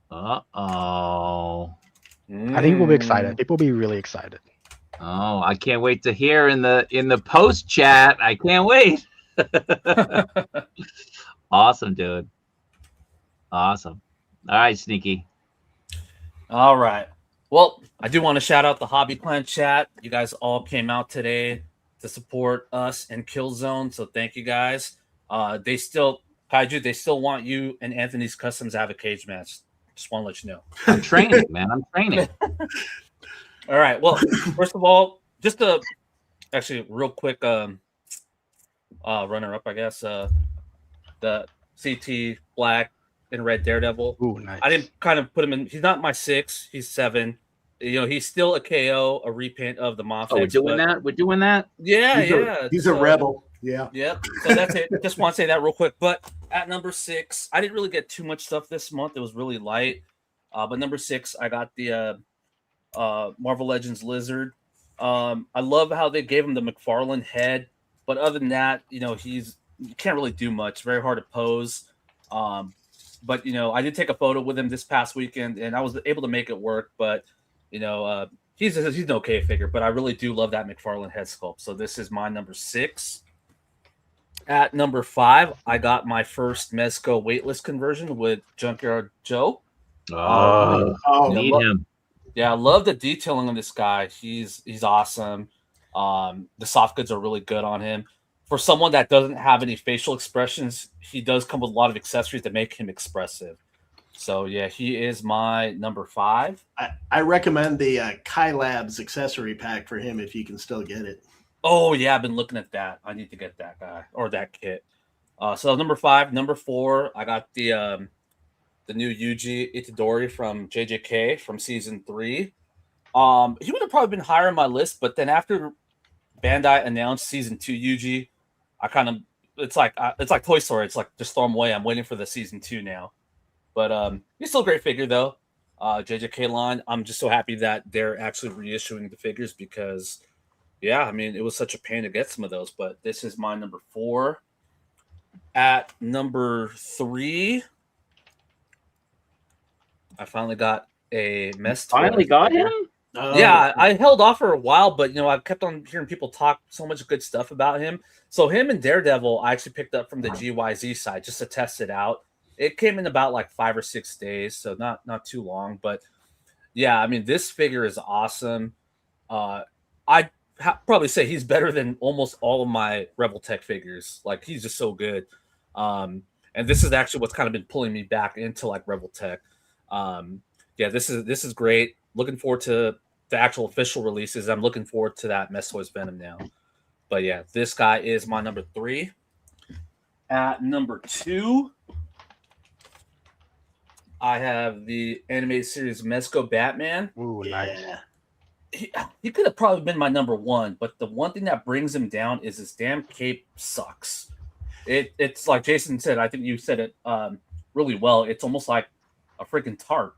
Uh-oh. I think we'll be excited. People will be really excited. Oh, I can't wait to hear in the post chat. I can't wait. Awesome, dude. Awesome. All right, Sneaky. All right. Well, I do want to shout out the Hobby Clan chat. You guys all came out today to support us and Killzone, so thank you guys. They still, Kaiju, they still want you and Anthony's Customs to have a cage match. Just want to let you know. I'm training, man. I'm training. All right. Well, first of all, just to actually real quick runner up, I guess. The CT Black and Red Daredevil. Ooh, nice. I didn't kind of put him in. He's not my 6. He's 7. You know, he's still a KO, a repaint of the Mafex. Oh, we're doing that? We're doing that? Yeah, He's a rebel. Yeah. Yep. So that's it. Just want to say that real quick. But at number 6, I didn't really get too much stuff this month. It was really light. But number 6, I got the Marvel Legends Lizard. I love how they gave him the McFarlane head. But other than that, you know, you can't really do much. Very hard to pose. But, you know, I did take a photo with him this past weekend, and I was able to make it work. But, you know, he's an okay figure. But I really do love that McFarlane head sculpt. So this is my number 6. At number 5, I got my first Mezco waitlist conversion with Junkyard Joe. Need him. Yeah, I love the detailing on this guy. He's awesome. The soft goods are really good on him. For someone that doesn't have any facial expressions, he does come with a lot of accessories that make him expressive. So yeah, he is my number 5. I recommend the Kai Labs accessory pack for him if you can still get it. Oh yeah, I've been looking at that. I need to get that guy or that kit. So number 5, number 4, I got the new Yuji Itadori from JJK from season 3. He would have probably been higher on my list, but then after Bandai announced season 2 Yuji, I kind of it's like Toy Story. It's like just throw him away. I'm waiting for the season 2 now. But he's still a great figure though. JJK line. I'm just so happy that they're actually reissuing the figures because, yeah, I mean it was such a pain to get some of those. But this is my number 4. At number 3, I finally got a mess. Finally got him? Yeah, I held off for a while, but you know, I kept on hearing people talk so much good stuff about him. So him and Daredevil, I actually picked up from the GYZ side just to test it out. It came in about like 5 or 6 days, so not too long. But yeah, I mean, this figure is awesome. I'd probably say he's better than almost all of my Rebel Tech figures. Like he's just so good. And this is actually what's kind of been pulling me back into like Rebel Tech. Yeah, this is great. Looking forward to the actual official releases. I'm looking forward to that Mestoys Venom now. But yeah, this guy is my number 3. At number 2, I have the animated series Mezco Batman. Ooh, nice. He could have probably been my number 1, but the one thing that brings him down is his damn cape sucks. It's like Jason said. I think you said it really well. It's almost like a freaking tarp.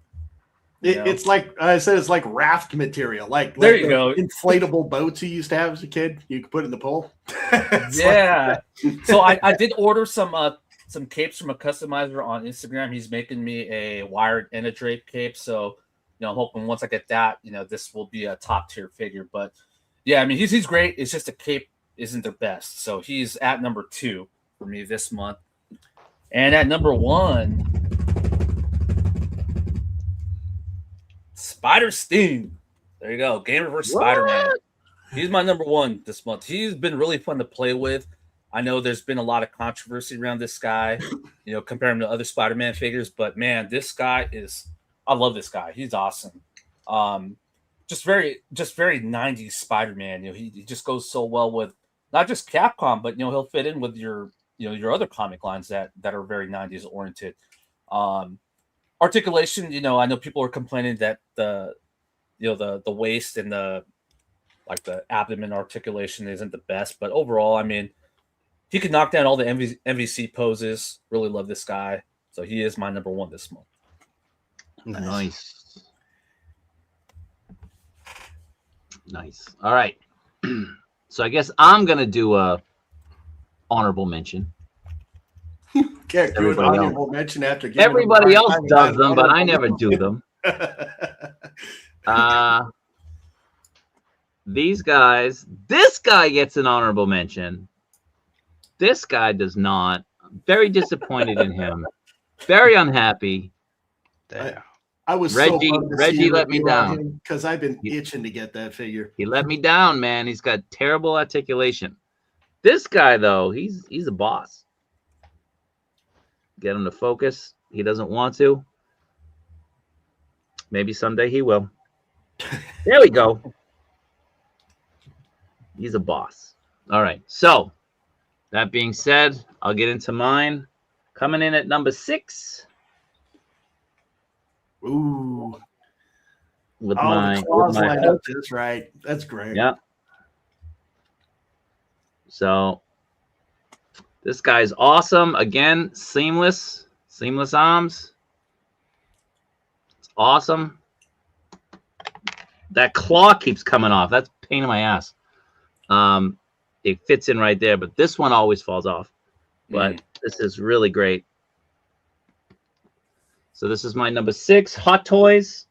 It's like I said. It's like raft material. There you go. Inflatable boats you used to have as a kid. You could put in the pool. Yeah. So I did order some capes from a customizer on Instagram. He's making me a wired and a drape cape. So you know, I'm hoping once I get that, you know, this will be a top tier figure. But Yeah, I mean he's great. It's just the cape isn't the best. So he's at number 2 for me this month. And at number 1, Spider Sting. There you go. Gamer vs. Spider-Man. He's my number 1 this month. He's been really fun to play with. I know there's been a lot of controversy around this guy, comparing him to other Spider-Man figures, but man, I love this guy. He's awesome. Just very 90s Spider-Man. He just goes so well with not just Capcom, but he'll fit in with your other comic lines that are very 90s oriented. Articulation, I know people are complaining that the waist and the abdomen articulation isn't the best, but overall, I mean, he could knock down all the MVC poses. Really love this guy. So he is my number 1 this month. Nice. All right. So I guess I'm going to do a honorable mention. Can't do an honorable mention after giving everybody else does them, but I never do them. These guys, this guy gets an honorable mention. This guy does not. I'm very disappointed in him. Very unhappy. I was Reggie let me down because I've been itching to get that figure. He let me down, man. He's got terrible articulation. This guy, though, he's a boss. Get him to focus. He doesn't want to. Maybe someday he will. There we go. He's a boss. All right. So, that being said, I'll get into mine. Coming in at number 6. Ooh. With my that's right. That's great. Yeah. So, this guy's awesome. Again, seamless arms. It's awesome. That claw keeps coming off. That's a pain in my ass. It fits in right there, but this one always falls off. But this is really great. So this is my number 6, Hot Toys.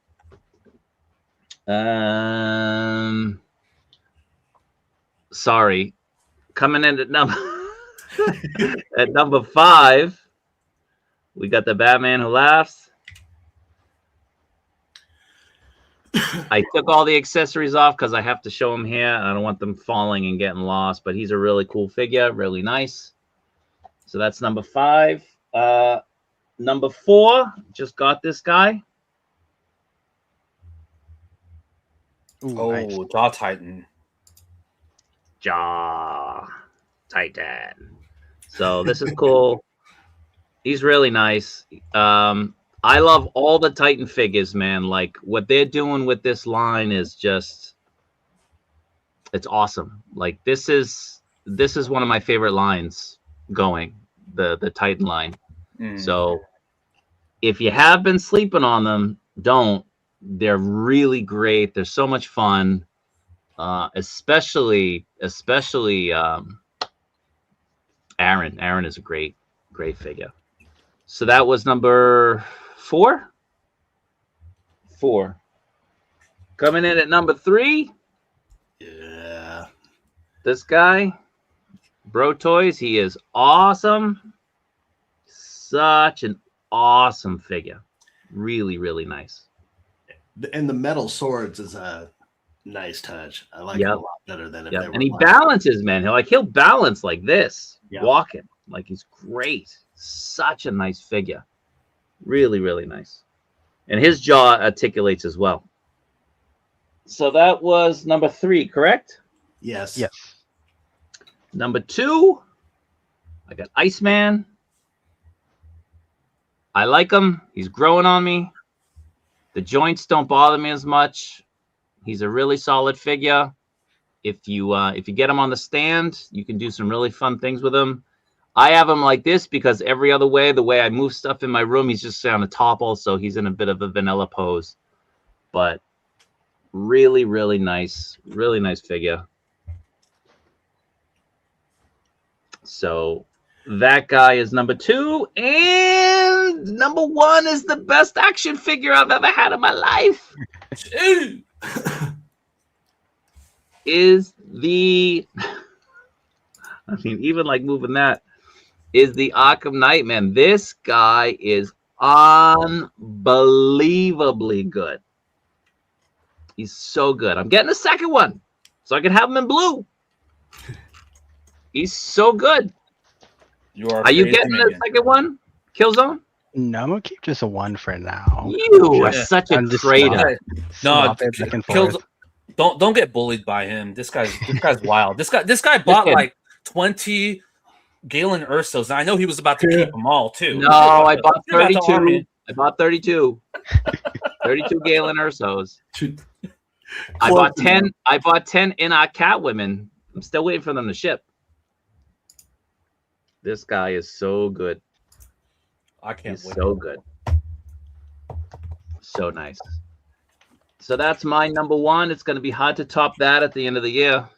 Sorry. Coming in at number 5, we got the Batman Who Laughs. I took all the accessories off because I have to show them here. I don't want them falling and getting lost, but he's a really cool figure, really nice. So that's number 5. Number 4, just got this guy. Ooh, nice. Jaw Titan. Jaw Titan. So this is cool. He's really nice. I love all the Titan figures, man. Like what they're doing with this line is just, it's awesome. Like this is one of my favorite lines going, the Titan line. So if you have been sleeping on them, don't. They're really great. They're so much fun. Especially Aaron. Aaron is a great figure. So that was number 4. Coming in at number 3. Yeah. This guy, Bro Toys, he is awesome. Such an awesome figure. Really, really nice. And the metal swords is a nice touch. I like it a lot better than if they were. And he balances, man. He'll balance like this, walking. Like he's great. Such a nice figure. Really, really nice. And his jaw articulates as well. So that was number 3, correct? Yes. Yes. Number 2, I got Iceman. I like him. He's growing on me. The joints don't bother me as much. He's a really solid figure. If you get him on the stand, you can do some really fun things with him. I have him like this because every other way, the way I move stuff in my room, he's just on the top also. He's in a bit of a vanilla pose. But really, really nice figure. So that guy is number 2. And number 1 is the best action figure I've ever had in my life. is the, I mean, even like moving that is the Arkham Knight, man. This guy is unbelievably good. He's so good. I'm getting a second one so I can have him in blue. He's so good. Are you getting the second one, Killzone? No, I'm gonna keep just a 1 for now. You are such a traitor. No, back and forth. Don't get bullied by him. This guy's wild. This guy bought like 20 Galen Ursos. And I know he was about to keep them all too. No, I bought 32. I bought 32. 32 Galen Ursos. I bought 10. I bought 10 in our Catwomen. I'm still waiting for them to ship. This guy is so good. I can't He's wait. so good. So nice. So that's my number one. It's going to be hard to top that at the end of the year.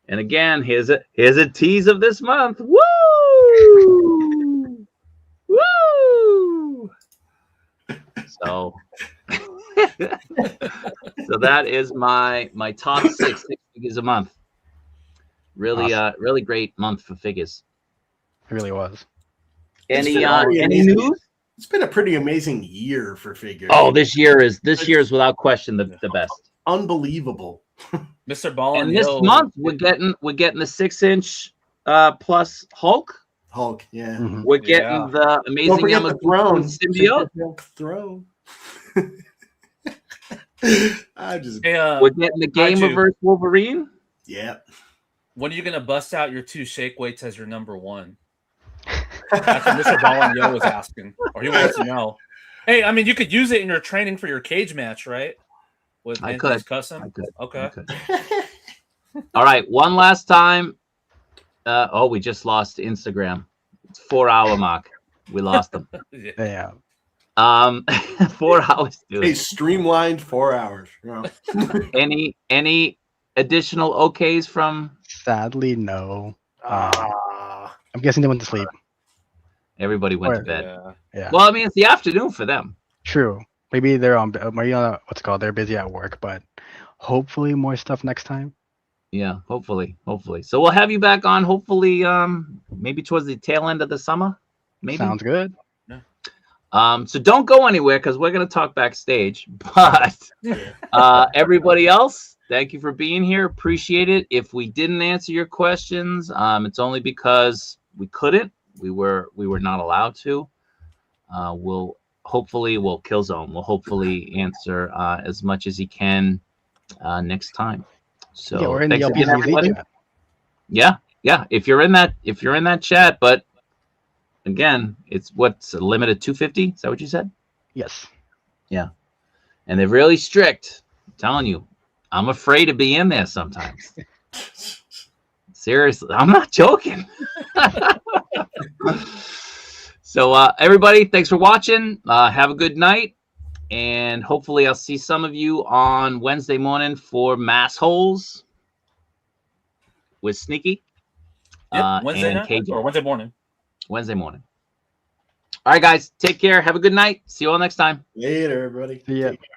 And again, here's a tease of this month. Woo! Woo! So, so that is my top six figures a month. Really, Awesome. really great month for figures. It really was. Any Any news? It's been a pretty amazing year for figures. Oh, this year is without question the best. Unbelievable. Mr. Ball And this month we're getting the 6-inch plus Hulk. Hulk, yeah. Mhm. We're getting the Don't amazing forget the throne. symbiote. Throne. I just Hey, We're getting the Game Kaiju. Reverse Wolverine. yeah. when are you gonna bust out your 2 shake weights as your number 1? That's what Mr. Ball and Yo was asking, or he wants to know. Hey, I mean, you could use it in your training for your cage match, right? With I Anthony's could. custom. I could. Okay. All right, one last time. We just lost Instagram. It's 4-hour mark. We lost them. Yeah. 4 hours, dude. Hey, streamlined 4 hours. You know? Any additional okays from Sadly, no. Ah. I'm guessing they went to sleep. everybody? Went to Or- bed. Yeah. Well, I mean, it's the afternoon for them. True. Maybe they're on. Maybe what's it called? They're busy at work, but hopefully more stuff next time. Yeah, hopefully. So we'll have you back on. Hopefully, maybe towards the tail end of the summer. Maybe. Sounds good. So don't go anywhere because we're gonna talk backstage. But everybody else, thank you for being here. Appreciate it. If we didn't answer your questions, it's only because we couldn't. We were not allowed to. Kilzone will hopefully answer as much as he can next time. So Yeah, we're in the thanks again, everybody. LPZZ chat. Yeah. If you're in that chat, but again, it's what's limited 250. Is that what you said? Yes. Yeah. And they're really strict. I'm telling you, I'm afraid to be in there sometimes. Seriously, I'm not joking. So everybody, thanks for watching. Have a good night. And hopefully I'll see some of you on Wednesday morning for Mass Holes with Sneaky. Wednesday and night KJ. or Wednesday morning. Wednesday morning. All right, guys. Take care. Have a good night. See you all next time. Later, everybody. Yeah. Take care.